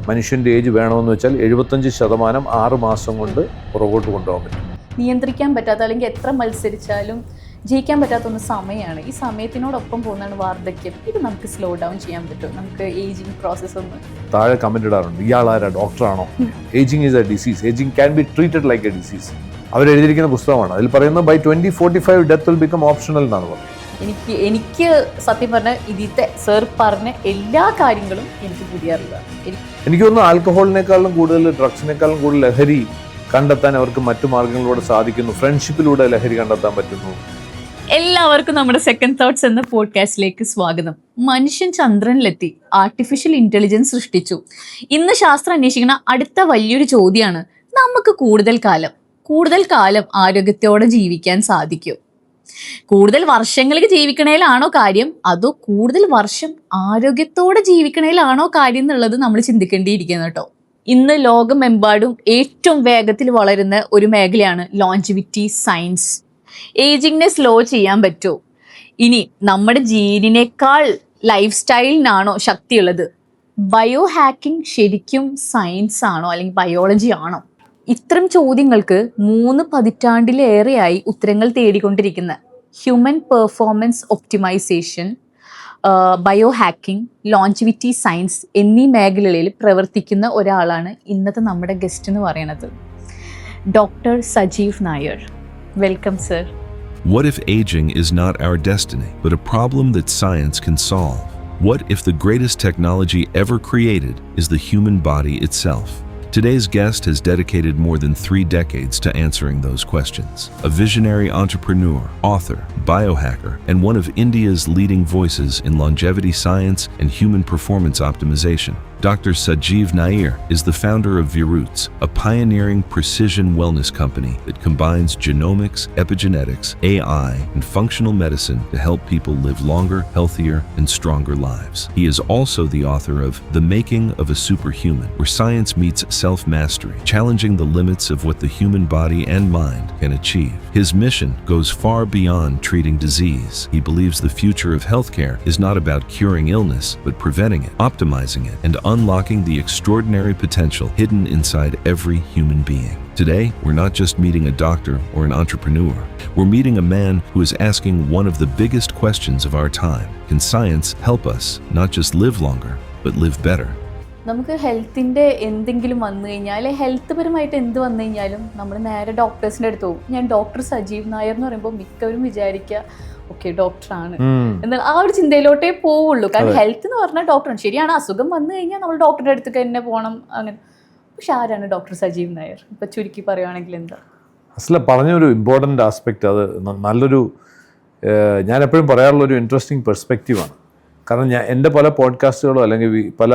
മനുഷ്യൻ്റെ ഏജ് വേണമെന്ന് വെച്ചാൽ 75% 6 മാസം കൊണ്ട് പുറകോട്ട് കൊണ്ടുപോകാൻ പറ്റും. നിയന്ത്രിക്കാൻ പറ്റാത്ത അല്ലെങ്കിൽ എത്ര മത്സരിച്ചാലും ജയിക്കാൻ പറ്റാത്തൊന്ന് സമയമാണ്. ഈ സമയത്തിനോടൊപ്പം പോകുന്നതാണ് വാർദ്ധക്യം. ഇത് നമുക്ക് സ്ലോ ഡൗൺ ചെയ്യാൻ പറ്റും. നമുക്ക് ഏജിങ് പ്രോസസ്സ് ഒന്ന് താഴെ കമൻ്റ് ഇടാറുണ്ട്, ഇയാളാരാ ഡോക്ടറാണോ? Aging is a disease, aging can be treated like a disease. അവരെഴുതിയിരിക്കുന്ന പുസ്തകമാണ്. അതിൽ പറയുന്നത് by 2045 death will become optional എന്നാണ് പറയുന്നത്. എനിക്ക് സത്യം പറഞ്ഞാൽ ഇതിത്തെ സർ പറഞ്ഞ എല്ലാ കാര്യങ്ങളും എനിക്ക് പുതിയ അറിവാണ്. എനിക്ക് തോന്നുന്നു ആൽക്കഹോളിനേക്കാളും കൂടുതൽ, ഡ്രഗ്സിനേക്കാളും കൂടുതൽ ലഹരി കണ്ടെത്താൻ അവർക്ക് മറ്റു മാർഗങ്ങളിലൂടെ സാധിക്കുന്നു. ഫ്രണ്ട്ഷിപ്പിലൂടെ ലഹരി കണ്ടെത്താൻ പറ്റുന്നു. എല്ലാവർക്കും നമ്മുടെ സെക്കൻഡ് തോട്ട്സ് എന്ന പോഡ്കാസ്റ്റിലേക്ക് സ്വാഗതം. മനുഷ്യൻ ചന്ദ്രനിലെത്തി, ആർട്ടിഫിഷ്യൽ ഇന്റലിജൻസ് സൃഷ്ടിച്ചു. ഇന്ന് ശാസ്ത്രം അന്വേഷിക്കുന്ന അടുത്ത വലിയൊരു ചോദ്യമാണ്, നമുക്ക് കൂടുതൽ കാലം ആരോഗ്യത്തോടെ ജീവിക്കാൻ സാധിക്കും? കൂടുതൽ വർഷങ്ങൾക്ക് ജീവിക്കണേലാണോ കാര്യം, അതോ കൂടുതൽ വർഷം ആരോഗ്യത്തോടെ ജീവിക്കണേലാണോ കാര്യം എന്നുള്ളത് നമ്മൾ ചിന്തിക്കേണ്ടിയിരിക്കുന്നു കേട്ടോ. ഇന്ന് ലോകമെമ്പാടും ഏറ്റവും വേഗത്തിൽ വളരുന്ന ഒരു മേഖലയാണ് ലോഞ്ചിവിറ്റി സയൻസ്. ഏജിങ്ങിനെ സ്ലോ ചെയ്യാൻ പറ്റുമോ? ഇനി നമ്മുടെ ജീനിനേക്കാൾ ലൈഫ് സ്റ്റൈലിനാണോ ശക്തിയുള്ളത്? ബയോ ഹാക്കിംഗ് ശരിക്കും സയൻസ് ആണോ അല്ലെങ്കിൽ ബയോളജി ആണോ? ഇത്തരം ചോദ്യങ്ങൾക്ക് 3 പതിറ്റാണ്ടിലേറെയായി ഉത്തരങ്ങൾ തേടിക്കൊണ്ടിരിക്കുന്ന human performance optimisation, bio hacking, longevity science എന്നീ മേഖലകളിൽ പ്രവർത്തിക്കുന്ന ഒരാളാണ് ഇന്നത്തെ നമ്മുടെ ഗസ്റ്റ് എന്ന് പറയുന്നത്, doctor Sajeev Nair. Welcome sir. What if aging is not our destiny, but a problem that science can solve? What if the greatest technology ever created is the human body itself? Today's guest has dedicated more than 3 decades to answering those questions. A visionary entrepreneur, author, biohacker, and one of India's leading voices in longevity science and human performance optimization, Dr. Sajeev Nair is the founder of Viroots, a pioneering precision wellness company that combines genomics, epigenetics, AI, and functional medicine to help people live longer, healthier, and stronger lives. He is also the author of The Making of a Superhuman, where science meets self-mastery, challenging the limits of what the human body and mind can achieve. His mission goes far beyond treating disease. He believes the future of healthcare is not about curing illness, but preventing it, optimizing it, and unlocking the extraordinary potential hidden inside every human being. Today, we're not just meeting a doctor or an entrepreneur. We're meeting a man who is asking one of the biggest questions of our time. Can science help us not just live longer, but live better? നമുക്ക് ഹെൽത്തിൻ്റെ എന്തെങ്കിലും വന്നു കഴിഞ്ഞാൽ, health പരമായിട്ട് എന്ത് വന്നു കഴിഞ്ഞാലും നമ്മൾ നേരെ ഡോക്ടേഴ്സിൻ്റെ അടുത്ത് പോകും. ഞാൻ ഡോക്ടർ സജീവ് നായർ എന്ന് പറയുമ്പോൾ മിക്കവരും വിചാരിക്കുക ഓക്കെ ഡോക്ടറാണ് എന്നാൽ ആ ഒരു ചിന്തയിലോട്ടേ പോവുള്ളൂ. കാരണം ഹെൽത്ത് എന്ന് പറഞ്ഞാൽ ഡോക്ടറാണ്. ശരിയാണ്, അസുഖം വന്നു കഴിഞ്ഞാൽ നമ്മൾ ഡോക്ടറുടെ അടുത്തേക്ക് തന്നെ പോകണം അങ്ങനെ. പക്ഷെ ആരാണ് ഡോക്ടർ സജീവ് നായർ? ഇപ്പം ചുരുക്കി പറയുകയാണെങ്കിൽ എന്താ? അസല പറഞ്ഞൊരു ഇമ്പോർട്ടൻ്റ് ആസ്പെക്റ്റ്, അത് നല്ലൊരു, ഞാൻ എപ്പോഴും പറയാറുള്ളൊരു ഇൻട്രസ്റ്റിംഗ് പെർസ്പെക്റ്റീവാണ്. കാരണം എൻ്റെ പല പോഡ്കാസ്റ്റുകളോ അല്ലെങ്കിൽ പല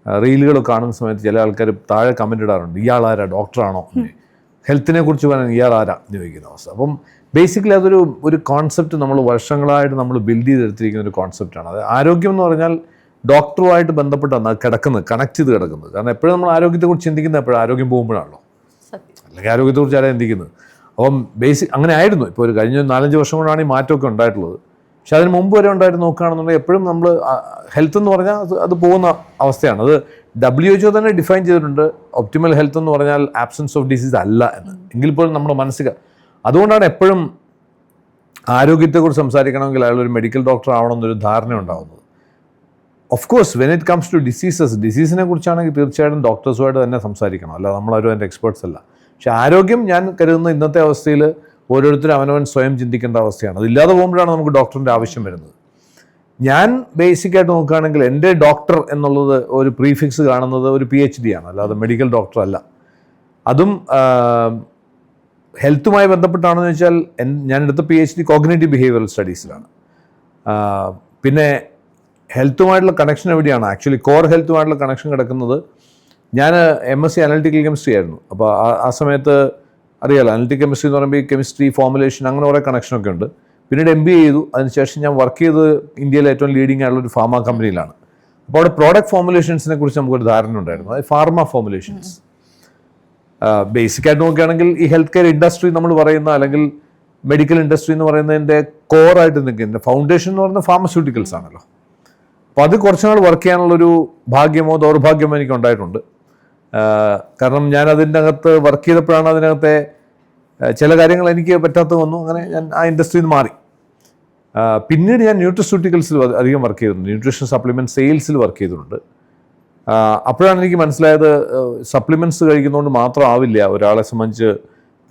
റീലുകളോ കാണുന്ന സമയത്ത് ചില ആൾക്കാർ താഴെ കമൻ്റ് ഇടാറുണ്ട്, ഇയാളാരാ ഡോക്ടറാണോ, ഹെൽത്തിനെ കുറിച്ച് പറയാൻ ഇയാളാരാ എന്ന് ചോദിക്കുന്ന അവസ്ഥ. അപ്പം ബേസിക്കലി അതൊരു കോൺസെപ്റ്റ് നമ്മൾ വർഷങ്ങളായിട്ട് നമ്മൾ ബിൽഡ് ചെയ്തെടുത്തിരിക്കുന്ന ഒരു കോൺസെപ്റ്റാണ്. അത് ആരോഗ്യം എന്ന് പറഞ്ഞാൽ ഡോക്ടറുമായിട്ട് ബന്ധപ്പെട്ടാണ് അത് കണക്ട് ചെയ്ത് കിടക്കുന്നത്. കാരണം എപ്പോഴും നമ്മൾ ആരോഗ്യത്തെക്കുറിച്ച് ചിന്തിക്കുന്നത് എപ്പോഴും ആരോഗ്യം പോകുമ്പോഴാണല്ലോ, അല്ലെങ്കിൽ ആരോഗ്യത്തെക്കുറിച്ച് ആരാ ചിന്തിക്കുന്നത്. അപ്പം അങ്ങനെ ആയിരുന്നു. ഇപ്പോൾ ഒരു കഴിഞ്ഞ 4-5 വർഷം കൊണ്ടാണ് ഈ മാറ്റമൊക്കെ ഉണ്ടായിട്ടുള്ളത്. പക്ഷെ അതിന് മുമ്പ് വരെ ഉണ്ടായിട്ട് നോക്കുകയാണെന്നുണ്ടെങ്കിൽ എപ്പോഴും നമ്മൾ ഹെൽത്ത് എന്ന് പറഞ്ഞാൽ അത് പോകുന്ന അവസ്ഥയാണ്. അത് WHO തന്നെ ഡിഫൈൻ ചെയ്തിട്ടുണ്ട്. ഒപ്റ്റിമൽ ഹെൽത്ത് എന്ന് പറഞ്ഞാൽ ആബ്സെൻസ് ഓഫ് ഡിസീസ് അല്ല എന്ന്. എങ്കിൽ പോലും നമ്മുടെ മനസ്സിൽ അതുകൊണ്ടാണ് എപ്പോഴും ആരോഗ്യത്തെക്കുറിച്ച് സംസാരിക്കണമെങ്കിൽ അയാളൊരു മെഡിക്കൽ ഡോക്ടർ ആവണമെന്നൊരു ധാരണ ഉണ്ടാകുന്നത്. Of course when it comes to ഡിസീസിനെ കുറിച്ചാണെങ്കിൽ തീർച്ചയായിട്ടും ഡോക്ടേഴ്സുമായിട്ട് തന്നെ സംസാരിക്കണം, അല്ല നമ്മളാരും അതിൻ്റെ എക്സ്പേർട്സ് അല്ല. പക്ഷേ ആരോഗ്യം ഞാൻ കരുതുന്ന ഇന്നത്തെ അവസ്ഥയിൽ ഓരോരുത്തരും അവനവൻ സ്വയം ചിന്തിക്കേണ്ട അവസ്ഥയാണ്. അതില്ലാതെ പോകുമ്പോഴാണ് നമുക്ക് ഡോക്ടറിൻ്റെ ആവശ്യം വരുന്നത്. ഞാൻ ബേസിക്കായിട്ട് നോക്കുകയാണെങ്കിൽ എൻ്റെ ഡോക്ടർ എന്നുള്ളത് ഒരു പ്രീഫിക്സ് കാണുന്നത് ഒരു PhD ആണ്, അല്ലാതെ മെഡിക്കൽ ഡോക്ടർ അല്ല. അതും ഹെൽത്തുമായി ബന്ധപ്പെട്ടാണെന്ന് വെച്ചാൽ ഞാൻ എടുത്ത PhD കോഗ്നിറ്റീവ് ബിഹേവിയറൽ സ്റ്റഡീസിലാണ്. പിന്നെ ഹെൽത്തുമായിട്ടുള്ള കണക്ഷൻ എവിടെയാണ്, ആക്ച്വലി കോർ ഹെൽത്തുമായിട്ടുള്ള കണക്ഷൻ കിടക്കുന്നത്, ഞാൻ MSc അനലിറ്റിക്കൽ കെമിസ്ട്രി ആയിരുന്നു. അപ്പോൾ ആ സമയത്ത് അറിയാലോ, അനലിറ്റിക് കെമിസ്ട്രി എന്ന് പറയുമ്പോൾ ഈ കെമിസ്ട്രി, ഫോർമുലേഷൻ, അങ്ങനെ കുറേ കണക്ഷനൊക്കെ ഉണ്ട്. പിന്നീട് MBA ചെയ്തു. അതിനുശേഷം ഞാൻ വർക്ക് ചെയ്തത് ഇന്ത്യയിലെ ഏറ്റവും ലീഡിംഗ് ആയിട്ടുള്ള ഒരു ഫാർമ കമ്പനിയിലാണ്. അപ്പോൾ അവിടെ പ്രോഡക്റ്റ് ഫോർമുലേഷൻസിനെ കുറിച്ച് നമുക്കൊരു ധാരണ ഉണ്ടായിരുന്നു, അതായത് ഫാർമ ഫോർമുലേഷൻസ്. ബേസിക്കായിട്ട് നോക്കുകയാണെങ്കിൽ ഈ ഹെൽത്ത് കെയർ ഇൻഡസ്ട്രി നമ്മൾ പറയുന്ന, അല്ലെങ്കിൽ മെഡിക്കൽ ഇൻഡസ്ട്രി എന്ന് പറയുന്നതിൻ്റെ കോറായിട്ട് നിൽക്കുന്നതിൻ്റെ ഫൗണ്ടേഷൻ എന്ന് പറയുന്നത് ഫാർമസ്യൂട്ടിക്കൽസ് ആണല്ലോ. അപ്പോൾ അത് കുറച്ചുനാൾ വർക്ക് ചെയ്യാനുള്ളൊരു ഭാഗ്യമോ ദൗർഭാഗ്യമോ എനിക്ക് ഉണ്ടായിട്ടുണ്ട്. കാരണം ഞാൻ അതിൻ്റെ അകത്ത് വർക്ക് ചെയ്തപ്പോഴാണ് അതിനകത്തെ ചില കാര്യങ്ങൾ എനിക്ക് പറ്റാത്ത വന്നു. അങ്ങനെ ഞാൻ ആ ഇൻഡസ്ട്രിയിൽ നിന്ന് മാറി. പിന്നീട് ഞാൻ ന്യൂട്രിസ്യൂട്ടിക്കൽസിൽ അധികം വർക്ക് ചെയ്തിട്ടുണ്ട്. ന്യൂട്രീഷൻ സപ്ലിമെൻറ്റ് സെയിൽസിൽ വർക്ക് ചെയ്തിട്ടുണ്ട്. അപ്പോഴാണ് എനിക്ക് മനസ്സിലായത് സപ്ലിമെൻറ്റ്സ് കഴിക്കുന്നതുകൊണ്ട് മാത്രം ആവില്ല ഒരാളെ സംബന്ധിച്ച്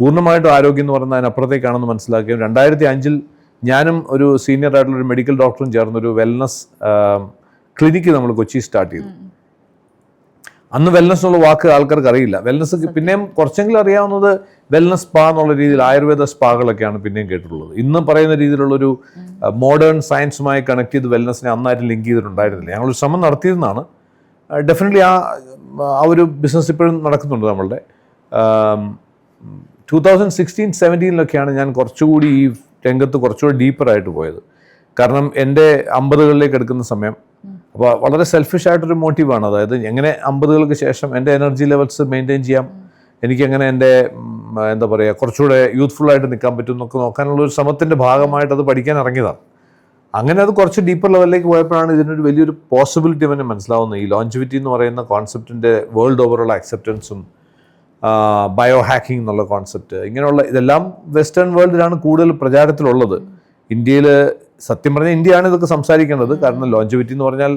പൂർണ്ണമായിട്ടും ആരോഗ്യം എന്ന് പറയുന്നത് അതിനപ്പുറത്തേക്കാണെന്ന് മനസ്സിലാക്കിയത് 2005 ഞാനും ഒരു സീനിയർ ആയിട്ടുള്ളൊരു മെഡിക്കൽ ഡോക്ടറും ചേർന്നൊരു വെൽനസ് ക്ലിനിക്ക് നമ്മൾ കൊച്ചി സ്റ്റാർട്ട് ചെയ്തു. അന്ന് വെൽനസ് എന്നുള്ള വാക്ക് ആൾക്കാർക്ക് അറിയില്ല. വെൽനസ് പിന്നെയും കുറച്ചെങ്കിലും അറിയാവുന്നത് വെൽനസ് സ്പാ എന്നുള്ള രീതിയിൽ ആയുർവേദ സ്പാകളൊക്കെയാണ് പിന്നെയും കേട്ടിട്ടുള്ളത്. ഇന്ന് പറയുന്ന രീതിയിലുള്ളൊരു മോഡേൺ സയൻസുമായി കണക്ട് ചെയ്ത് വെൽനസിനെ അന്നായിട്ട് ലിങ്ക് ചെയ്തിട്ടുണ്ടായിരുന്നില്ല. ഞങ്ങളൊരു ശ്രമം നടത്തിയതെന്നാണ്. ഡെഫിനറ്റ്ലി ആ ഒരു ബിസിനസ് ഇപ്പോഴും നടക്കുന്നുണ്ട് നമ്മളുടെ. 2016-17 ഞാൻ കുറച്ചുകൂടി ഈ രംഗത്ത് കുറച്ചുകൂടി ഡീപ്പറായിട്ട് പോയത്. കാരണം എൻ്റെ 50കളിലേക്ക് എടുക്കുന്ന സമയം. അപ്പോൾ വളരെ സെൽഫിഷ് ആയിട്ടൊരു മോട്ടീവാണ്. അതായത് എങ്ങനെ 50കൾക്ക് ശേഷം എൻ്റെ എനർജി ലെവൽസ് മെയിൻറ്റെയിൻ ചെയ്യാം, എനിക്കെങ്ങനെ എൻ്റെ എന്താ പറയുക കുറച്ചുകൂടെ യൂത്ത്ഫുള്ളായിട്ട് നിൽക്കാൻ പറ്റും എന്നൊക്കെ നോക്കാനുള്ളൊരു ശ്രമത്തിൻ്റെ ഭാഗമായിട്ട് അത് പഠിക്കാൻ ഇറങ്ങിയതാണ്. അങ്ങനെ അത് കുറച്ച് ഡീപ്പർ ലെവലിലേക്ക് പോയപ്പോഴാണ് ഇതിനൊരു വലിയൊരു പോസിബിലിറ്റി അവന് മനസ്സിലാവുന്നത്. ഈ ലോഞ്ചിവിറ്റി എന്ന് പറയുന്ന കോൺസെപ്റ്റിൻ്റെ വേൾഡ് ഓവറുള്ള അക്സെപ്റ്റൻസും ബയോ ഹാക്കിംഗ് എന്നുള്ള കോൺസെപ്റ്റ്, ഇങ്ങനെയുള്ള ഇതെല്ലാം വെസ്റ്റേൺ വേൾഡിലാണ് കൂടുതൽ പ്രചാരത്തിലുള്ളത്. ഇന്ത്യയിൽ സത്യം പറഞ്ഞാൽ ഇന്ത്യയാണ് ഇതൊക്കെ സംസാരിക്കേണ്ടത്. കാരണം ലോഞ്ചിവിറ്റി എന്ന് പറഞ്ഞാൽ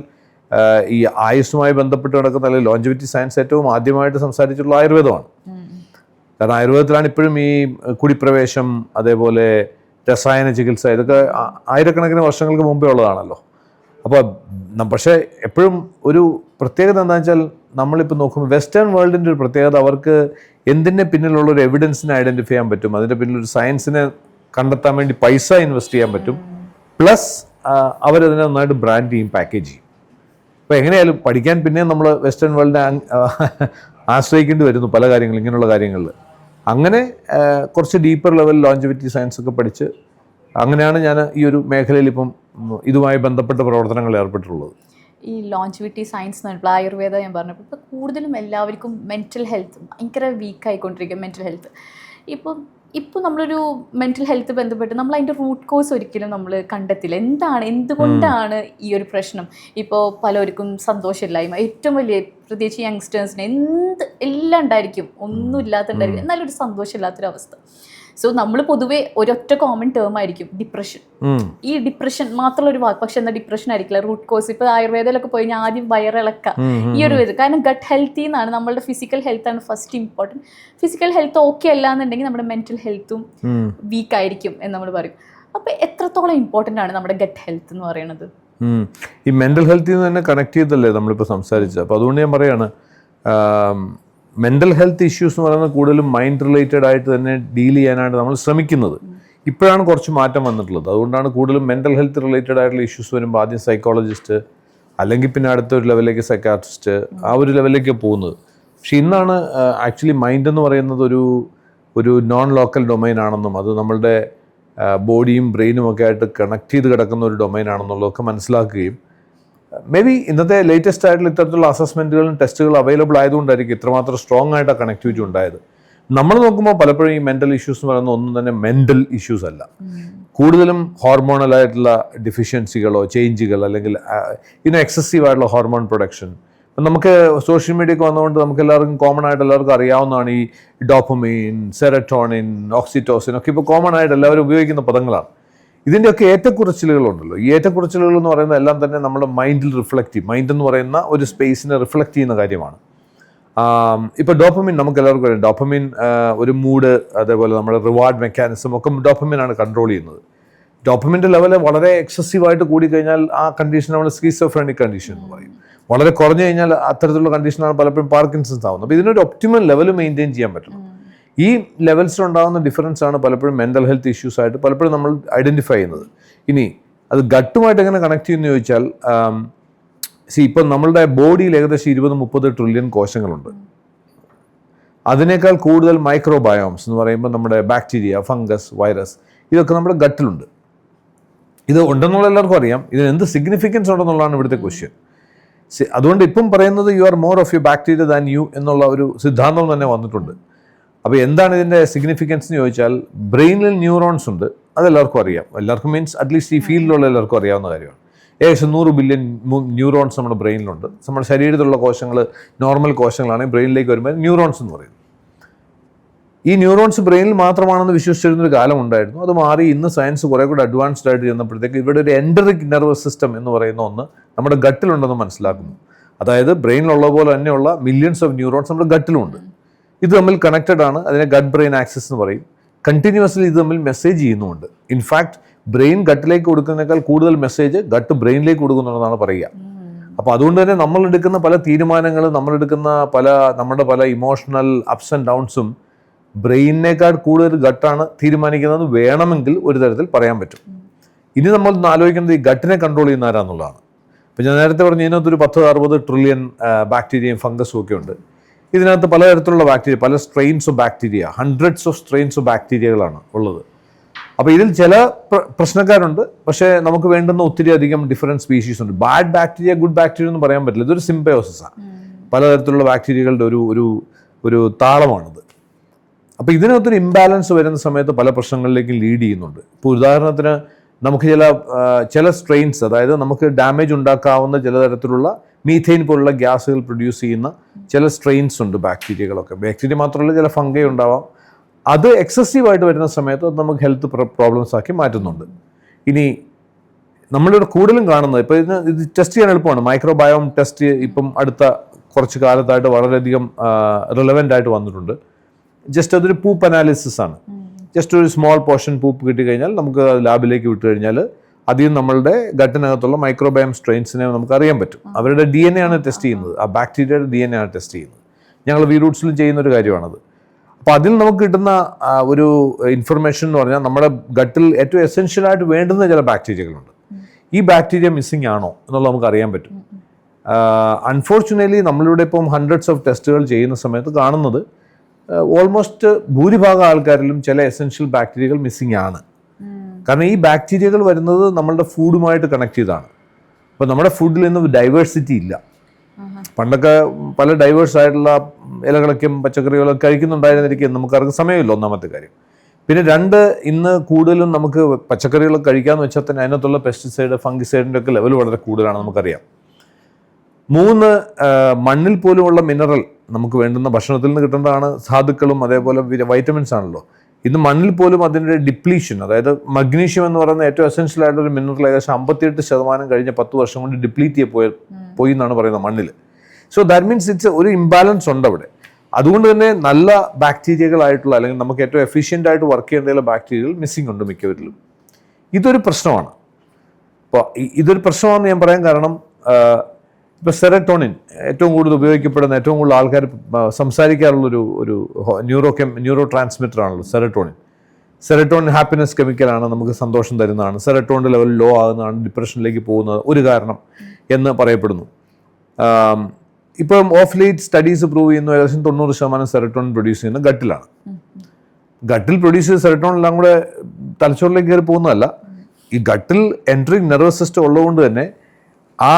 ഈ ആയുസ്സുമായി ബന്ധപ്പെട്ട് കിടക്കുന്ന അല്ലെങ്കിൽ ലോഞ്ചിവിറ്റി സയൻസ് ഏറ്റവും ആദ്യമായിട്ട് സംസാരിച്ചിട്ടുള്ള ആയുർവേദമാണ്. കാരണം ആയുർവേദത്തിലാണ് ഇപ്പോഴും ഈ കുടിപ്രവേശം, അതേപോലെ രസായന ചികിത്സ, ഇതൊക്കെ ആയിരക്കണക്കിന് വർഷങ്ങൾക്ക് മുമ്പേ ഉള്ളതാണല്ലോ. അപ്പോൾ പക്ഷേ എപ്പോഴും ഒരു പ്രത്യേകത എന്താണെന്ന് വെച്ചാൽ നമ്മളിപ്പോൾ നോക്കുമ്പോൾ വെസ്റ്റേൺ വേൾഡിൻ്റെ ഒരു പ്രത്യേകത, അവർക്ക് എന്തിൻ്റെ പിന്നിലുള്ള ഒരു എവിഡൻസിനെ ഐഡൻറ്റിഫൈ ചെയ്യാൻ പറ്റും, അതിൻ്റെ പിന്നിലൊരു സയൻസിനെ കണ്ടെത്താൻ വേണ്ടി പൈസ ഇൻവെസ്റ്റ് ചെയ്യാൻ പറ്റും, പ്ലസ് അവരതിനെ നന്നായിട്ട് ബ്രാൻഡ് ചെയ്യും, പാക്കേജ് ചെയ്യും. അപ്പോൾ എങ്ങനെയായാലും പഠിക്കാൻ പിന്നെയും നമ്മൾ വെസ്റ്റേൺ വേൾഡിനെ ആശ്രയിക്കേണ്ടി വരുന്നു പല കാര്യങ്ങളും, ഇങ്ങനെയുള്ള കാര്യങ്ങളിൽ. അങ്ങനെ കുറച്ച് ഡീപ്പർ ലെവൽ ലോഞ്ചിവിറ്റി സയൻസ് ഒക്കെ പഠിച്ച് അങ്ങനെയാണ് ഞാൻ ഈ ഒരു മേഖലയിൽ ഇപ്പം ഇതുമായി ബന്ധപ്പെട്ട പ്രവർത്തനങ്ങൾ ഏർപ്പെട്ടിട്ടുള്ളത്. ഈ ലോഞ്ചിവിറ്റി സയൻസ് എന്ന് പറഞ്ഞപ്പോൾ ആയുർവേദ ഞാൻ പറഞ്ഞപ്പോൾ ഇപ്പോൾ കൂടുതലും എല്ലാവർക്കും മെൻ്റൽ ഹെൽത്ത് ഭയങ്കര വീക്കായിക്കൊണ്ടിരിക്കും. മെൻ്റൽ ഹെൽത്ത് ഇപ്പോൾ നമ്മളൊരു മെൻ്റൽ ഹെൽത്ത് ബന്ധപ്പെട്ട് നമ്മൾ അതിൻ്റെ റൂട്ട് കോസ് ഒരിക്കലും നമ്മൾ കണ്ടെത്തില്ല. എന്തുകൊണ്ടാണ് ഈ ഒരു പ്രശ്നം? ഇപ്പോൾ പലർക്കും സന്തോഷമില്ലായ്മ, ഏറ്റവും വലിയ പ്രത്യേകിച്ച് യങ്സ്റ്റേഴ്സിന് എല്ലാം ഉണ്ടായിരിക്കും, ഒന്നും ഇല്ലാത്തുണ്ടായിരിക്കും, എന്നാലും ഒരു സന്തോഷമില്ലാത്തൊരവസ്ഥ. സോ നമ്മൾ പൊതുവെ ഒരൊറ്റ കോമൺ ടേം ആയിരിക്കും ഡിപ്രഷൻ. ഈ ഡിപ്രഷൻ മാത്രമുള്ള ഒരു വാക്ക്, പക്ഷെ എന്താ ഡിപ്രഷൻ ആയിരിക്കില്ല റൂട്ട് കോസ്. ഇപ്പോൾ ആയുർവേദയിലൊക്കെ പോയി കഴിഞ്ഞാൽ ആദ്യം വയറിളക്ക ഈ ഒരു ഇത്. കാരണം ഗട്ട് ഹെൽത്തി എന്നാണ് നമ്മളുടെ ഫിസിക്കൽ ഹെൽത്താണ് first important. Physical health okay അല്ല എന്നുണ്ടെങ്കിൽ നമ്മുടെ മെൻ്റൽ ഹെൽത്തും വീക്ക് ആയിരിക്കും എന്ന് നമ്മൾ പറയും. അപ്പോൾ എത്രത്തോളം ഇമ്പോർട്ടൻ്റ് ആണ് നമ്മുടെ ഗട്ട് ഹെൽത്ത് എന്ന് പറയുന്നത്? ഈ മെൻ്റൽ ഹെൽത്തിൽ നിന്ന് തന്നെ കണക്ട് ചെയ്തല്ലേ നമ്മളിപ്പോൾ സംസാരിച്ചത്. അപ്പോൾ അതുകൊണ്ട് ഞാൻ പറയാണ്, മെൻ്റൽ ഹെൽത്ത് ഇഷ്യൂസ് എന്ന് പറയുന്നത് കൂടുതലും മൈൻഡ് റിലേറ്റഡ് ആയിട്ട് തന്നെ ഡീൽ ചെയ്യാനായിട്ട് നമ്മൾ ശ്രമിക്കുന്നത്. ഇപ്പോഴാണ് കുറച്ച് മാറ്റം വന്നിട്ടുള്ളത്. അതുകൊണ്ടാണ് കൂടുതലും മെൻ്റൽ ഹെൽത്ത് റിലേറ്റഡ് ആയിട്ടുള്ള ഇഷ്യൂസ് വരുമ്പോൾ ആദ്യം സൈക്കോളജിസ്റ്റ്, അല്ലെങ്കിൽ പിന്നെ അടുത്തൊരു ലെവലിലേക്ക് സൈക്കാട്രിസ്റ്റ്, ആ ഒരു ലെവലിലേക്ക് പോകുന്നത്. പക്ഷെ ഇന്നാണ് ആക്ച്വലി മൈൻഡ് എന്ന് പറയുന്നത് ഒരു നോൺ ലോക്കൽ ഡൊമൈൻ ആണെന്നും അത് നമ്മളുടെ ബോഡിയും ബ്രെയിനും ഒക്കെ ആയിട്ട് കണക്ട് ചെയ്ത് കിടക്കുന്ന ഒരു ഡൊമൈൻ ആണെന്നുള്ളതൊക്കെ മനസ്സിലാക്കുകയും മേ ബി ഇന്നത്തെ ലേറ്റസ്റ്റ് ആയിട്ടുള്ള ഇത്തരത്തിലുള്ള അസസ്മെൻറ്റുകളും ടെസ്റ്റുകളും അവൈലബിൾ ആയതുകൊണ്ടായിരിക്കും ഇത്രമാത്രം സ്ട്രോങ് ആയിട്ട് ആ കണക്ടിവിറ്റി ഉണ്ടായത്. നമ്മൾ നോക്കുമ്പോൾ പലപ്പോഴും ഈ മെൻ്റൽ ഇഷ്യൂസ് എന്ന് പറയുന്നത് ഒന്നും തന്നെ മെൻ്റൽ ഇഷ്യൂസ് അല്ല, കൂടുതലും ഹോർമോണലായിട്ടുള്ള ഡിഫിഷ്യൻസികളോ ചേഞ്ചുകൾ, അല്ലെങ്കിൽ എക്സസീവ് ആയിട്ടുള്ള ഹോർമോൺ പ്രൊഡക്ഷൻ. നമുക്ക് സോഷ്യൽ മീഡിയയൊക്കെ വന്നതുകൊണ്ട് നമുക്ക് എല്ലാവർക്കും കോമൺ ആയിട്ട് എല്ലാവർക്കും അറിയാവുന്നതാണ് ഈ ഡോപ്പമൈൻ, സെറട്ടോണിൻ, ഓക്സിറ്റോസിൻ ഒക്കെ ഇപ്പോൾ കോമൺ ആയിട്ട് എല്ലാവരും ഉപയോഗിക്കുന്ന പദങ്ങളാണ്. ഇതിൻ്റെയൊക്കെ ഏറ്റക്കുറച്ചിലുകളുണ്ടല്ലോ. ഈ ഏറ്റക്കുറച്ചിലുകൾ എന്ന് പറയുന്നത് എല്ലാം തന്നെ നമ്മുടെ മൈൻഡിൽ റിഫ്ലക്റ്റ് ചെയ്യും. മൈൻഡ് എന്ന് പറയുന്ന ഒരു സ്പേസിനെ റിഫ്ലക്റ്റ് ചെയ്യുന്ന കാര്യമാണ്. ഇപ്പോൾ ഡോപ്പമിൻ നമുക്ക് എല്ലാവർക്കും അറിയാം. ഡോപ്പമിൻ ഒരു മൂഡ്, അതേപോലെ നമ്മുടെ റിവാർഡ് മെക്കാനിസം ഒക്കെ ഡോപ്പമിനാണ് കൺട്രോൾ ചെയ്യുന്നത്. ഡോപ്പമിൻ്റെ ലെവൽ വളരെ എക്സസീവായിട്ട് കൂടിക്കഴിഞ്ഞാൽ ആ കണ്ടീഷൻ നമ്മൾ സ്കീസോഫ്രെനിക് കണ്ടീഷൻ എന്ന് പറയും. വളരെ കുറഞ്ഞു കഴിഞ്ഞാൽ അത്തരത്തിലുള്ള കണ്ടീഷനാണ് പലപ്പോഴും പാർക്കിൻസൺസ് ആവുന്നത്. അപ്പോൾ ഇതിനൊരു ഒപ്റ്റിമൽ ലെവൽ മെയിൻറ്റെയിൻ ചെയ്യാൻ പറ്റണം. ഈ ലെവൽസിലുണ്ടാകുന്ന ഡിഫറൻസ് ആണ് പലപ്പോഴും മെൻ്റൽ ഹെൽത്ത് ഇഷ്യൂസ് ആയിട്ട് പലപ്പോഴും നമ്മൾ ഐഡൻറ്റിഫൈ ചെയ്യുന്നത്. ഇനി അത് ഗട്ടുമായിട്ട് എങ്ങനെ കണക്ട് ചെയ്യുമെന്ന് ചോദിച്ചാൽ, ഇപ്പം നമ്മളുടെ ബോഡിയിൽ ഏകദേശം 20-30 ട്രില്യൺ കോശങ്ങളുണ്ട്. അതിനേക്കാൾ കൂടുതൽ മൈക്രോബയോംസ് എന്ന് പറയുമ്പോൾ നമ്മുടെ ബാക്ടീരിയ, ഫംഗസ്, വൈറസ്, ഇതൊക്കെ നമ്മുടെ ഗട്ടിലുണ്ട്. ഇത് ഉണ്ടെന്നുള്ള എല്ലാവർക്കും അറിയാം. ഇതിന് എന്ത് സിഗ്നിഫിക്കൻസ് ഉണ്ടെന്നുള്ളതാണ് ഇവിടുത്തെ ക്വസ്റ്റ്യൻ. അതുകൊണ്ട് ഇപ്പം പറയുന്നത് you are more of you bacteria than you എന്നുള്ള ഒരു സിദ്ധാന്തം തന്നെ വന്നിട്ടുണ്ട്. അപ്പോൾ എന്താണ് ഇതിൻ്റെ സിഗ്നിഫിക്കൻസ് എന്ന് ചോദിച്ചാൽ, ബ്രെയിനിൽ ന്യൂറോൺസ് ഉണ്ട്, അതെല്ലാവർക്കും അറിയാം. എല്ലാവർക്കും മീൻസ് അറ്റ്ലീസ്റ്റ് ഈ ഫീൽഡിലുള്ള എല്ലാവർക്കും അറിയാവുന്ന കാര്യമാണ്. ഏകദേശം 100 ബില്യൺ ന്യൂറോൺസ് നമ്മുടെ ബ്രെയിനിലുണ്ട്. നമ്മുടെ ശരീരത്തിലുള്ള കോശങ്ങൾ നോർമൽ കോശങ്ങളാണെങ്കിൽ ബ്രെയിനിലേക്ക് വരുമ്പോൾ ന്യൂറോൺസ് എന്ന് പറയും. ഈ ന്യൂറോൺസ് ബ്രെയിനിൽ മാത്രമാണെന്ന് വിശ്വസിച്ചിരുന്നൊരു കാലം ഉണ്ടായിരുന്നു. അത് മാറി ഇന്ന് സയൻസ് കുറേ കൂടെ അഡ്വാൻസ്ഡ് ആയിട്ട് ചെന്നപ്പോഴത്തേക്ക് ഇവിടെ ഒരു എൻഡറിക് നെർവസ് സിസ്റ്റം എന്ന് പറയുന്ന ഒന്ന് നമ്മുടെ ഗട്ടിലുണ്ടെന്ന് മനസ്സിലാക്കുന്നു. അതായത് ബ്രെയിനിലുള്ള പോലെ തന്നെയുള്ള മില്യൺസ് ഓഫ് ന്യൂറോൺസ് നമ്മുടെ ഗട്ടിലുണ്ട്. ഇത് തമ്മിൽ കണക്റ്റഡ് ആണ്. അതിനെ ഗട്ട് ബ്രെയിൻ ആക്സിസ് എന്ന് പറയും. കണ്ടിന്യൂസ്ലി ഇത് തമ്മിൽ മെസ്സേജ് ചെയ്യുന്നുമുണ്ട്. ഇൻഫാക്ട് ബ്രെയിൻ ഗട്ടിലേക്ക് കൊടുക്കുന്നതിനേക്കാൾ കൂടുതൽ മെസ്സേജ് ഗട്ട് ബ്രെയിനിലേക്ക് കൊടുക്കുന്നുണ്ടെന്നാണ് പറയുക. അപ്പോൾ അതുകൊണ്ട് തന്നെ നമ്മളെടുക്കുന്ന പല തീരുമാനങ്ങളും നമ്മളെടുക്കുന്ന നമ്മുടെ പല ഇമോഷണൽ അപ്സ് ആൻഡ് ഡൗൺസും ബ്രെയിനിനേക്കാൾ കൂടുതൽ ഗട്ടാണ് തീരുമാനിക്കുന്നത് വേണമെങ്കിൽ ഒരു തരത്തിൽ പറയാൻ പറ്റും. ഇനി നമ്മൾ ആലോചിക്കുന്നത് ഈ ഗട്ടിനെ കൺട്രോൾ ചെയ്യുന്ന ആരാന്നുള്ളതാണ്. അപ്പോൾ ഞാൻ നേരത്തെ പറഞ്ഞു ഇതിനകത്തൊരു 10-60 ട്രില്യൺ ബാക്ടീരിയയും ഫംഗസും ഒക്കെ ഉണ്ട്. ഇതിനകത്ത് പലതരത്തിലുള്ള ബാക്ടീരിയ, പല strains of bacteria, hundreds of strains of ബാക്ടീരിയകളാണ് ഉള്ളത്. അപ്പോൾ ഇതിൽ ചില പ്രശ്നക്കാരുണ്ട്, പക്ഷേ നമുക്ക് വേണ്ടുന്ന ഒത്തിരി അധികം ഡിഫറെൻറ്റ് സ്പീഷീസ് ഉണ്ട്. ബാഡ് ബാക്ടീരിയ, ഗുഡ് ബാക്ടീരിയ എന്ന് പറയാൻ പറ്റില്ല. ഇതൊരു സിംബയോസിസാണ്. പലതരത്തിലുള്ള ബാക്ടീരിയകളുടെ ഒരു താളമാണിത്. അപ്പോൾ ഇതിനകത്തൊരു ഇംബാലൻസ് വരുന്ന സമയത്ത് പല പ്രശ്നങ്ങളിലേക്കും ലീഡ് ചെയ്യുന്നുണ്ട്. ഇപ്പോൾ ഉദാഹരണത്തിന് നമുക്ക് ചില സ്ട്രെയിൻസ്, അതായത് നമുക്ക് ഡാമേജ് ഉണ്ടാക്കാവുന്ന ചില തരത്തിലുള്ള മീഥെയിൻ പോലുള്ള ഗ്യാസുകൾ പ്രൊഡ്യൂസ് ചെയ്യുന്ന ചില സ്ട്രെയിൻസ് ഉണ്ട് ബാക്ടീരിയകളൊക്കെ. ബാക്ടീരിയ മാത്രമല്ല, ചില ഫംഗൈ ഉണ്ടാവാം. അത് എക്സസീവായിട്ട് വരുന്ന സമയത്ത് അത് നമുക്ക് ഹെൽത്ത് പ്രോബ്ലംസ് ആക്കി മാറ്റുന്നുണ്ട്. ഇനി നമ്മളിവിടെ കൂടുതലും കാണുന്നത്, ഇപ്പോൾ ഇത് ടെസ്റ്റ് ചെയ്യാൻ എളുപ്പമാണ്. മൈക്രോബയോം ടെസ്റ്റ് ഇപ്പം അടുത്ത കുറച്ച് കാലത്തായിട്ട് വളരെയധികം റിലവൻ്റ് ആയിട്ട് വന്നിട്ടുണ്ട്. ജസ്റ്റ് അതൊരു പൂപ്പ് അനാലിസിസ് ആണ്. ജസ്റ്റ് ഒരു സ്മോൾ പോർഷൻ പൂപ്പ് കിട്ടിക്കഴിഞ്ഞാൽ നമുക്ക് ലാബിലേക്ക് വിട്ടു കഴിഞ്ഞാൽ അതിൽ നമ്മളുടെ ഗട്ടിനകത്തുള്ള മൈക്രോബയോം സ്ട്രെയിൻസിനെ നമുക്ക് അറിയാൻ പറ്റും. അവരുടെ DNA ആണ് ടെസ്റ്റ് ചെയ്യുന്നത്, ആ ബാക്ടീരിയയുടെ DNA ആണ് ടെസ്റ്റ് ചെയ്യുന്നത്. ഞങ്ങൾ വീറൂട്ട്സിലും ചെയ്യുന്നൊരു കാര്യമാണത്. അപ്പോൾ അതിൽ നമുക്ക് കിട്ടുന്ന ഒരു ഇൻഫർമേഷൻ എന്ന് പറഞ്ഞാൽ നമ്മുടെ ഗട്ടിൽ ഏറ്റവും എസെൻഷ്യലായിട്ട് വേണ്ടുന്ന ചില ബാക്ടീരിയകളുണ്ട്. ഈ ബാക്ടീരിയ മിസ്സിംഗ് ആണോ എന്നുള്ളത് നമുക്ക് അറിയാൻ പറ്റും. അൺഫോർച്ചുനേറ്റ്ലി നമ്മളിവിടെ ഇപ്പം ഹൺഡ്രഡ്സ് ഓഫ് ടെസ്റ്റുകൾ ചെയ്യുന്ന സമയത്ത് കാണുന്നത് ഓൾമോസ്റ്റ് ഭൂരിഭാഗം ആൾക്കാരിലും ചില എസെൻഷ്യൽ ബാക്ടീരിയകൾ മിസ്സിംഗ് ആണ്. കാരണം ഈ ബാക്ടീരിയകൾ വരുന്നത് നമ്മളുടെ ഫുഡുമായിട്ട് കണക്ട് ചെയ്താണ്. അപ്പോൾ നമ്മുടെ ഫുഡിൽ നിന്ന് ഡൈവേഴ്സിറ്റി ഇല്ല. പണ്ടൊക്കെ പല ഡൈവേഴ്സ് ആയിട്ടുള്ള ഇലകളൊക്കെയും പച്ചക്കറികളൊക്കെ കഴിക്കുന്നുണ്ടായിരുന്നിരിക്കും. നമുക്കറിയാൻ സമയമില്ല, ഒന്നാമത്തെ കാര്യം. പിന്നെ ഇന്ന് കൂടുതലും നമുക്ക് പച്ചക്കറികളൊക്കെ കഴിക്കാമെന്ന് വെച്ചാൽ തന്നെ അതിനകത്തുള്ള പെസ്റ്റിസൈഡ്, ഫംഗിസൈഡിൻ്റെ ഒക്കെ ലെവൽ വളരെ കൂടുതലാണ്, നമുക്കറിയാം. 3 മണ്ണിൽ പോലുമുള്ള മിനറൽ നമുക്ക് വേണ്ടുന്ന ഭക്ഷണത്തിൽ നിന്ന് കിട്ടേണ്ടതാണ്. ധാതുക്കളും അതേപോലെ വൈറ്റമിൻസ് ആണല്ലോ. ഇന്ന് മണ്ണിൽ പോലും അതിൻ്റെ ഡിപ്ലീഷൻ, അതായത് മഗ്നീഷ്യം എന്ന് പറയുന്ന ഏറ്റവും എസെൻഷ്യൽ ആയിട്ടൊരു മിനറൽ ഏകദേശം 58% കഴിഞ്ഞ 10 വർഷം കൊണ്ട് ഡിപ്ലീറ്റ് പോയി എന്നാണ് പറയുന്നത് മണ്ണിൽ. സോ ദാറ്റ് മീൻസ് ഒരു ഇംബാലൻസ് ഉണ്ട് അവിടെ. അതുകൊണ്ട് തന്നെ നല്ല ബാക്ടീരിയകളായിട്ടുള്ള, അല്ലെങ്കിൽ നമുക്ക് ഏറ്റവും എഫിഷ്യൻ്റ് ആയിട്ട് വർക്ക് ചെയ്യേണ്ട ബാക്ടീരിയകൾ മിസ്സിംഗ് ഉണ്ട് മിക്കവരിലും. ഇതൊരു പ്രശ്നമാണ്. അപ്പോൾ ഇതൊരു പ്രശ്നമാണെന്ന് ഞാൻ പറയാൻ കാരണം, ഇപ്പോൾ സെറട്ടോണിൻ ഏറ്റവും കൂടുതൽ ഉപയോഗിക്കപ്പെടുന്ന, ഏറ്റവും കൂടുതൽ ആൾക്കാർ സംസാരിക്കാറുള്ളൊരു ന്യൂറോ ട്രാൻസ്മിറ്റർ ആണല്ലോ സെറട്ടോണിൻ ഹാപ്പിനെസ് കെമിക്കലാണ്, നമുക്ക് സന്തോഷം തരുന്നതാണ്. സെറട്ടോണിൻ്റെ ലെവൽ ലോ ആകുന്നതാണ് ഡിപ്രഷനിലേക്ക് പോകുന്നത് ഒരു കാരണം എന്ന് പറയപ്പെടുന്നു. ഇപ്പം ഓഫ് ലേറ്റ് സ്റ്റഡീസ് പ്രൂവ് ചെയ്യുന്നു ഏകദേശം 90% സെറട്ടോണിൻ പ്രൊഡ്യൂസ് ചെയ്യുന്നത് ഗട്ടിലാണ്. ഗട്ടിൽ പ്രൊഡ്യൂസ് ചെയ്ത സെറട്ടോണിൻ എല്ലാം കൂടെ തലച്ചോറിലേക്ക് കയറി പോകുന്നതല്ല. ഈ ഗട്ടിൽ എൻട്രിങ് നെർവസ് സിസ്റ്റം ഉള്ളതുകൊണ്ട് തന്നെ ആ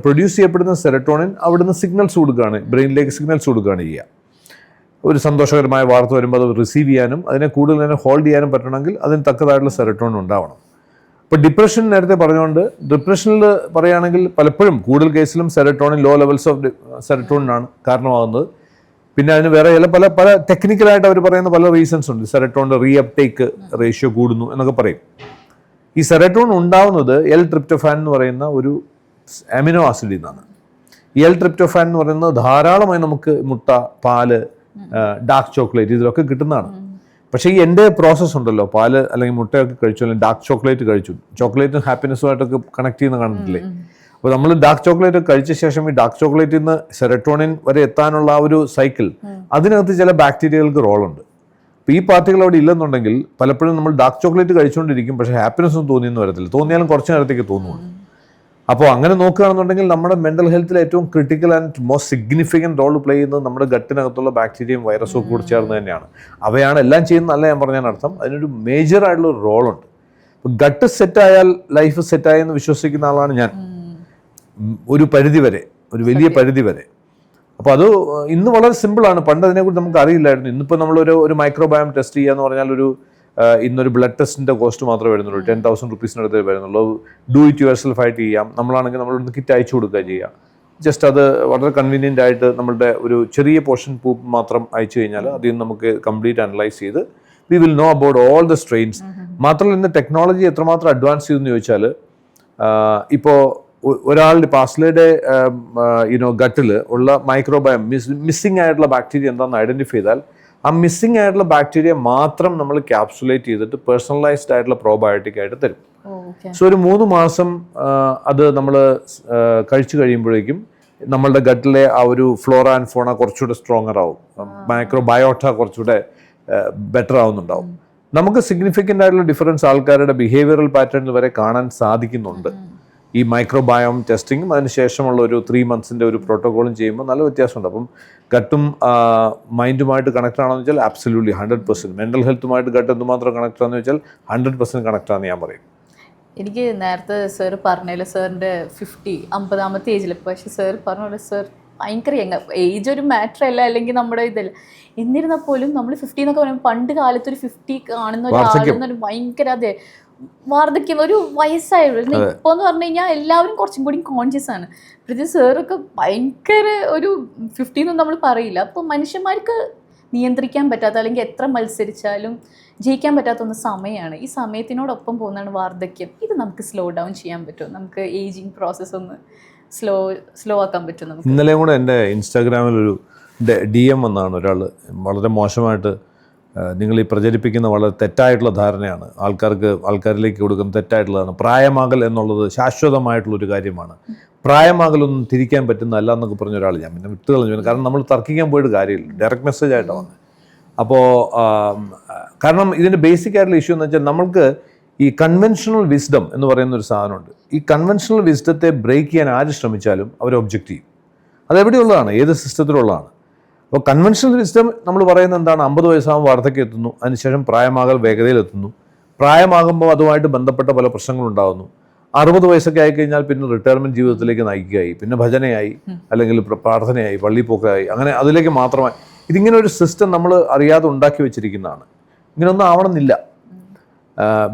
പ്രൊഡ്യൂസ് ചെയ്യപ്പെടുന്ന സെറട്ടോണിൻ അവിടുന്ന് സിഗ്നൽസ് കൊടുക്കുകയാണ്, ബ്രെയിനിലേക്ക് സിഗ്നൽസ് കൊടുക്കുകയാണ് ചെയ്യുക. ഒരു സന്തോഷകരമായ വാർത്ത വരുമ്പോൾ അത് റിസീവ് ചെയ്യാനും അതിനെ കൂടുതൽ തന്നെ ഹോൾഡ് ചെയ്യാനും പറ്റണമെങ്കിൽ അതിന് തക്കതായിട്ടുള്ള സെറട്ടോണിൻ ഉണ്ടാവണം. ഇപ്പോൾ ഡിപ്രഷൻ നേരത്തെ പറഞ്ഞുകൊണ്ട്, ഡിപ്രഷനിൽ പറയുകയാണെങ്കിൽ പലപ്പോഴും കൂടുതൽ കേസിലും സെറട്ടോണിൻ, ലോ ലെവൽസ് ഓഫ് സെറട്ടോണിനാണ് കാരണമാകുന്നത്. പിന്നെ അതിന് വേറെ പല ടെക്നിക്കലായിട്ട് അവർ പറയുന്ന പല റീസൺസ് ഉണ്ട്. സെറട്ടോണിൻ്റെ റീഅപ്ടേക്ക് റേഷ്യോ കൂടുന്നു എന്നൊക്കെ പറയും. ഈ സെറട്ടോണിൻ ഉണ്ടാവുന്നത് L-ട്രിപ്റ്റോഫാൻ എന്ന് പറയുന്ന ഒരു അമിനോ ആസിഡിൽ നിന്നാണ്. L-ട്രിപ്റ്റോഫാൻ എന്ന് പറയുന്നത് ധാരാളമായി നമുക്ക് മുട്ട, പാല്, ഡാർക്ക് ചോക്ലേറ്റ് ഇതിലൊക്കെ കിട്ടുന്നതാണ്. പക്ഷേ ഈ എൻ്റെ പ്രോസസ്സ് ഉണ്ടല്ലോ, പാല് അല്ലെങ്കിൽ മുട്ടയൊക്കെ കഴിച്ചു, അല്ലെങ്കിൽ ഡാർക്ക് ചോക്ലേറ്റ് കഴിച്ചു, ചോക്ലേറ്റും ഹാപ്പിനെസ്സുമായിട്ടൊക്കെ കണക്ട് ചെയ്യുന്ന കണ്ടിട്ടില്ലേ? അപ്പോൾ നമ്മൾ ഡാർക്ക് ചോക്ലേറ്റ് കഴിച്ച ശേഷം ഈ ഡാർക്ക് ചോക്ലേറ്റിൽ നിന്ന് സെറട്ടോണിൻ വരെ എത്താനുള്ള ആ ഒരു സൈക്കിൾ, അതിനകത്ത് ചില ബാക്ടീരിയകൾക്ക് റോളുണ്ട്. അപ്പോൾ ഈ പാർട്ടികൾ അവിടെ ഇല്ലെന്നുണ്ടെങ്കിൽ പലപ്പോഴും നമ്മൾ ഡാർക്ക് ചോക്ലേറ്റ് കഴിച്ചുകൊണ്ടിരിക്കും, പക്ഷേ ഹാപ്പിനെസ് ഒന്നും തോന്നിയെന്ന് വരത്തില്ല. തോന്നിയാലും കുറച്ച് നേരത്തേക്ക് തോന്നുള്ളൂ. അപ്പോൾ അങ്ങനെ നോക്കുകയാണെന്നുണ്ടെങ്കിൽ നമ്മുടെ മെൻ്റൽ ഹെൽത്തിൽ ഏറ്റവും critical and most significant role play ചെയ്യുന്നത് നമ്മുടെ ഗട്ടിനകത്തുള്ള ബാക്ടീരിയയും വൈറസും കൂടി ചേർന്ന് തന്നെയാണ്. അവയാണ് എല്ലാം ചെയ്യുന്നതല്ല ഞാൻ പറഞ്ഞതിനർത്ഥം. അതിനൊരു മേജർ ആയിട്ടുള്ള ഒരു റോളുണ്ട്. അപ്പോൾ ഗട്ട് സെറ്റായാൽ ലൈഫ് സെറ്റായെന്ന് വിശ്വസിക്കുന്ന ആളാണ് ഞാൻ, ഒരു പരിധിവരെ, ഒരു വലിയ പരിധിവരെ. അപ്പോൾ അത് ഇന്ന് വളരെ സിമ്പിളാണ്. പണ്ട് അതിനെക്കുറിച്ച് നമുക്ക് അറിയില്ലായിരുന്നു. ഇന്നിപ്പോൾ നമ്മളൊരു മൈക്രോബയോം ടെസ്റ്റ് ചെയ്യുക എന്ന് പറഞ്ഞാൽ ഇന്നൊരു ബ്ലഡ് ടെസ്റ്റിൻ്റെ കോസ്റ്റ് മാത്രമേ വരുന്നുള്ളൂ, 10,000 റുപ്പീസിനടുത്തേ വരുന്നുള്ളൂ. ഡു ഇറ്റ് യുവർ സെൽഫ് ആയിട്ട് ചെയ്യാം. നമ്മളാണെങ്കിൽ നമ്മളിവിടുന്ന് കിറ്റ് അയച്ചു കൊടുക്കുക ചെയ്യുക. ജസ്റ്റ് അത് വളരെ കൺവീനിയൻ്റ് ആയിട്ട് നമ്മളുടെ ഒരു ചെറിയ പോർഷൻ പൂപ്പ് മാത്രം അയച്ചു കഴിഞ്ഞാൽ അതിൽ നിന്ന് നമുക്ക് കംപ്ലീറ്റ് അനലൈസ് ചെയ്ത് we will know about all the strains. മാത്രമല്ല ഇന്ന് ടെക്നോളജി എത്രമാത്രം അഡ്വാൻസ് ചെയ്തെന്ന് ചോദിച്ചാൽ, ഇപ്പോൾ ഒരാളുടെ പാസ്ലയുടെ ഗട്ടിൽ ഉള്ള മൈക്രോബയോം മിസ്സിംഗ് ആയിട്ടുള്ള ബാക്ടീരിയ എന്താണെന്ന് ഐഡൻറ്റിഫൈ ചെയ്താൽ ആ മിസ്സിംഗ് ആയിട്ടുള്ള ബാക്ടീരിയ മാത്രം നമ്മൾ ക്യാപ്സുലേറ്റ് ചെയ്തിട്ട് പേഴ്സണലൈസ്ഡ് ആയിട്ടുള്ള പ്രോബയോട്ടിക് ആയിട്ട് തരും. സോ ഒരു 3 മാസം അത് നമ്മൾ കഴിച്ചു കഴിയുമ്പോഴേക്കും നമ്മളുടെ ഗട്ടിലെ ആ ഒരു ഫ്ലോറ ആൻഡ് ഫോണ കുറച്ചുകൂടെ സ്ട്രോങ്ങർ ആവും, മൈക്രോബയോട്ട കുറച്ചുകൂടെ ബെറ്റർ ആവുന്നുണ്ടാവും. നമുക്ക് സിഗ്നിഫിക്കൻ്റ് ആയിട്ടുള്ള ഡിഫറൻസ് ആൾക്കാരുടെ ബിഹേവിയറൽ പാറ്റേണിൽ വരെ കാണാൻ സാധിക്കുന്നുണ്ട്. ഈ മൈക്രോബയോം ടെസ്റ്റിങ്ങും അതിനുശേഷമുള്ള ഒരു 3 മന്ത്സിൻ്റെ ഒരു പ്രോട്ടോക്കോളും ചെയ്യുമ്പോൾ നല്ല വ്യത്യാസമുണ്ട്. അപ്പം ഗട്ടും മൈൻഡുമായിട്ട് കണക്ട് ആണെന്ന് വെച്ചാൽ ആബ്സല്യൂട്ട്ലി 100%. മെൻ്റൽ ഹെൽത്തുമായിട്ട് ഗട്ട് എന്തുമാത്രം കണക്ട് ആണെന്ന് വെച്ചാൽ 100% കണക്ട് ആണെന്ന് ഞാൻ പറയും. എനിക്ക് നേരത്തെ സാർ പറഞ്ഞല്ലോ സാറിൻ്റെ 50-50 ഏജിൽ, പക്ഷേ സാർ പറഞ്ഞ സാർ ഭയങ്കര ഏജ് ഒരു മാറ്റർ അല്ല, അല്ലെങ്കിൽ നമ്മുടെ ഇതല്ല. എന്നിരുന്നാൽ പോലും നമ്മൾ 50 എന്നൊക്കെ പറയുമ്പോൾ പണ്ട് കാലത്ത് ഒരു 50 കാണുന്ന ഒരാളെന്നൊരു ഭയങ്കര അതെ വാർദ്ധക്യം, ഒരു വയസ്സായിരുന്നു. ഇപ്പോൾ എന്ന് പറഞ്ഞു കഴിഞ്ഞാൽ എല്ലാവരും കുറച്ചും കൂടി കോൺഷ്യസ് ആണ്. പ്രതി സാറൊക്കെ ഭയങ്കര ഒരു 50 എന്നൊന്നും നമ്മൾ പറയില്ല. അപ്പോൾ മനുഷ്യന്മാർക്ക് നിയന്ത്രിക്കാൻ പറ്റാത്ത, അല്ലെങ്കിൽ എത്ര മത്സരിച്ചാലും ജയിക്കാൻ പറ്റാത്ത ഒന്ന് സമയമാണ്. ഈ സമയത്തിനോടൊപ്പം പോകുന്നതാണ് വാർദ്ധക്യം. ഇത് നമുക്ക് സ്ലോ ഡൗൺ ചെയ്യാൻ പറ്റുമോ? നമുക്ക് ഏജിങ് പ്രോസസ്സ് ഒന്ന് സ്ലോ ആക്കാൻ പറ്റും നമുക്ക്? ഇന്നലെയും കൂടെ എൻ്റെ ഇൻസ്റ്റാഗ്രാമിൽ ഒരു DM വന്നാണ് ഒരാൾ വളരെ മോശമായിട്ട് നിങ്ങൾ ഈ പ്രചരിപ്പിക്കുന്ന വളരെ തെറ്റായിട്ടുള്ള ധാരണയാണ്, ആൾക്കാരിലേക്ക് കൊടുക്കുന്ന തെറ്റായിട്ടുള്ളതാണ്. പ്രായമാകൽ എന്നുള്ളത് ശാശ്വതമായിട്ടുള്ളൊരു കാര്യമാണ്, പ്രായമാകലൊന്നും തിരിക്കാൻ പറ്റുന്നതല്ല എന്നൊക്കെ പറഞ്ഞ ഒരാൾ ഞാൻ പിന്നെ വിട്ട് കളഞ്ഞു. കാരണം നമ്മൾ തർക്കിക്കാൻ പോയിട്ട് കാര്യമില്ല, ഡയറക്റ്റ് മെസ്സേജ് ആയിട്ടാണ് വന്നത്. അപ്പോൾ കാരണം ഇതിൻ്റെ ബേസിക് ആയിട്ടുള്ള ഇഷ്യൂ എന്ന് വെച്ചാൽ നമ്മൾക്ക് ഈ കൺവെൻഷണൽ വിസ്ഡം എന്ന് പറയുന്ന ഒരു സാധനമുണ്ട്. ഈ കൺവെൻഷണൽ വിസ്ഡത്തെ ബ്രേക്ക് ചെയ്യാൻ ആര് ശ്രമിച്ചാലും അവർ ഒബ്ജക്റ്റ് ചെയ്യും. അതെവിടെയുള്ളതാണ്, ഏത് സിസ്റ്റത്തിലുള്ളതാണ്. അപ്പോൾ കൺവെൻഷണൽ വിസ്ഡം നമ്മൾ പറയുന്നത് എന്താണ്? 50 വയസ്സാകുമ്പോൾ വാർദ്ധക്യം എത്തുന്നു, അതിനുശേഷം പ്രായമാകൽ വേഗതയിലെത്തുന്നു, പ്രായമാകുമ്പോൾ അതുമായിട്ട് ബന്ധപ്പെട്ട പല പ്രശ്നങ്ങളുണ്ടാകുന്നു. 60 വയസ്സൊക്കെ ആയിക്കഴിഞ്ഞാൽ പിന്നെ റിട്ടയർമെൻറ്റ് ജീവിതത്തിലേക്ക് നയിക്കുകയായി, പിന്നെ ഭജനയായി, അല്ലെങ്കിൽ പ്രാർത്ഥനയായി, പള്ളിപ്പോക്കായി, അങ്ങനെ അതിലേക്ക് മാത്രമായി. ഇതിങ്ങനെ ഒരു സിസ്റ്റം നമ്മൾ അറിയാതെ ഉണ്ടാക്കി വെച്ചിരിക്കുന്നതാണ്. ഇങ്ങനെയൊന്നും ആവണമെന്നില്ല.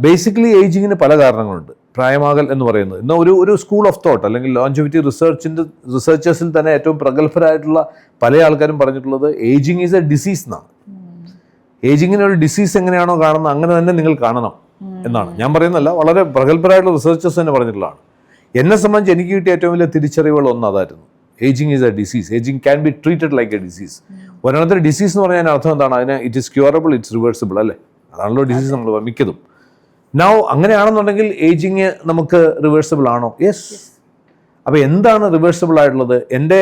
ബേസിക്കലി ഏജിങ്ങിന് പല കാരണങ്ങളുണ്ട്. പ്രായമാകൽ എന്ന് പറയുന്നത് ഇന്ന് ഒരു സ്കൂൾ ഓഫ് തോട്ട്, അല്ലെങ്കിൽ ലോഞ്ചിവിറ്റി റിസർച്ചേഴ്സിൽ തന്നെ ഏറ്റവും പ്രഗത്ഭരായിട്ടുള്ള പല ആൾക്കാരും പറഞ്ഞിട്ടുള്ളത് ഏജിങ് ഈസ് എ ഡിസീസ് എന്നാണ്. ഏജിങ്ങിന് ഒരു ഡിസീസ് എങ്ങനെയാണോ കാണുന്നത് അങ്ങനെ തന്നെ നിങ്ങൾ കാണണം എന്നാണ്. ഞാൻ പറയുന്നതല്ല, വളരെ പ്രഗത്ഭരായിട്ടുള്ള റിസർച്ചേഴ്സ് തന്നെ പറഞ്ഞിട്ടുള്ളതാണ്. എന്നെ സംബന്ധിച്ച് എനിക്ക് കിട്ടിയ ഏറ്റവും വലിയ തിരിച്ചറിവുകൾ ഒന്നതായിരുന്നു. Aging is a disease, aging can be treated like a disease. ഒരെണ്ണത്തിന് ഡിസീസ് എന്ന് പറഞ്ഞാൽ അർത്ഥം എന്താണ്? അതിന് it is curable, it's reversible അല്ലേ? അതാണല്ലോ ഡിസീസ് നമ്മൾ മിക്കതും. നൗ അങ്ങനെയാണെന്നുണ്ടെങ്കിൽ ഏജിങ് നമുക്ക് റിവേഴ്സിബിൾ ആണോ? യെസ്. അപ്പോൾ എന്താണ് റിവേഴ്സിബിൾ ആയിട്ടുള്ളത്? എൻ്റെ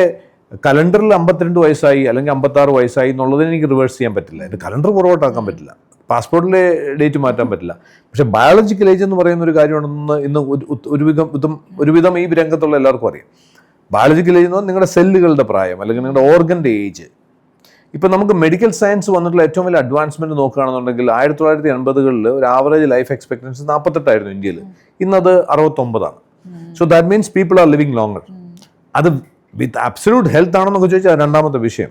കലണ്ടറിൽ 52 വയസ്സായി അല്ലെങ്കിൽ 56 വയസ്സായി എന്നുള്ളതിന് എനിക്ക് റിവേഴ്സ് ചെയ്യാൻ പറ്റില്ല. എൻ്റെ കലണ്ടർ പുറകോട്ടാക്കാൻ പറ്റില്ല, പാസ്പോർട്ടിലെ ഡേറ്റ് മാറ്റാൻ പറ്റില്ല. പക്ഷേ ബയോളജിക്കൽ ഏജ് എന്ന് പറയുന്ന ഒരു കാര്യമാണെന്ന് ഇന്ന് ഒരുവിധം ഈ രംഗത്തുള്ള എല്ലാവർക്കും അറിയാം. ബയോളജിക്കൽ ഏജ് എന്ന് പറഞ്ഞാൽ നിങ്ങളുടെ സെല്ലുകളുടെ പ്രായം, അല്ലെങ്കിൽ നിങ്ങളുടെ ഓർഗൻ്റെ ഏജ്. ഇപ്പം നമുക്ക് മെഡിക്കൽ സയൻസ് വന്നിട്ടുള്ള ഏറ്റവും വലിയ അഡ്വാൻസ്മെൻറ്റ് നോക്കുകയാണെന്നുണ്ടെങ്കിൽ 1980കളിൽ ഒരു ആവറേജ് ലൈഫ് എക്സ്പെക്ടൻസി 48 ഇന്ത്യയിൽ. ഇന്നത് 69. So that means people are living longer. അത് വിത്ത് അബ്സല്യൂട്ട് ഹെൽത്ത് ആണെന്നൊക്കെ ചോദിച്ചാൽ രണ്ടാമത്തെ വിഷയം.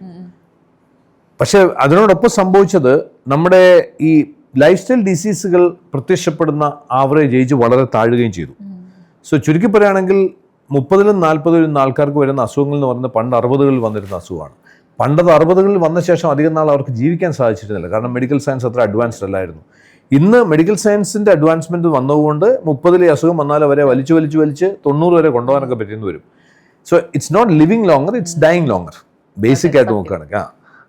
പക്ഷേ അതിനോടൊപ്പം സംഭവിച്ചത് നമ്മുടെ ഈ ലൈഫ് സ്റ്റൈൽ ഡിസീസുകൾ പ്രത്യക്ഷപ്പെടുന്ന ആവറേജ് ഏജ് വളരെ താഴുകയും ചെയ്തു. സോ ചുരുക്കി പറയുകയാണെങ്കിൽ 30-ലും 40-ലും ആൾക്കാർക്ക് വരുന്ന അസുഖങ്ങൾ എന്ന് പറയുന്നത് പണ്ട് 60കളിൽ വന്നിരുന്ന അസുഖമാണ്. പണ്ടത് 60കളിൽ വന്ന ശേഷം അധികം നാൾ അവർക്ക് ജീവിക്കാൻ സാധിച്ചിരുന്നില്ല, കാരണം മെഡിക്കൽ സയൻസ് അത്ര അഡ്വാൻസ്ഡ് അല്ലായിരുന്നു. ഇന്ന് മെഡിക്കൽ സയൻസിൻ്റെ അഡ്വാൻസ്മെൻറ്റ് വന്നതുകൊണ്ട് 30-ലെ അസുഖം വന്നാൽ വരെ വലിച്ച് 90 വരെ കൊണ്ടുപോകാനൊക്കെ പറ്റിയെന്ന് വരും. So it's not living longer, it's dying longer basic ആയിട്ട് നോക്കുകയാണെങ്കിൽ.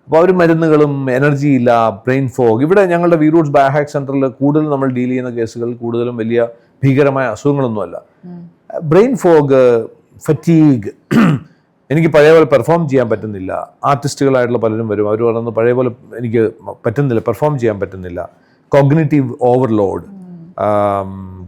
അപ്പോൾ അവർ മരുന്നുകളും എനർജി ഇല്ല, ബ്രെയിൻ ഫോഗ്. ഇവിടെ ഞങ്ങളുടെ വി റൂട്ട്സ് ബയോഹാക്ക് സെൻറ്ററിൽ കൂടുതൽ നമ്മൾ ഡീൽ ചെയ്യുന്ന കേസുകൾ കൂടുതലും വലിയ ഭീകരമായ അസുഖങ്ങളൊന്നുമല്ല. ബ്രെയിൻ ഫോഗ്, ഫറ്റീഗ്, എനിക്ക് പഴയ പോലെ പെർഫോം ചെയ്യാൻ പറ്റുന്നില്ല. ആർട്ടിസ്റ്റുകളായിട്ടുള്ള പലരും വരും, അവർ പറയുന്നത് പഴയ പോലെ എനിക്ക് പറ്റുന്നില്ല, പെർഫോം ചെയ്യാൻ പറ്റുന്നില്ല. കോഗ്നിറ്റീവ് ഓവർലോഡ്,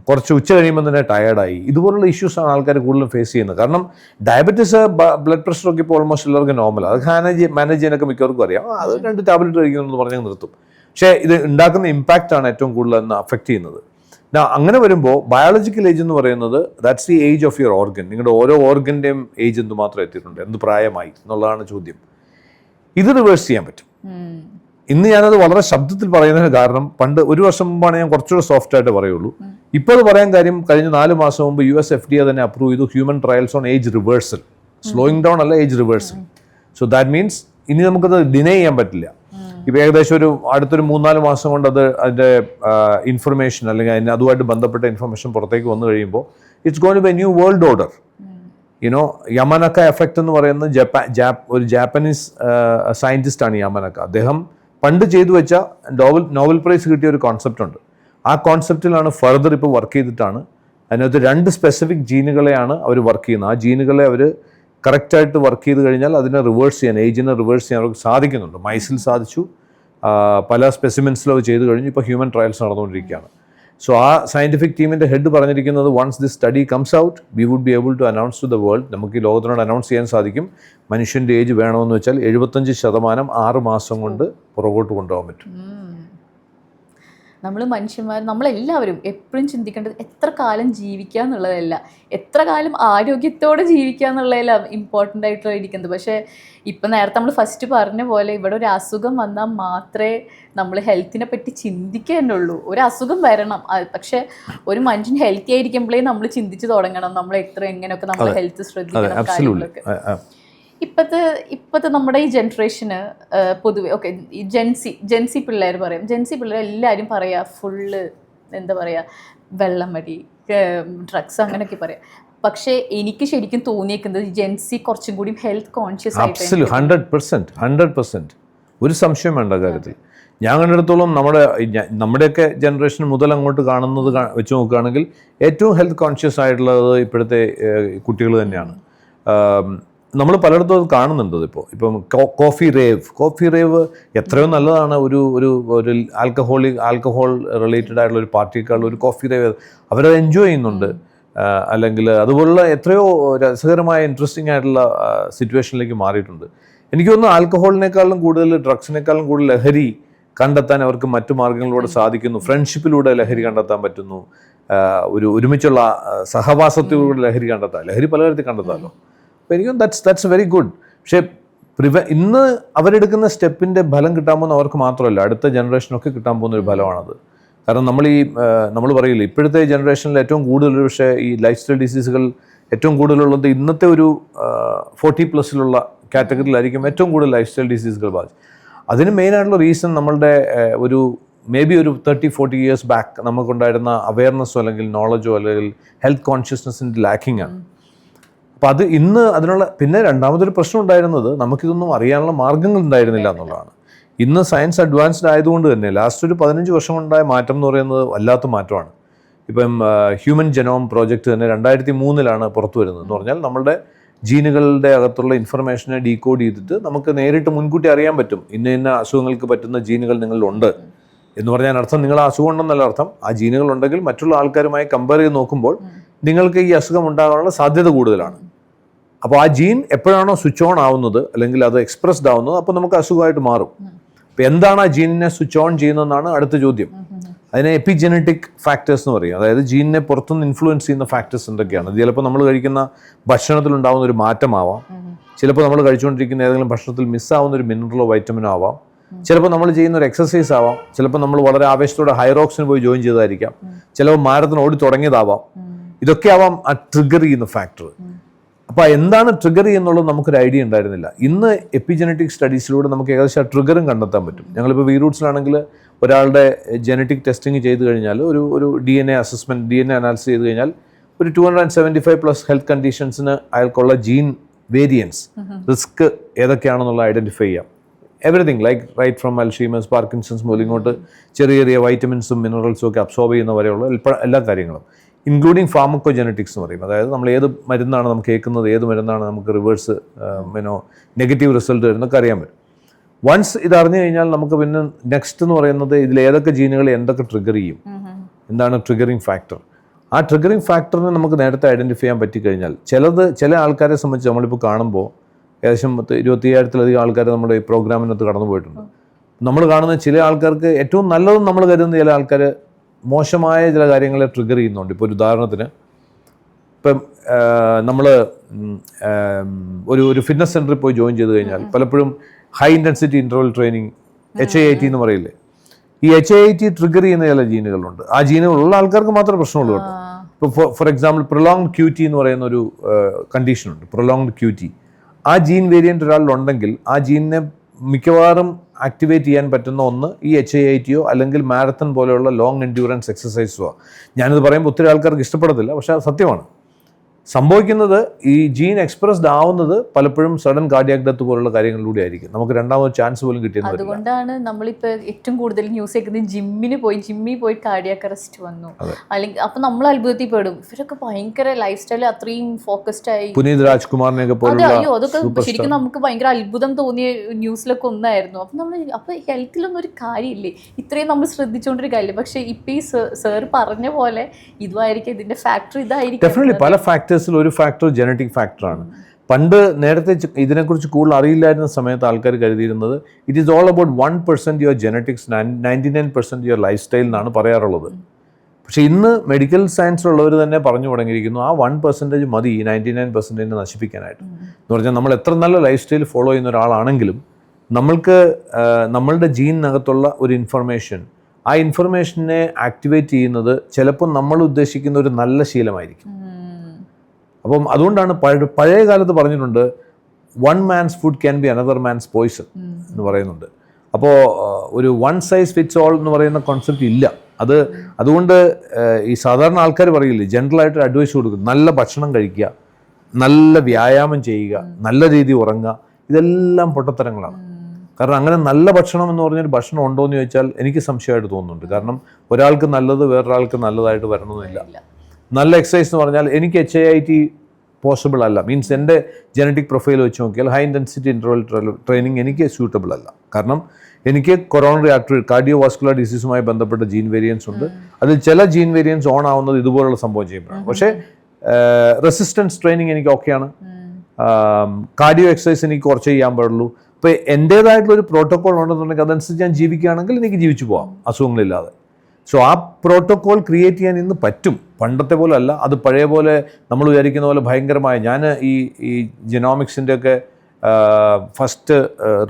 കുറച്ച് ഉച്ച കഴിയുമ്പോൾ തന്നെ ടയേർഡായി. ഇതുപോലുള്ള ഇഷ്യൂസാണ് ആൾക്കാർ കൂടുതലും ഫേസ് ചെയ്യുന്നത്. കാരണം ഡയബറ്റീസ്, ബ്ലഡ് പ്രഷറൊക്കെ ഇപ്പോൾ ഓൾമോസ്റ്റ് എല്ലാവർക്കും നോർമലാണ്. അത് മാനേജ് ചെയ്യാനൊക്കെ മിക്കവർക്കും അറിയാം. അത് 2 ടാബ്ലറ്റ് കഴിക്കുന്നു പറഞ്ഞാൽ നിർത്തും. പക്ഷേ ഇത് ഉണ്ടാക്കുന്ന ഇമ്പാക്റ്റാണ് ഏറ്റവും കൂടുതൽ എന്ന് അഫക്റ്റ് ചെയ്യുന്നത്. അങ്ങനെ വരുമ്പോൾ ബയോളജിക്കൽ ഏജ് എന്ന് പറയുന്നത് that's the age of your organ. നിങ്ങളുടെ ഓരോ ഓർഗൻ്റെയും ഏജ് എന്തുമാത്രം എത്തിയിട്ടുണ്ട്, എന്ത് പ്രായമായി എന്നുള്ളതാണ് ചോദ്യം. ഇത് റിവേഴ്സ് ചെയ്യാൻ പറ്റും. ഇന്ന് ഞാനത് വളരെ ശബ്ദത്തിൽ പറയുന്നതിന് കാരണം പണ്ട് ഒരു വർഷം മുമ്പാണ് ഞാൻ കുറച്ചുകൂടെ സോഫ്റ്റ് ആയിട്ട് പറയുള്ളൂ. ഇപ്പോൾ അത് പറയാൻ കാര്യം കഴിഞ്ഞ 4 മാസം മുമ്പ് US FDA തന്നെ അപ്രൂവ് ചെയ്തു human trials on age reversal. Slowing down അല്ല, age reversal. So that means ഇനി നമുക്കത് ഡിനൈ ചെയ്യാൻ പറ്റില്ല. ഇപ്പോൾ ഏകദേശം അടുത്തൊരു 3-4 മാസം കൊണ്ട് അതിൻ്റെ ഇൻഫർമേഷൻ അല്ലെങ്കിൽ അതുമായിട്ട് ബന്ധപ്പെട്ട ഇൻഫർമേഷൻ പുറത്തേക്ക് വന്നു കഴിയുമ്പോൾ it's going to be a new world order. You know Yamanaka effect എന്ന് പറയുന്നത് ഒരു ജാപ്പനീസ് സയൻറ്റിസ്റ്റാണ് യമനക്ക. അദ്ദേഹം പണ്ട് ചെയ്തു വെച്ച നോബൽ പ്രൈസ് കിട്ടിയ ഒരു കോൺസെപ്റ്റ് ഉണ്ട്. ആ കോൺസെപ്റ്റിലാണ് ഫർദർ ഇപ്പോൾ വർക്ക് ചെയ്തിട്ടാണ്. അതിനകത്ത് 2 സ്പെസിഫിക് ജീനുകളെയാണ് അവർ വർക്ക് ചെയ്യുന്നത്. ആ ജീനുകളെ അവർ കറക്റ്റായിട്ട് വർക്ക് ചെയ്ത് കഴിഞ്ഞാൽ അതിനെ റിവേഴ്സ് ചെയ്യാൻ, ഏജിനെ റിവേഴ്സ് ചെയ്യാൻ അവർക്ക് സാധിക്കുന്നുണ്ട്. മൈസിൽ സാധിച്ചു, പല സ്പെസിമെൻസിലും അത് ചെയ്ത് കഴിഞ്ഞു. ഇപ്പോൾ ഹ്യൂമൻ ട്രയൽസ് നടന്നുകൊണ്ടിരിക്കുകയാണ്. സോ ആ സയൻറ്റിഫിക് ടീമിൻ്റെ ഹെഡ് പറഞ്ഞിരിക്കുന്നത് once this study comes out we would be able to announce to the world. നമുക്ക് ഈ ലോകത്തിനോട് അനൗൺസ് ചെയ്യാൻ സാധിക്കും മനുഷ്യൻ്റെ ഏജ് വേണമെന്ന് വെച്ചാൽ 75% 6 മാസം കൊണ്ട് പുറകോട്ട് കൊണ്ടുപോകാൻ പറ്റും. നമ്മൾ മനുഷ്യന്മാർ, നമ്മളെല്ലാവരും എപ്പോഴും ചിന്തിക്കേണ്ടത് എത്ര കാലം ജീവിക്കുക എന്നുള്ളതല്ല, എത്ര കാലം ആരോഗ്യത്തോടെ ജീവിക്കുക എന്നുള്ളതല്ല ഇമ്പോർട്ടൻ്റ് ആയിട്ട് ഇരിക്കുന്നത്. പക്ഷേ ഇപ്പം നേരത്തെ നമ്മൾ ഫസ്റ്റ് പറഞ്ഞ പോലെ ഇവിടെ ഒരു അസുഖം വന്നാൽ മാത്രമേ നമ്മൾ ഹെൽത്തിനെ പറ്റി ചിന്തിക്കാനുള്ളൂ. ഒരു അസുഖം വരണം, പക്ഷെ ഒരു മനുഷ്യൻ ഹെൽത്തി ആയിരിക്കുമ്പോഴേ നമ്മൾ ചിന്തിച്ച് തുടങ്ങണം നമ്മൾ എങ്ങനെയൊക്കെ നമ്മൾ ഹെൽത്ത് ശ്രദ്ധിക്കണം കാര്യങ്ങളൊക്കെ. ഇപ്പോഴത്തെ നമ്മുടെ ഈ ജനറേഷന് പൊതുവെ ഓക്കെ ഈ ജെൻസി പിള്ളേർ പറയും, ജെൻസി പിള്ളേർ എല്ലാവരും പറയാ ഫുള്ള് എന്താ പറയുക വെള്ളം മടി, ഡ്രഗ്സ് അങ്ങനെയൊക്കെ പറയാം. പക്ഷേ എനിക്ക് ശരിക്കും തോന്നിയേക്കുന്നത് ജെൻസി കുറച്ചും കൂടി ഹെൽത്ത് കോൺഷ്യസ് ആയിട്ട് 100% ഒരു സംശയം വേണ്ട കാര്യത്തിൽ. ഞാൻ കണ്ടിടത്തോളം നമ്മുടെയൊക്കെ ജനറേഷൻ മുതൽ അങ്ങോട്ട് കാണുന്നത് വെച്ച് നോക്കുകയാണെങ്കിൽ ഏറ്റവും ഹെൽത്ത് കോൺഷ്യസ് ആയിട്ടുള്ളത് ഇപ്പോഴത്തെ കുട്ടികൾ തന്നെയാണ്. നമ്മൾ പലയിടത്തും അത് കാണുന്നുണ്ട്. ഇപ്പം കോഫി റേവ് എത്രയോ നല്ലതാണ്. ഒരു ആൽക്കഹോൾ റിലേറ്റഡ് ആയിട്ടുള്ള ഒരു പാർട്ടിയേക്കാൾ ഒരു കോഫി റേവ് അവരത് എൻജോയ് ചെയ്യുന്നുണ്ട്. അല്ലെങ്കിൽ അതുപോലുള്ള എത്രയോ രസകരമായ ഇൻട്രസ്റ്റിംഗ് ആയിട്ടുള്ള സിറ്റുവേഷനിലേക്ക് മാറിയിട്ടുണ്ട്. എനിക്ക് തോന്നുന്നു ആൽക്കഹോളിനേക്കാളും കൂടുതൽ ഡ്രഗ്സിനേക്കാളും കൂടുതൽ ലഹരി കണ്ടെത്താൻ അവർക്ക് മറ്റു മാർഗങ്ങളിലൂടെ സാധിക്കുന്നു. ഫ്രണ്ട്ഷിപ്പിലൂടെ ലഹരി കണ്ടെത്താൻ പറ്റുന്നു. ഒരുമിച്ചുള്ള സഹവാസത്തിലൂടെ ലഹരി കണ്ടെത്താം. ലഹരി പലതരത്തിൽ കണ്ടെത്താമല്ലോ. അപ്പോൾ എനിക്ക് ദാറ്റ്സ് വെരി ഗുഡ്. പക്ഷേ ഇന്ന് അവരെടുക്കുന്ന സ്റ്റെപ്പിൻ്റെ ഫലം കിട്ടാൻ പോകുന്ന അവർക്ക് മാത്രമല്ല, അടുത്ത ജനറേഷനൊക്കെ കിട്ടാൻ പോകുന്ന ഒരു ഫലമാണത്. കാരണം നമ്മൾ പറയില്ല ഇപ്പോഴത്തെ ജനറേഷനിൽ ഏറ്റവും കൂടുതൽ പക്ഷേ ഈ ലൈഫ് സ്റ്റൈൽ ഡിസീസുകൾ ഏറ്റവും കൂടുതലുള്ളത് ഇന്നത്തെ ഒരു 40+ കാറ്റഗറിയിലായിരിക്കും ഏറ്റവും കൂടുതൽ ലൈഫ് സ്റ്റൈൽ ഡിസീസുകൾ ബാധിച്ചു. അതിന് മെയിനായിട്ടുള്ള റീസൺ നമ്മളുടെ മേ ബി ഒരു 30-40 years ബാക്ക് നമുക്കുണ്ടായിരുന്ന അവയർനെസ്സോ അല്ലെങ്കിൽ നോളജോ അല്ലെങ്കിൽ ഹെൽത്ത് കോൺഷ്യസ്നെസ്സിൻ്റെ ലാക്കിംഗ് ആണ്. അപ്പോൾ അത് ഇന്ന് അതിനുള്ള പിന്നെ രണ്ടാമതൊരു പ്രശ്നം ഉണ്ടായിരുന്നത് നമുക്കിതൊന്നും അറിയാനുള്ള മാർഗ്ഗങ്ങൾ ഉണ്ടായിരുന്നില്ല എന്നുള്ളതാണ്. ഇന്ന് സയൻസ് അഡ്വാൻസ്ഡ് ആയതുകൊണ്ട് തന്നെ ലാസ്റ്റ് ഒരു 15 വർഷം കൊണ്ടുണ്ടായ മാറ്റം എന്ന് പറയുന്നത് വല്ലാത്ത മാറ്റമാണ്. ഇപ്പം ഹ്യൂമൻ ജനോം പ്രോജക്റ്റ് തന്നെ 2003 പുറത്തു വരുന്നത്. എന്ന് പറഞ്ഞാൽ നമ്മളുടെ ജീനുകളുടെ അകത്തുള്ള ഇൻഫർമേഷനെ ഡീകോഡ് ചെയ്തിട്ട് നമുക്ക് നേരിട്ട് മുൻകൂട്ടി അറിയാൻ പറ്റും ഇന്ന അസുഖങ്ങൾക്ക് പറ്റുന്ന ജീനുകൾ നിങ്ങളിലുണ്ട് എന്ന് പറഞ്ഞാൽ അർത്ഥം നിങ്ങൾ അസുഖം ഉണ്ടെന്നല്ല അർത്ഥം. ആ ജീനുകൾ ഉണ്ടെങ്കിൽ മറ്റുള്ള ആൾക്കാരുമായി കമ്പയർ ചെയ്ത് നോക്കുമ്പോൾ നിങ്ങൾക്ക് ഈ അസുഖം ഉണ്ടാകാനുള്ള സാധ്യത കൂടുതലാണ്. അപ്പോൾ ആ ജീൻ എപ്പോഴാണോ സ്വിച്ച് ഓൺ ആവുന്നത് അല്ലെങ്കിൽ അത് എക്സ്പ്രസ്ഡ് ആവുന്നത് അപ്പോൾ നമുക്ക് അസുഖമായിട്ട് മാറും. അപ്പോൾ എന്താണ് ആ ജീനിനെ സ്വിച്ച് ഓൺ ചെയ്യുന്നതെന്നാണ് അടുത്ത ചോദ്യം. അതിനെ എപ്പിജെനറ്റിക് ഫാക്ടേഴ്സ് എന്ന് പറയും. അതായത് ജീനിനെ പുറത്തുനിന്ന് ഇൻഫ്ലുവൻസ് ചെയ്യുന്ന ഫാക്ടേഴ്സ് എന്തൊക്കെയാണ്. ഇത് ചിലപ്പോൾ നമ്മൾ കഴിക്കുന്ന ഭക്ഷണത്തിലുണ്ടാകുന്ന ഒരു മാറ്റമാവാം, ചിലപ്പോൾ നമ്മൾ കഴിച്ചുകൊണ്ടിരിക്കുന്ന ഏതെങ്കിലും ഭക്ഷണത്തിൽ മിസ്സാവുന്ന ഒരു മിനറലോ വൈറ്റമിനോ ആവാം, ചിലപ്പോൾ നമ്മൾ ചെയ്യുന്ന ഒരു എക്സസൈസ് ആവാം, ചിലപ്പോൾ നമ്മൾ വളരെ ആവേശത്തോടെ ഹൈറോക്സിന് പോയി ജോയിൻ ചെയ്തതായിരിക്കാം, ചിലപ്പോൾ മാരത്തൺ ഓടി തുടങ്ങിയതാവാം. ഇതൊക്കെ ആവാം ആ ട്രിഗർ ചെയ്യുന്ന ഫാക്ടർ. അപ്പോൾ എന്താണ് ട്രിഗർ ചെയ്യുന്നുള്ളത് നമുക്കൊരു ഐഡിയ ഉണ്ടായിരുന്നില്ല. ഇന്ന് എപ്പിജെനറ്റിക് സ്റ്റഡീസിലൂടെ നമുക്ക് ഏകദേശം ആ ട്രിഗറും കണ്ടെത്താൻ പറ്റും. ഞങ്ങളിപ്പോൾ വീറൂട്ട്സിലാണെങ്കിൽ ഒരാളുടെ ജനറ്റിക് ടെസ്റ്റിംഗ് ചെയ്ത് കഴിഞ്ഞാൽ ഒരു DNA അനാലിസിസ് ചെയ്ത് കഴിഞ്ഞാൽ ഒരു 275+ ഹെൽത്ത് കണ്ടീഷൻസിന് അയാൾക്കുള്ള ജീൻ വേരിയൻസ് റിസ്ക് ഏതൊക്കെയാണെന്നുള്ള ഐഡൻറ്റിഫൈ ചെയ്യാം. Everything right from Alzheimer's, Parkinson's മുതൽ ഇങ്ങോട്ട് ചെറിയ വൈറ്റമിൻസും മിനറൽസും ഒക്കെ അബ്സോർബ് ചെയ്യുന്ന വരെയുള്ള എല്ലാ കാര്യങ്ങളും ഇൻക്ലൂഡിങ് ഫാർമക്കോജെനറ്റിക്സ് എന്ന് പറയും. അതായത് നമ്മൾ ഏത് മരുന്നാണ് നമുക്ക് കേൾക്കുന്നത്, ഏത് മരുന്നാണ് നമുക്ക് റിവേഴ്സ് നെഗറ്റീവ് റിസൾട്ട് വരുന്നതൊക്കെ അറിയാൻ പറ്റും. വൺസ് ഇത് അറിഞ്ഞു കഴിഞ്ഞാൽ നമുക്ക് പിന്നെ നെക്സ്റ്റ് എന്ന് പറയുന്നത് ഇതിൽ ഏതൊക്കെ ജീനുകൾ എന്തൊക്കെ ട്രിഗർ ചെയ്യും, എന്താണ് ട്രിഗറിങ് ഫാക്ടർ. ആ ട്രിഗറിങ് ഫാക്ടറിനെ നമുക്ക് നേരത്തെ ഐഡൻറ്റിഫൈ ചെയ്യാൻ പറ്റിക്കഴിഞ്ഞാൽ ചില ആൾക്കാരെ സംബന്ധിച്ച് നമ്മളിപ്പോൾ കാണുമ്പോൾ ഏകദേശം 25,000-ലധികം ആൾക്കാർ നമ്മുടെ ഈ പ്രോഗ്രാമിനകത്ത് കടന്നു പോയിട്ടുണ്ട്. നമ്മൾ കാണുന്ന ചില ആൾക്കാർക്ക് ഏറ്റവും നല്ലതും നമ്മൾ കരുതുന്ന ചില ആൾക്കാർ മോശമായ ചില കാര്യങ്ങളെ ട്രിഗർ ചെയ്യുന്നുണ്ട്. ഇപ്പോൾ ഒരു ഉദാഹരണത്തിന് ഇപ്പം നമ്മൾ ഒരു ഫിറ്റ്നസ് സെൻറ്ററിൽ പോയി ജോയിൻ ചെയ്ത് കഴിഞ്ഞാൽ പലപ്പോഴും high intensity interval training HIIT എന്ന് പറയില്ലേ, ഈ HIIT ട്രിഗർ ചെയ്യുന്ന ചില ജീനുകളുണ്ട്. ആ ജീനുകളുള്ള ആൾക്കാർക്ക് മാത്രമേ പ്രശ്നമുള്ളൂ കേട്ടോ. ഇപ്പോൾ ഫോർ എക്സാമ്പിൾ പ്രൊലോങ്ഡ് QT എന്ന് പറയുന്ന ഒരു കണ്ടീഷനുണ്ട്, പ്രൊലോങ്ഡ് QT. ആ ജീൻ വേരിയൻ്റ് ഒരാളിലുണ്ടെങ്കിൽ ആ ജീനിനെ മിക്കവാറും ആക്ടിവേറ്റ് ചെയ്യാൻ പറ്റുന്ന ഒന്ന് ഈ HIITയോ അല്ലെങ്കിൽ മാരത്തൺ പോലെയുള്ള ലോങ് എൻഡ്യൂറൻസ് എക്സസൈസോ. ഞാനിത് പറയുമ്പോൾ ഒത്തിരി ആൾക്കാർക്ക് ഇഷ്ടപ്പെടത്തില്ല, പക്ഷേ അത് സത്യമാണ്. സംഭവിക്കുന്നത് ഈ ജീൻ എക്സ്പ്രസ്ഡ് ആവുന്നത് പലപ്പോഴും സഡൻ കാർഡിയാക് ഡെത്ത് പോലുള്ള കാര്യങ്ങളിലൂടെ ആയിരിക്കും. നമുക്ക് രണ്ടാമത് ചാൻസ് പോലും കിട്ടിയെന്ന് വരില്ല. അതുകൊണ്ടാണ് നമ്മളിപ്പോൾ ഏറ്റവും കൂടുതൽ ന്യൂസ് കേൾക്കുന്നത് ജിമ്മിൽ പോയി കാർഡിയാക് അറസ്റ്റ് വന്നു, അല്ലെങ്കിൽ അപ്പൊ നമ്മൾ അത്ഭുതത്തിൽ പെടും. ഇവരൊക്കെ ഭയങ്കര ലൈഫ് സ്റ്റൈൽ അത്രയും ഫോക്കസ്ഡ് ആയി. പുനീത് രാജ്കുമാറിനെയൊക്കെ പോലുള്ള, അയ്യോ അതൊക്കെ ശരിക്കും നമുക്ക് ഭയങ്കര അത്ഭുതം തോന്നിയ ന്യൂസിലൊക്കെ ഒന്നായിരുന്നു. അപ്പൊ ഹെൽത്തിലൊന്നും ഒരു കാര്യമില്ലേ, ഇത്രയും നമ്മൾ ശ്രദ്ധിച്ചുകൊണ്ടൊരു കാര്യമില്ല. പക്ഷെ ഇപ്പൊ ഈ സർ പറഞ്ഞ പോലെ ഇതുമായിരിക്കും ഇതിന്റെ ഫാക്ടർ, ഇതായിരിക്കും ഡെഫിനറ്റ്ലി. പല ഫാക്ടേഴ്സിൽ ഒരു ഫാക്ടർ ജനറ്റിക് ഫാക്ടറാണ്. പണ്ട് നേരത്തെ ഇതിനെക്കുറിച്ച് കൂടുതൽ അറിയില്ലായിരുന്ന സമയത്ത് ആൾക്കാർ കരുതിയിരുന്നത് it is all about 1% your genetics, 99% your life style എന്നാണ് പറയാറുള്ളത്. പക്ഷേ ഇന്ന് മെഡിക്കൽ സയൻസിലുള്ളവർ തന്നെ പറഞ്ഞു തുടങ്ങിയിരിക്കുന്നു ആ 1% മതി ഈ 99% നശിപ്പിക്കാനായിട്ട്. എന്ന് പറഞ്ഞാൽ നമ്മൾ എത്ര നല്ല ലൈഫ് സ്റ്റൈൽ ഫോളോ ചെയ്യുന്ന ഒരാളാണെങ്കിലും നമ്മൾക്ക് നമ്മളുടെ ജീനിനകത്തുള്ള ഒരു ഇൻഫർമേഷൻ, ആ ഇൻഫർമേഷനെ ആക്ടിവേറ്റ് ചെയ്യുന്നത് ചിലപ്പോൾ നമ്മൾ ഉദ്ദേശിക്കുന്ന ഒരു നല്ല ശീലമായിരിക്കും. അപ്പം അതുകൊണ്ടാണ് പഴയ കാലത്ത് പറഞ്ഞിട്ടുണ്ട് one man's food can be another man's poison എന്ന് പറയുന്നുണ്ട്. അപ്പോൾ ഒരു വൺ സൈസ് ഫിറ്റ്സ് ഓൾ എന്ന് പറയുന്ന കോൺസെപ്റ്റ് ഇല്ല. അതുകൊണ്ട് ഈ സാധാരണ ആൾക്കാർ പറയില്ലേ, ജനറലായിട്ട് അഡ്വൈസ് കൊടുക്കും, നല്ല ഭക്ഷണം കഴിക്കുക, നല്ല വ്യായാമം ചെയ്യുക, നല്ല രീതിയിൽ ഉറങ്ങുക. ഇതെല്ലാം പൊട്ടത്തരങ്ങളാണ്. കാരണം അങ്ങനെ നല്ല ഭക്ഷണം എന്ന് പറഞ്ഞൊരു ഭക്ഷണം ഉണ്ടോ എന്ന് ചോദിച്ചാൽ എനിക്ക് സംശയമായിട്ട് തോന്നുന്നുണ്ട്. കാരണം ഒരാൾക്ക് നല്ലത് വേറൊരാൾക്ക് നല്ലതായിട്ട് വരണമെന്നില്ല. നല്ല എക്സസൈസ് എന്ന് പറഞ്ഞാൽ എനിക്ക് HIIT പോസിബിൾ അല്ല, മീൻസ് എൻ്റെ ജനറ്റിക് പ്രൊഫൈൽ വെച്ച് നോക്കിയാൽ ഹൈ ഇൻറ്റൻസിറ്റി ഇൻ്റർവൽ ട്രെയിനിങ് എനിക്ക് സ്യൂട്ടബിൾ അല്ല. കാരണം എനിക്ക് കൊറോണറി ആർട്ടറി കാർഡിയോ വാസ്കുലർ ഡിസീസുമായി ബന്ധപ്പെട്ട ജീൻ വേരിയൻസ് ഉണ്ട്. അതിൽ ചില ജീൻ വേരിയൻസ് ഓൺ ആവുന്നത് ഇതുപോലുള്ള സംഭവം ചെയ്യുമ്പോഴാണ്. പക്ഷേ റെസിസ്റ്റൻസ് ട്രെയിനിങ് എനിക്ക് ഓക്കെയാണ്, കാർഡിയോ എക്സസൈസ് എനിക്ക് കുറച്ച് ചെയ്യാൻ പാടുള്ളൂ. അപ്പോൾ എൻ്റേതായിട്ടുള്ളൊരു പ്രോട്ടോക്കോൾ ഉണ്ടെന്നുണ്ടെങ്കിൽ അതനുസരിച്ച് ഞാൻ ജീവിക്കുകയാണെങ്കിൽ എനിക്ക് ജീവിച്ചു പോകാം അസുഖങ്ങളില്ലാതെ. സോ ആ പ്രോട്ടോക്കോൾ ക്രിയേറ്റ് ചെയ്യാൻ ഇന്ന് പറ്റും. പണ്ടത്തെ പോലെ അല്ല, അത് പഴയ പോലെ നമ്മൾ വിചാരിക്കുന്ന പോലെ ഭയങ്കരമായ. ഞാൻ ഈ ജെനോമിക്സിൻ്റെ ഒക്കെ ഫസ്റ്റ്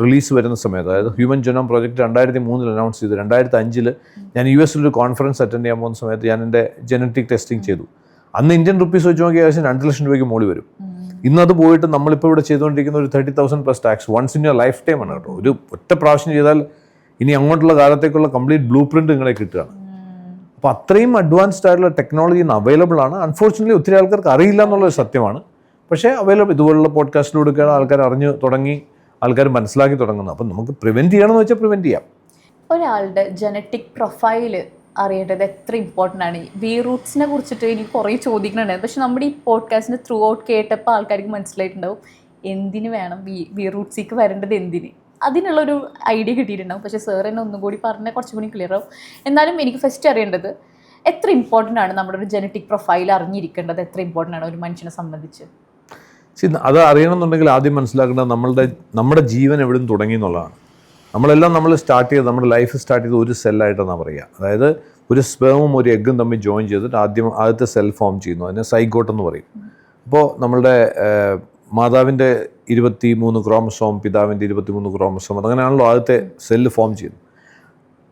റിലീസ് വരുന്ന സമയത്ത്, അതായത് ഹ്യൂമൻ ജെനോം പ്രോജക്റ്റ് 2003 അനൗൺസ് ചെയ്തു. 2005 ഞാൻ US കോൺഫറൻസ് അറ്റൻഡ് ചെയ്യാൻ പോകുന്ന സമയത്ത് ഞാൻ എൻ്റെ ജനറ്റിക് ടെസ്റ്റിംഗ് ചെയ്തു. അന്ന് ഇന്ത്യൻ റുപ്പീസ് വെച്ച് നോക്കിയ ഏകദേശം 2 ലക്ഷം രൂപയ്ക്ക് മുകളിൽ വരും. ഇന്നത് പോയിട്ട് നമ്മളിപ്പോൾ ഇവിടെ ചെയ്തുകൊണ്ടിരിക്കുന്ന ഒരു 30,000 plus tax once in your lifetime ആണ് കേട്ടോ. ഒരു ഒറ്റ പ്രാവശ്യം ചെയ്താൽ ഇനി അങ്ങോട്ടുള്ള കാലത്തേക്കുള്ള കംപ്ലീറ്റ് ബ്ലൂ പ്രിന്റ് നിങ്ങളെ കിട്ടുകയാണ്. അപ്പോൾ അത്രയും അഡ്വാൻസ്ഡ് ആയിട്ടുള്ള ടെക്നോളജി ഇന്ന് അവൈലബിൾ ആണ്. അൺഫോർച്യുനേറ്റ്ലി ഒത്തിരി ആൾക്കാർക്ക് അറിയില്ല എന്നുള്ളത് സത്യമാണ്. പക്ഷേ അവൈലബിൾ, ഇതുപോലുള്ള പോഡ്കാസ്റ്റിലൂടെയൊക്കെയാണ് ആൾക്കാർ അറിഞ്ഞു തുടങ്ങി, ആൾക്കാർ മനസ്സിലാക്കി തുടങ്ങുന്നത്. അപ്പം നമുക്ക് പ്രിവെൻറ്റ് ചെയ്യണമെന്ന് വെച്ചാൽ പ്രിവെൻറ്റ് ചെയ്യാം. ഒരാളുടെ ജനറ്റിക് പ്രൊഫൈല് അറിയേണ്ടത് എത്ര ഇമ്പോർട്ടൻ്റ് ആണ്. വി റൂട്ട്സിനെ കുറിച്ചിട്ട് എനിക്ക് കുറേ ചോദിക്കുന്നുണ്ടായിരുന്നു. പക്ഷെ നമ്മുടെ ഈ പോഡ്കാസ്റ്റിന് ത്രൂ ഔട്ട് കേട്ടപ്പോൾ ആൾക്കാർക്ക് മനസ്സിലായിട്ടുണ്ടാവും എന്തിന് വേണം വി റൂട്ട്സിലേക്ക് വരേണ്ടത്, എന്തിന്, അതിനുള്ളൊരു ഐഡിയ കിട്ടിയിട്ടുണ്ടാവും. പക്ഷേ സാർ എന്നെ ഒന്നും കൂടി പറഞ്ഞാൽ കുറച്ചും കൂടി ക്ലിയർ ആവും. എന്നാലും എനിക്ക് ഫസ്റ്റ് അറിയേണ്ടത് എത്ര ഇമ്പോർട്ടൻ്റ് ആണ് നമ്മുടെ ഒരു ജനറ്റിക് പ്രൊഫൈൽ അറിഞ്ഞിരിക്കേണ്ടത്, എത്ര ഇമ്പോർട്ടൻ്റ് ആണ് ഒരു മനുഷ്യനെ സംബന്ധിച്ച്? അത് അറിയണമെന്നുണ്ടെങ്കിൽ ആദ്യം മനസ്സിലാക്കേണ്ടത് നമ്മുടെ ജീവൻ എവിടെ നിന്ന് തുടങ്ങി എന്നുള്ളതാണ്. നമ്മൾ സ്റ്റാർട്ട് ചെയ്ത്, നമ്മുടെ ലൈഫ് സ്റ്റാർട്ട് ചെയ്ത് ഒരു സെല്ലായിട്ടെന്നാണ് പറയുക. അതായത് ഒരു സ്പേമും ഒരു എഗ്ഗും തമ്മിൽ ജോയിൻ ചെയ്തിട്ട് ആദ്യത്തെ സെൽ ഫോം ചെയ്യുന്നു. അതിനെ സൈഗോട്ട് എന്ന് പറയും. അപ്പോൾ നമ്മളുടെ മാതാവിൻ്റെ 23 ക്രോമസോം, പിതാവിൻ്റെ 23 ക്രോമസോം, അതങ്ങനെയാണല്ലോ ആദ്യത്തെ സെല്ല് ഫോം ചെയ്യുന്നത്.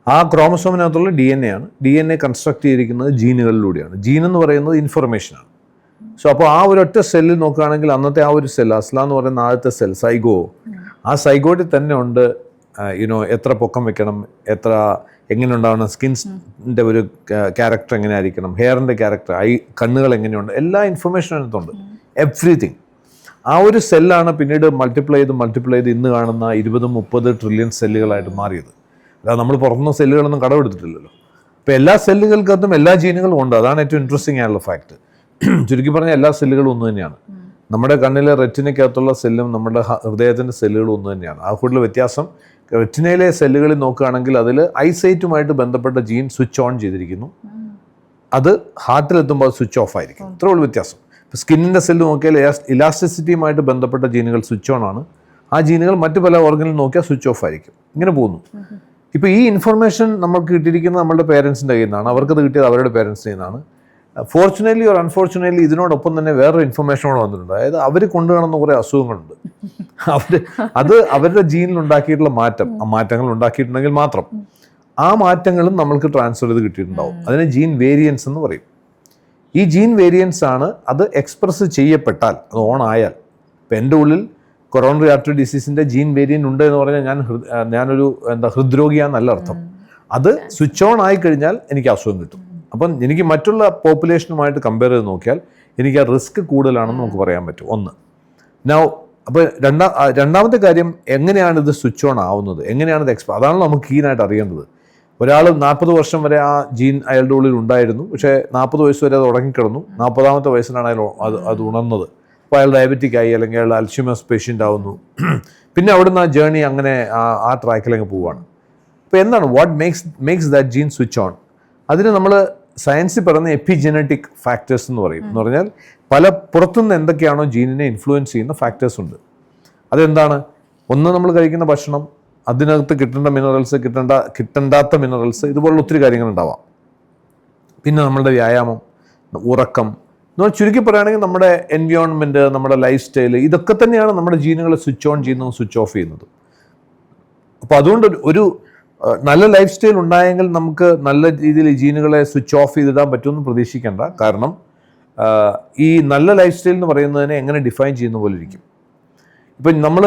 ആ ക്രോമസോമിനകത്തുള്ള DNA ആണ്. DNA കൺസ്ട്രക്ട് ചെയ്തിരിക്കുന്നത് ജീനുകളിലൂടെയാണ്. ജീൻ എന്ന് പറയുന്നത് ഇൻഫർമേഷനാണ്. സോ അപ്പോൾ ആ ഒരൊറ്റ സെല്ലിൽ നോക്കുകയാണെങ്കിൽ അന്നത്തെ ആ ഒരു സെൽ, അസ്ല എന്ന് പറയുന്ന ആദ്യത്തെ സെൽ സൈഗോ, ആ സൈഗോട്ടിൽ തന്നെ ഉണ്ട് എത്ര പൊക്കം വെക്കണം, എങ്ങനെ ഉണ്ടാവണം, സ്കിൻസിൻ്റെ ഒരു ക്യാരക്ടർ എങ്ങനെ ആയിരിക്കണം, ഹെയറിൻ്റെ ക്യാരക്ടർ, കണ്ണുകൾ എങ്ങനെയുണ്ട്, എല്ലാ ഇൻഫർമേഷനും അതിനകത്തുണ്ട്, എവ്രിതിങ്. ആ ഒരു സെല്ലാണ് പിന്നീട് മൾട്ടിപ്ലൈ ചെയ്ത് ഇന്ന് കാണുന്ന 20-30 ട്രില്യൺ സെല്ലുകളായിട്ട് മാറിയത്. അതായത് നമ്മൾ പുറത്തുനിന്ന് സെല്ലുകളൊന്നും കടമെടുത്തിട്ടില്ലല്ലോ. അപ്പോൾ എല്ലാ സെല്ലുകൾക്കകത്തും എല്ലാ ജീനുകളും ഉണ്ട്. അതാണ് ഏറ്റവും ഇൻട്രസ്റ്റിംഗ് ആയിട്ടുള്ള ഫാക്ട്. ചുരുക്കി പറഞ്ഞാൽ എല്ലാ സെല്ലുകളും ഒന്ന് തന്നെയാണ്. നമ്മുടെ കണ്ണിലെ റെറ്റിനയ്ക്കകത്തുള്ള സെല്ലും നമ്മുടെ ഹൃദയത്തിൻ്റെ സെല്ലുകളും ഒന്ന് തന്നെയാണ്. ആ കൂടുതൽ വ്യത്യാസം റെറ്റിനയിലെ സെല്ലുകളിൽ നോക്കുകയാണെങ്കിൽ അതിൽ ഐസൈറ്റുമായിട്ട് ബന്ധപ്പെട്ട ജീൻ സ്വിച്ച് ഓൺ ചെയ്തിരിക്കുന്നു. അത് ഹാർട്ടിലെത്തുമ്പോൾ അത് സ്വിച്ച് ഓഫ് ആയിരിക്കും. ഇത്രേ ഉള്ളൂ വ്യത്യാസം. ഇപ്പോൾ സ്കിന്നിൻ്റെ സെല്ല് നോക്കിയാൽ ഇലാസ്റ്റിസിറ്റിയുമായിട്ട് ബന്ധപ്പെട്ട ജീനുകൾ സ്വിച്ച് ഓൺ ആണ്. ആ ജീനുകൾ മറ്റു പല ഓർഗനിൽ നോക്കിയാൽ സ്വിച്ച് ഓഫ് ആയിരിക്കും. ഇങ്ങനെ പോകുന്നു. ഇപ്പോൾ ഈ ഇൻഫർമേഷൻ നമുക്ക് കിട്ടിയിരിക്കുന്നത് നമ്മുടെ പേരൻസിൻ്റെ കയ്യിൽ നിന്നാണ്. അവർക്കത് കിട്ടിയത് അവരുടെ പേരൻസിൽ നിന്നാണ്. ഫോർച്ചുനേറ്റ്ലി ഓർ അൺഫോർച്ചുനേറ്റ്ലി ഇതിനോടൊപ്പം തന്നെ വേറൊരു ഇൻഫർമേഷൻ കൂടെ വന്നിട്ടുണ്ട്. അതായത് അവർ കൊണ്ടുകാണുന്ന കുറേ അസുഖങ്ങളുണ്ട്. അത് അവരുടെ ജീനിൽ ഉണ്ടാക്കിയിട്ടുള്ള ആ മാറ്റങ്ങൾ ഉണ്ടാക്കിയിട്ടുണ്ടെങ്കിൽ മാത്രം ആ മാറ്റങ്ങളും നമ്മൾക്ക് ട്രാൻസ്ഫർ ചെയ്ത് കിട്ടിയിട്ടുണ്ടാവും. അതിനെ ജീൻ വേരിയൻസ് എന്ന് പറയും. ഈ ജീൻ വേരിയൻസ് ആണ് അത് എക്സ്പ്രസ് ചെയ്യപ്പെട്ടാൽ, അത് ഓൺ ആയാൽ. ഇപ്പം എൻ്റെ ഉള്ളിൽ കൊറോണറി ആർട്ടറി ഡിസീസിൻ്റെ ജീൻ വേരിയൻ്റ് ഉണ്ട് എന്ന് പറഞ്ഞാൽ ഞാനൊരു ഹൃദ്രോഗിയാണെന്നല്ല അർത്ഥം. അത് സ്വിച്ച് ഓൺ ആയി കഴിഞ്ഞാൽ എനിക്ക് അസുഖം കിട്ടും. അപ്പം എനിക്ക് മറ്റുള്ള പോപ്പുലേഷനുമായിട്ട് കമ്പയർ ചെയ്ത് നോക്കിയാൽ എനിക്ക് ആ റിസ്ക് കൂടുതലാണെന്ന് നമുക്ക് പറയാൻ പറ്റും. ഒന്ന്. അപ്പോൾ രണ്ടാമത്തെ കാര്യം, എങ്ങനെയാണ് ഇത് സ്വിച്ച് ഓൺ ആവുന്നത്, എങ്ങനെയാണ് ഇത് അതാണ് നമുക്ക് കീനായിട്ട് അറിയേണ്ടത്. ഒരാൾ 40 വർഷം വരെ ആ ജീൻ അയാളുടെ ഉള്ളിൽ ഉണ്ടായിരുന്നു, പക്ഷേ 40 വയസ്സ് വരെ അത് ഉടങ്ങിക്കിടന്നു. 40ാമത്തെ വയസ്സിലാണ് അയാൾ അത് ഉണർന്നത്. അപ്പോൾ അയാൾ ഡയബറ്റിക് ആയി, അല്ലെങ്കിൽ അയാൾ അൽഷിമേഴ്സ് പേഷ്യൻ്റ് ആവുന്നു. പിന്നെ അവിടുന്ന് ആ ജേർണി അങ്ങനെ ആ ട്രാക്കിലങ്ങ് പോവുകയാണ്. അപ്പോൾ എന്താണ് what makes that gene switch on? അതിന് നമ്മൾ സയൻസിൽ പറയുന്ന എപ്പിജെനറ്റിക് ഫാക്ടേഴ്സ് എന്ന് പറയും. എന്ന് പറഞ്ഞാൽ പുറത്തുനിന്ന് എന്തൊക്കെയാണോ ജീനിനെ ഇൻഫ്ലുവൻസ് ചെയ്യുന്ന ഫാക്ടേഴ്സ് ഉണ്ട്. അതെന്താണ്? ഒന്ന്, നമ്മൾ കഴിക്കുന്ന ഭക്ഷണം, അതിനകത്ത് കിട്ടേണ്ട മിനറൽസ്, കിട്ടണ്ടാത്ത മിനറൽസ്, ഇതുപോലുള്ള ഒത്തിരി കാര്യങ്ങളുണ്ടാവാം. പിന്നെ നമ്മളുടെ വ്യായാമം, ഉറക്കം, നമ്മൾ ചുരുക്കി പറയുകയാണെങ്കിൽ നമ്മുടെ എൻവയോൺമെൻറ്റ്, നമ്മുടെ ലൈഫ് സ്റ്റൈൽ, ഇതൊക്കെ തന്നെയാണ് നമ്മുടെ ജീനുകളെ സ്വിച്ച് ഓൺ ചെയ്യുന്നതും സ്വിച്ച് ഓഫ് ചെയ്യുന്നതും. അപ്പോൾ അതുകൊണ്ട് ഒരു നല്ല ലൈഫ് സ്റ്റൈൽ ഉണ്ടായെങ്കിൽ നമുക്ക് നല്ല രീതിയിൽ ഈ ജീനുകളെ സ്വിച്ച് ഓഫ് ചെയ്തിടാൻ പറ്റുമെന്ന് പ്രതീക്ഷിക്കേണ്ട. കാരണം ഈ നല്ല ലൈഫ് സ്റ്റൈൽ എന്ന് പറയുന്നതിനെ എങ്ങനെ ഡിഫൈൻ ചെയ്യുന്ന പോലെ ഇരിക്കും. ഇപ്പം നമ്മൾ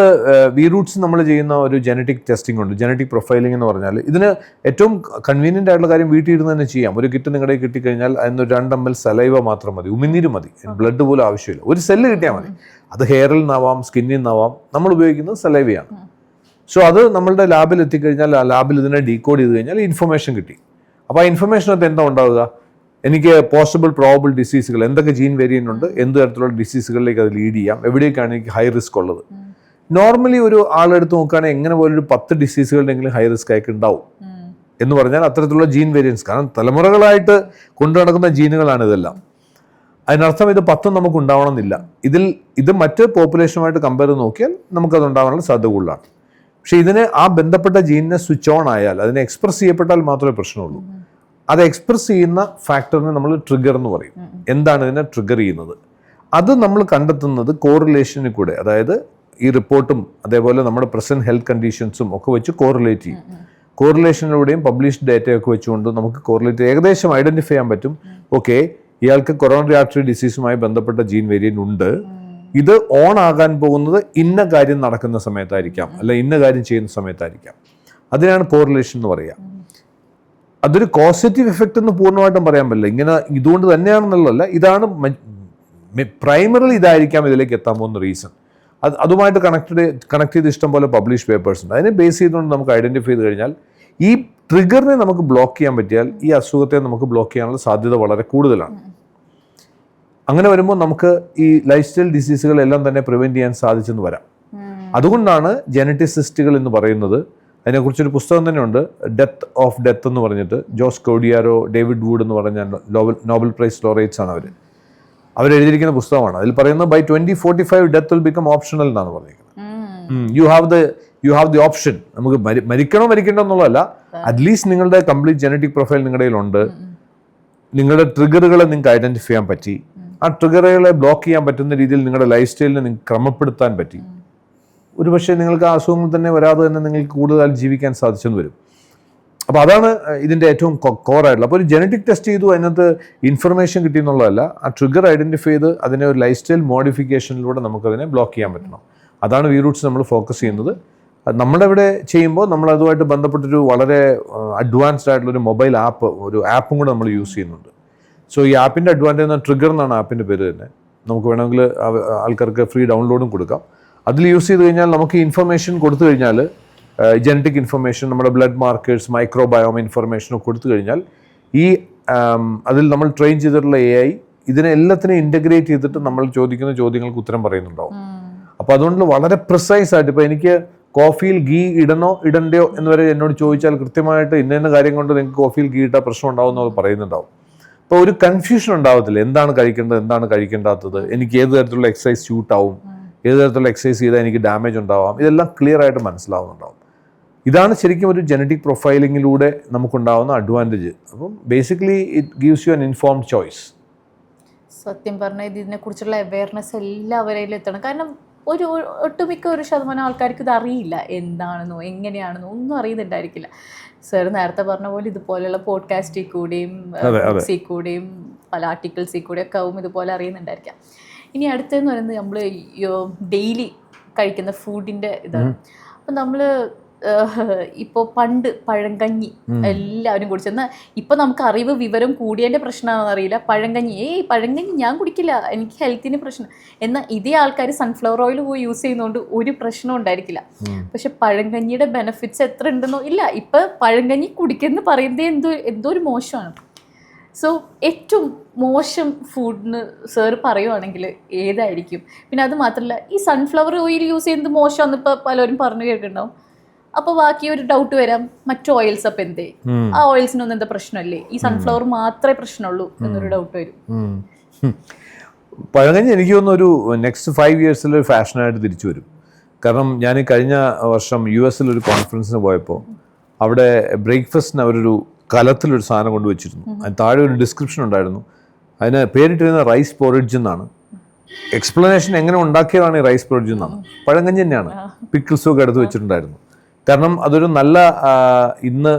വി-റൂട്ട്സ് നമ്മൾ ചെയ്യുന്ന ഒരു ജനറ്റിക് ടെസ്റ്റിംഗ് ഉണ്ട്, ജനറ്റിക് പ്രൊഫൈലിംഗ് എന്ന് പറഞ്ഞാൽ. ഇതിന് ഏറ്റവും കൺവീനിയൻ്റ് ആയിട്ടുള്ള കാര്യം വീട്ടിൽ ഇരുന്ന് തന്നെ ചെയ്യാം. ഒരു കിറ്റ് നിങ്ങളുടെ കിട്ടിക്കഴിഞ്ഞാൽ അതിന് 2 ml സലൈവ മാത്രം മതി, ഉമിനീര് മതി, ബ്ലഡ് പോലും ആവശ്യമില്ല. ഒരു സെല്ല് കിട്ടിയാൽ മതി. അത് ഹെയറിൽ നിന്നാവാം, സ്കിന്നിൽ നിന്നാവാം. നമ്മൾ ഉപയോഗിക്കുന്നത് സലൈവയാണ്. സോ അത് നമ്മളുടെ ലാബിൽ എത്തിക്കഴിഞ്ഞാൽ ആ ലാബിൽ ഇതിനെ ഡീകോഡ് ചെയ്ത് കഴിഞ്ഞാൽ ഇൻഫർമേഷൻ കിട്ടി. അപ്പോൾ ആ ഇൻഫർമേഷനകത്ത് എന്താ ഉണ്ടാവുക? എനിക്ക് പ്രോബബിൾ ഡിസീസുകൾ, എന്തൊക്കെ ജീൻ വേരിയൻ്റ് ഉണ്ട്, എന്ത് തരത്തിലുള്ള ഡിസീസുകളിലേക്ക് അത് ലീഡ് ചെയ്യാം, എവിടേക്കാണ് എനിക്ക് ഹൈ റിസ്ക് ഉള്ളത്. നോർമലി ഒരു ആളെടുത്ത് നോക്കുകയാണെങ്കിൽ എങ്ങനെ പോലൊരു 10 ഡിസീസുകളുടെങ്കിലും ഹൈ റിസ്ക് ആയിട്ട് ഉണ്ടാവും എന്ന് പറഞ്ഞാൽ അത്തരത്തിലുള്ള ജീൻ വേരിയൻസ്. കാരണം തലമുറകളായിട്ട് കൊണ്ടു നടക്കുന്ന ജീനുകളാണ് ഇതെല്ലാം. അതിനർത്ഥം ഇത് 10 നമുക്ക് ഉണ്ടാവണമെന്നില്ല. ഇത് മറ്റ് പോപ്പുലേഷനുമായിട്ട് കമ്പയർ ചെയ്ത് നോക്കിയാൽ നമുക്കത് ഉണ്ടാവാനുള്ള സാധ്യത കൂടുതലാണ്. പക്ഷെ ഇതിന് ആ ബന്ധപ്പെട്ട ജീനിനെ സ്വിച്ച് ഓൺ ആയാൽ, അതിനെ എക്സ്പ്രസ് ചെയ്യപ്പെട്ടാൽ മാത്രമേ പ്രശ്നമുള്ളൂ. അത് എക്സ്പ്രസ് ചെയ്യുന്ന ഫാക്ടറിനെ നമ്മൾ ട്രിഗർ എന്ന് പറയും. എന്താണ് ഇതിനെ ട്രിഗർ ചെയ്യുന്നത്? അത് നമ്മൾ കണ്ടെത്തുന്നത് കോറിലേഷനിൽ കൂടെ. അതായത് ഈ റിപ്പോർട്ടും അതേപോലെ നമ്മുടെ പ്രസന്റ് ഹെൽത്ത് കണ്ടീഷൻസും ഒക്കെ വെച്ച് കോറിലേറ്റ് ചെയ്യും. കോറിലേഷനിലൂടെയും പബ്ലിഷ്ഡ് ഡേറ്റയൊക്കെ വെച്ചുകൊണ്ട് നമുക്ക് കോറിലേറ്റ് ഏകദേശം ഐഡന്റിഫൈ ചെയ്യാൻ പറ്റും. ഓക്കെ, ഇയാൾക്ക് കൊറോണറി ആർട്ടറി ഡിസീസുമായി ബന്ധപ്പെട്ട ജീൻ വേരിയന്റ് ഉണ്ട്, ഇത് ഓൺ ആകാൻ പോകുന്നത് ഇന്ന കാര്യം നടക്കുന്ന സമയത്തായിരിക്കാം, അല്ല ഇന്ന കാര്യം ചെയ്യുന്ന സമയത്തായിരിക്കാം. അതിനാണ് കോറിലേഷൻ എന്ന് പറയുക. അതൊരു കോസറ്റീവ് എഫക്റ്റ് എന്ന് പൂർണ്ണമായിട്ടും പറയാൻ പറ്റില്ല. ഇങ്ങനെ ഇതുകൊണ്ട് തന്നെയാണെന്നുള്ളതല്ല, ഇതാണ് പ്രൈമറിലി ഇതായിരിക്കാം ഇതിലേക്ക് എത്താൻ പോകുന്ന റീസൺ. അതുമായിട്ട് കണക്ട് ചെയ്ത് ഇഷ്ടം പോലെ പബ്ലിഷ് പേപ്പേഴ്സ് ഉണ്ട്. അതിനെ ബേസ് ചെയ്തുകൊണ്ട് നമുക്ക് ഐഡന്റിഫൈ ചെയ്ത് കഴിഞ്ഞാൽ ഈ ട്രിഗറിനെ നമുക്ക് ബ്ലോക്ക് ചെയ്യാൻ പറ്റിയാൽ ഈ അസുഖത്തെ നമുക്ക് ബ്ലോക്ക് ചെയ്യാനുള്ള സാധ്യത വളരെ കൂടുതലാണ്. അങ്ങനെ വരുമ്പോൾ നമുക്ക് ഈ ലൈഫ് സ്റ്റൈൽ ഡിസീസുകളെല്ലാം തന്നെ പ്രിവെന്റ് ചെയ്യാൻ സാധിച്ചെന്ന് വരാം. അതുകൊണ്ടാണ് ജനറ്റിസിസ്റ്റുകൾ എന്ന് പറയുന്നത്. അതിനെക്കുറിച്ചൊരു പുസ്തകം തന്നെയുണ്ട്, ഡെത്ത് ഓഫ് ഡെത്ത് എന്ന് പറഞ്ഞിട്ട്. ജോസ് കോഡിയാരോ, ഡേവിഡ് വൂഡ് എന്ന് പറഞ്ഞ നോബൽ പ്രൈസ് ലോറേറ്റ്സ് ആണ് അവരെഴുതിയിരിക്കുന്ന പുസ്തകമാണ്. അതിൽ പറയുന്നത് by 2045 death will become optional എന്നാണ് പറഞ്ഞിരിക്കുന്നത്. You have the option. നമുക്ക് മരിക്കണോ എന്നുള്ളതല്ല, അറ്റ്ലീസ്റ്റ് നിങ്ങളുടെ കംപ്ലീറ്റ് ജനറ്റിക് പ്രൊഫൈൽ നിങ്ങളുടെ കയ്യിലുണ്ട്. നിങ്ങളുടെ ട്രിഗറുകളെ നിങ്ങൾക്ക് ഐഡന്റിഫൈ ചെയ്യാൻ പറ്റി. ആ ട്രിഗറുകളെ ബ്ലോക്ക് ചെയ്യാൻ പറ്റുന്ന രീതിയിൽ നിങ്ങളുടെ ലൈഫ് സ്റ്റൈലിനെ നിങ്ങൾക്ക് ക്രമപ്പെടുത്താൻ പറ്റി. ഒരുപക്ഷെ നിങ്ങൾക്ക് ആ അസുഖങ്ങൾ തന്നെ വരാതെ തന്നെ നിങ്ങൾക്ക് കൂടുതൽ ജീവിക്കാൻ സാധിച്ചെന്ന് വരും. അപ്പോൾ അതാണ് ഇതിൻ്റെ ഏറ്റവും കോറായിട്ടുള്ള. അപ്പോൾ ഒരു ജനറ്റിക് ടെസ്റ്റ് ചെയ്തു, അതിനകത്ത് ഇൻഫർമേഷൻ കിട്ടി എന്നുള്ളതല്ല, ആ ട്രിഗർ ഐഡന്റിഫൈ ചെയ്ത് അതിനെ ഒരു ലൈഫ് സ്റ്റൈൽ മോഡിഫിക്കേഷനിലൂടെ നമുക്കതിനെ ബ്ലോക്ക് ചെയ്യാൻ പറ്റണം. അതാണ് വി-റൂട്ട്സ് നമ്മൾ ഫോക്കസ് ചെയ്യുന്നത്. നമ്മുടെ ഇവിടെ ചെയ്യുമ്പോൾ നമ്മൾ അതുമായിട്ട് ബന്ധപ്പെട്ടൊരു വളരെ അഡ്വാൻസ്ഡ് ആയിട്ടുള്ളൊരു മൊബൈൽ ഒരു ആപ്പും കൂടെ നമ്മൾ യൂസ് ചെയ്യുന്നുണ്ട്. സോ ഈ ആപ്പിൻ്റെ അഡ്വാൻറ്റേജ് ട്രിഗർ എന്നാണ് ആപ്പിൻ്റെ പേര് തന്നെ. നമുക്ക് വേണമെങ്കിൽ ആൾക്കാർക്ക് ഫ്രീ ഡൗൺലോഡും കൊടുക്കാം. അതിൽ യൂസ് ചെയ്ത് കഴിഞ്ഞാൽ നമുക്ക് ഇൻഫർമേഷൻ കൊടുത്തു കഴിഞ്ഞാൽ, ജനറ്റിക് ഇൻഫർമേഷൻ, നമ്മുടെ ബ്ലഡ് മാർക്കേഴ്സ്, മൈക്രോബയോം ഇൻഫർമേഷനൊക്കെ കൊടുത്തു കഴിഞ്ഞാൽ അതിൽ നമ്മൾ ട്രെയിൻ ചെയ്തിട്ടുള്ള AI ഇതിനെ എല്ലാത്തിനെയും ഇൻ്റഗ്രേറ്റ് ചെയ്തിട്ട് നമ്മൾ ചോദിക്കുന്ന ചോദ്യങ്ങൾക്ക് ഉത്തരം പറയുന്നുണ്ടാവും. അപ്പോൾ അതുകൊണ്ട് വളരെ പ്രിസൈസ് ആയിട്ട്, ഇപ്പോൾ എനിക്ക് കോഫിയിൽ ഗീ ഇടണ്ടയോ എന്ന് വരെ എന്നോട് ചോദിച്ചാൽ കൃത്യമായിട്ട് ഇന്ന കാര്യം കൊണ്ട് നിങ്ങൾക്ക് കോഫിയിൽ ഗീ ഇട്ടാൽ പ്രശ്നം ഉണ്ടാവും എന്ന് പറയുന്നുണ്ടാവും. അപ്പോൾ ഒരു കൺഫ്യൂഷൻ ഉണ്ടാവത്തില്ല, എന്താണ് കഴിക്കേണ്ടത്, എന്താണ് കഴിക്കേണ്ടാത്തത്, എനിക്ക് ഏത് തരത്തിലുള്ള എക്സസൈസ് സ്യൂട്ടാവും, ഏത് തരത്തിലുള്ള എക്സസൈസ് ചെയ്താൽ എനിക്ക് ഡാമേജ് ഉണ്ടാവാം, ഇതെല്ലാം ക്ലിയർ ആയിട്ട് മനസ്സിലാവുന്നുണ്ടാവും. ഇതാണ് ശരിക്കും ഒരു ജനറ്റിക് പ്രൊഫൈലിങ്ങിലൂടെ നമുക്കുണ്ടാവുന്ന അഡ്വാൻറ്റേജ്. അപ്പം basically it gives you an informed choice. സത്യം പറഞ്ഞാൽ ഇതിനെക്കുറിച്ചുള്ള അവയർനെസ് എല്ലാവരിലും എത്തണം. കാരണം ഒട്ടുമിക്ക 1% ആൾക്കാർക്ക് ഇത് അറിയില്ല, എന്താണെന്നോ എങ്ങനെയാണെന്നോ ഒന്നും അറിയുന്നുണ്ടായിരിക്കില്ല. സർ നേരത്തെ പറഞ്ഞ പോലെ ഇതുപോലെയുള്ള പോഡ്കാസ്റ്റിൽ കൂടെയും ബുക്സിൽ കൂടെയും പല ആർട്ടിക്കിൾസിൽ കൂടെയും ഒക്കെ ആവും ഇതുപോലെ അറിയുന്നുണ്ടായിരിക്കാം. ഇനി അടുത്തെന്ന് പറയുന്നത് നമ്മൾ ഡെയിലി കഴിക്കുന്ന ഫുഡിൻ്റെ ഇതാണ്. അപ്പം നമ്മൾ ഇപ്പോൾ പണ്ട് പഴങ്കഞ്ഞി എല്ലാവരും കുടിച്ചെന്നാൽ ഇപ്പം നമുക്ക് അറിവ് വിവരം കൂടിയതിൻ്റെ പ്രശ്നമാണെന്ന് അറിയില്ല. പഴങ്കഞ്ഞി ഞാൻ കുടിക്കില്ല, എനിക്ക് ഹെൽത്തിന് പ്രശ്നം. എന്നാൽ ഇതേ ആൾക്കാർ സൺഫ്ലവർ ഓയിൽ പോയി യൂസ് ചെയ്യുന്നതുകൊണ്ട് ഒരു പ്രശ്നവും ഉണ്ടായിരിക്കില്ല. പക്ഷെ പഴങ്കഞ്ഞിയുടെ ബെനിഫിറ്റ്സ് എത്ര ഉണ്ടെന്നോ ഇല്ല. ഇപ്പം പഴങ്കഞ്ഞി കുടിക്കുന്ന പറയുന്നത് എന്തോ ഒരു മോശമാണ്. സോ ഏറ്റവും മോശം ഫുഡിന് സാർ പറയുവാണെങ്കിൽ ഏതായിരിക്കും? പിന്നെ അത് മാത്രമല്ല, ഈ സൺഫ്ലവർ ഓയിൽ യൂസ് ചെയ്യുന്നത് മോശമാണെന്ന് ഇപ്പോൾ പലരും പറഞ്ഞു കേൾക്കുന്നുണ്ടാവും. അപ്പോൾ ബാക്കി ഒരു ഡൗട്ട് വരാം, മറ്റു ഓയിൽസ് അപ്പം എന്തേ, ആ ഓയിൽസിനൊന്നും എന്താ പ്രശ്നമല്ലേ, ഈ സൺഫ്ലവർ മാത്രമേ പ്രശ്നമുള്ളൂ എന്നൊരു ഡൗട്ട് വരും. പഴങ്കഞ്ഞി എനിക്ക് തോന്നുന്നു ഒരു നെക്സ്റ്റ് 5 yearsൽ ഒരു ഫാഷനായിട്ട് തിരിച്ചു വരും. കാരണം ഞാൻ കഴിഞ്ഞ വർഷം US ഒരു കോൺഫറൻസിന് പോയപ്പോൾ അവിടെ ബ്രേക്ക്ഫാസ്റ്റിന് അവരൊരു കലത്തിലൊരു സാധനം കൊണ്ടുവച്ചിരുന്നു. അതിന് താഴെ ഒരു ഡിസ്ക്രിപ്ഷൻ ഉണ്ടായിരുന്നു. അതിന് പേരിട്ടിരുന്ന റൈസ് പോറിഡ്ജ് എന്നാണ്. എക്സ്പ്ലനേഷൻ എങ്ങനെ ഉണ്ടാക്കിയതാണ് ഈ റൈസ് പോറിഡ്ജ് എന്നാണ്. പഴങ്കഞ്ഞി തന്നെയാണ്, പിക്കിൾസും ഒക്കെ എടുത്ത് വെച്ചിട്ടുണ്ടായിരുന്നു. കാരണം അതൊരു നല്ല ഇന്ന്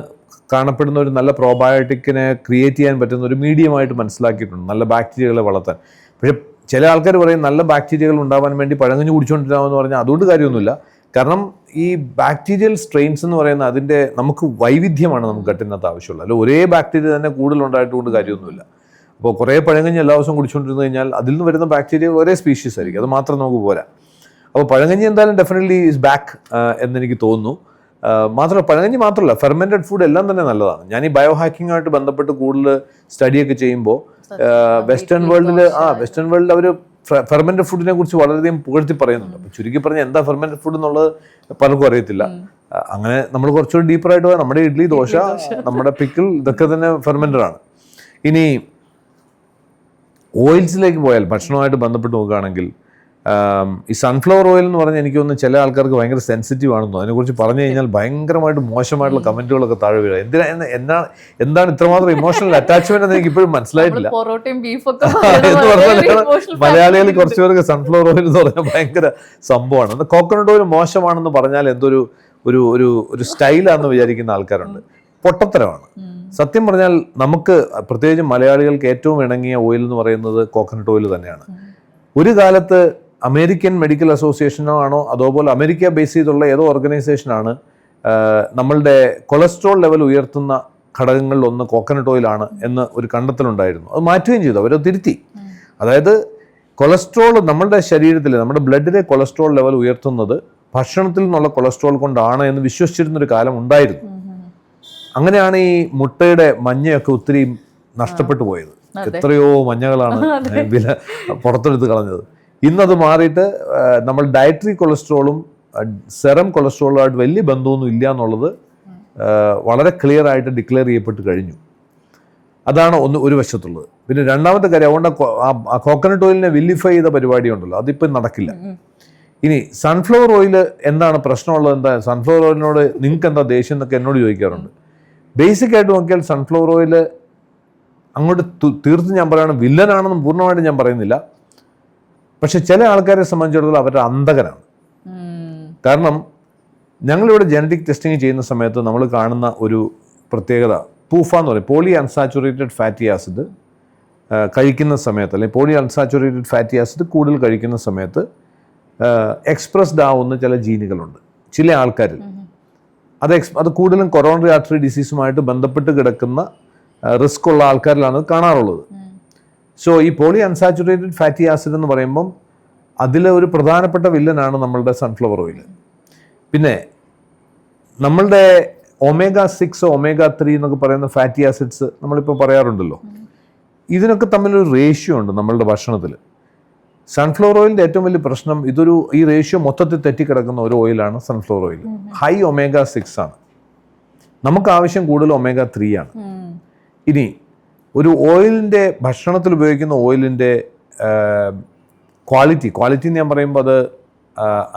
കാണപ്പെടുന്ന ഒരു നല്ല പ്രോബയോട്ടിക്കിനെ ക്രിയേറ്റ് ചെയ്യാൻ പറ്റുന്ന ഒരു മീഡിയമായിട്ട് മനസ്സിലാക്കിയിട്ടുണ്ട്, നല്ല ബാക്ടീരിയകളെ വളർത്താൻ. പക്ഷേ ചില ആൾക്കാർ പറയും നല്ല ബാക്ടീരിയകൾ ഉണ്ടാവാൻ വേണ്ടി പഴങ്കഞ്ഞി കുടിച്ചുകൊണ്ടിരാമെന്ന് പറഞ്ഞാൽ അതുകൊണ്ട് കാര്യമൊന്നുമില്ല. കാരണം ഈ ബാക്ടീരിയൽ സ്ട്രെയിൻസ് എന്ന് പറയുന്ന അതിൻ്റെ നമുക്ക് വൈവിധ്യമാണ് നമുക്ക് കട്ടിനകത്ത് ആവശ്യമുള്ളത്. അല്ല ഒരേ ബാക്ടീരിയ തന്നെ കൂടുതലുണ്ടായിട്ടുകൊണ്ട് കാര്യമൊന്നുമില്ല. അപ്പോൾ കുറേ പഴങ്കഞ്ഞി എല്ലാ ദിവസവും കുടിച്ചുകൊണ്ടിരുന്നു കഴിഞ്ഞാൽ അതിൽ നിന്ന് വരുന്ന ബാക്ടീരിയ ഒരേ സ്പീഷീസ് ആയിരിക്കും, അത് മാത്രം നമുക്ക് പോരാ. അപ്പോൾ പഴങ്കഞ്ഞി എന്തായാലും ഡെഫിനറ്റ്ലി ഈസ് ബാക്ക് എന്നെനിക്ക് തോന്നുന്നു. മാത്രമല്ല പഴങ്കഞ്ഞി മാത്രമല്ല, ഫെർമെൻറ്റഡ് ഫുഡ് എല്ലാം തന്നെ നല്ലതാണ്. ഞാൻ ഈ ബയോ ഹാക്കിങ്ങുമായിട്ട് ബന്ധപ്പെട്ട് കൂടുതൽ സ്റ്റഡിയൊക്കെ ചെയ്യുമ്പോൾ വെസ്റ്റേൺ വേൾഡിൽ അവർ ഫെർമെൻറ്റഡ് ഫുഡിനെ കുറിച്ച് വളരെയധികം പുകഴ്ത്തി പറയുന്നുണ്ട്. അപ്പോൾ ചുരുക്കി പറഞ്ഞാൽ എന്താ ഫെർമെൻറ്റഡ് ഫുഡ് എന്നുള്ളത് പലർക്കും അറിയത്തില്ല. അങ്ങനെ നമ്മൾ കുറച്ചുകൂടി ഡീപ്പറായിട്ട് പോയാൽ നമ്മുടെ ഇഡ്ഡലി, ദോശ, നമ്മുടെ പിക്കിൾ ഇതൊക്കെ തന്നെ ഫെർമെൻറ്റഡ് ആണ്. ഇനി ഓയിൽസിലേക്ക് പോയാൽ ഭക്ഷണവുമായിട്ട് ബന്ധപ്പെട്ട് നോക്കുകയാണെങ്കിൽ ഈ സൺഫ്ലവർ ഓയിൽ എന്ന് പറഞ്ഞാൽ എനിക്ക് തോന്നുന്നു ചില ആൾക്കാർക്ക് ഭയങ്കര സെൻസിറ്റീവ് ആണെന്നോ, അതിനെക്കുറിച്ച് പറഞ്ഞു കഴിഞ്ഞാൽ ഭയങ്കരമായിട്ട് മോശമായിട്ടുള്ള കമൻറ്റുകളൊക്കെ താഴെ വീഴുക. എന്താണ് ഇത്രമാത്രം ഇമോഷണൽ അറ്റാച്ച്മെന്റ് എന്ന് എനിക്ക് ഇപ്പോഴും മനസ്സിലായിട്ടില്ല. എന്ന് പറഞ്ഞാൽ മലയാളികൾ കുറച്ച് പേർക്ക് സൺഫ്ലവർ ഓയിൽ എന്ന് പറഞ്ഞാൽ ഭയങ്കര സംഭവമാണ്. കോക്കനട്ട് ഓയിൽ മോശമാണെന്ന് പറഞ്ഞാൽ എന്തൊരു ഒരു ഒരു സ്റ്റൈലാണെന്ന് വിചാരിക്കുന്ന ആൾക്കാരുണ്ട്. പൊട്ടത്തരമാണ്. സത്യം പറഞ്ഞാൽ നമുക്ക് പ്രത്യേകിച്ച് മലയാളികൾക്ക് ഏറ്റവും ഇണങ്ങിയ ഓയിൽ എന്ന് പറയുന്നത് കോക്കനട്ട് ഓയിൽ തന്നെയാണ്. ഒരു കാലത്ത് അമേരിക്കൻ മെഡിക്കൽ അസോസിയേഷനോ ആണോ അതുപോലെ അമേരിക്ക ബേസ് ചെയ്തുള്ള ഏതോ ഓർഗനൈസേഷനാണ് നമ്മളുടെ കൊളസ്ട്രോൾ ലെവൽ ഉയർത്തുന്ന ഘടകങ്ങളിൽ ഒന്ന് കോക്കനട്ട് ഓയിലാണ് എന്ന് ഒരു കണ്ടെത്തലുണ്ടായിരുന്നു. അത് മാറ്റുകയും ചെയ്തു, അവരത് തിരുത്തി. അതായത് കൊളസ്ട്രോൾ നമ്മളുടെ ശരീരത്തിൽ, നമ്മുടെ ബ്ലഡിലെ കൊളസ്ട്രോൾ ലെവൽ ഉയർത്തുന്നത് ഭക്ഷണത്തിൽ നിന്നുള്ള കൊളസ്ട്രോൾ കൊണ്ടാണ് എന്ന് വിശ്വസിച്ചിരുന്നൊരു കാലം ഉണ്ടായിരുന്നു. അങ്ങനെയാണ് ഈ മുട്ടയുടെ മഞ്ഞയൊക്കെ ഒത്തിരി നഷ്ടപ്പെട്ടു പോയത്. എത്രയോ മഞ്ഞകളാണ് വില പുറത്തെടുത്ത് കളഞ്ഞത്. ഇന്നത് മാറിയിട്ട് നമ്മൾ ഡയറ്ററി കൊളസ്ട്രോളും സെറം കൊളസ്ട്രോളുമായിട്ട് വലിയ ബന്ധമൊന്നും ഇല്ല എന്നുള്ളത് വളരെ ക്ലിയർ ആയിട്ട് ഡിക്ലെയർ ചെയ്യപ്പെട്ട് കഴിഞ്ഞു. അതാണ് ഒരു വശത്തുള്ളത്. പിന്നെ രണ്ടാമത്തെ കാര്യം, അതുകൊണ്ട് ആ കോക്കനട്ട് ഓയിലിനെ വില്ലിഫൈ ചെയ്ത പരിപാടി ഉണ്ടല്ലോ, അതിപ്പം നടക്കില്ല. ഇനി സൺഫ്ലവർ ഓയിൽ എന്താണ് പ്രശ്നമുള്ളത്, എന്താ സൺഫ്ലവർ ഓയിലിനോട് നിങ്ങൾക്ക് എന്താ ദേഷ്യം എന്നൊക്കെ എന്നോട് ചോദിക്കാറുണ്ട്. ബേസിക് ആയിട്ട് നോക്കിയാൽ സൺഫ്ലവർ ഓയിൽ അങ്ങോട്ട് തീർത്തും ഞാൻ പറയുകയാണ് വില്ലനാണെന്ന് പൂർണ്ണമായിട്ട് ഞാൻ പറയുന്നില്ല. പക്ഷെ ചില ആൾക്കാരെ സംബന്ധിച്ചിടത്തോളം അവരുടെ അന്ധകനാണ്. കാരണം ഞങ്ങളിവിടെ ജനറ്റിക് ടെസ്റ്റിംഗ് ചെയ്യുന്ന സമയത്ത് നമ്മൾ കാണുന്ന ഒരു പ്രത്യേകത പൂഫ എന്ന് പറയും, പോളി അൺസാച്ചുറേറ്റഡ് ഫാറ്റി ആസിഡ് കഴിക്കുന്ന സമയത്ത്, അല്ലെങ്കിൽ പോളി അൺസാച്ചുറേറ്റഡ് ഫാറ്റി ആസിഡ് കൂടുതൽ കഴിക്കുന്ന സമയത്ത് എക്സ്പ്രസ്ഡ് ആവുന്ന ചില ജീനുകളുണ്ട് ചില ആൾക്കാരിൽ. അത് കൂടുതലും കൊറോണറി ആർട്ടറി ഡിസീസുമായിട്ട് ബന്ധപ്പെട്ട് കിടക്കുന്ന റിസ്ക് ഉള്ള ആൾക്കാരിലാണ് കാണാറുള്ളത്. സോ ഈ പോളി അൺസാച്ചുറേറ്റഡ് ഫാറ്റി ആസിഡ് എന്ന് പറയുമ്പം അതിലെ ഒരു പ്രധാനപ്പെട്ട വില്ലനാണ് നമ്മളുടെ സൺഫ്ലവർ ഓയിൽ. പിന്നെ നമ്മളുടെ omega-6 omega-3 എന്നൊക്കെ പറയുന്ന ഫാറ്റി ആസിഡ്സ് നമ്മളിപ്പോൾ പറയാറുണ്ടല്ലോ, ഇതിനൊക്കെ തമ്മിലൊരു റേഷ്യോ ഉണ്ട് നമ്മളുടെ ഭക്ഷണത്തിൽ. സൺഫ്ലവർ ഓയിലിൻ്റെ ഏറ്റവും വലിയ പ്രശ്നം ഈ റേഷ്യോ മൊത്തത്തിൽ തെറ്റിക്കിടക്കുന്ന ഒരു ഓയിലാണ് സൺഫ്ലവർ ഓയിൽ. ഹൈ omega-6 ആണ്, നമുക്ക് ആവശ്യം കൂടുതൽ omega-3 ആണ്. ഇനി ഒരു ഓയിലിൻ്റെ ഭക്ഷണത്തിൽ ഉപയോഗിക്കുന്ന ഓയിലിൻ്റെ ക്വാളിറ്റി എന്ന് ഞാൻ പറയുമ്പോൾ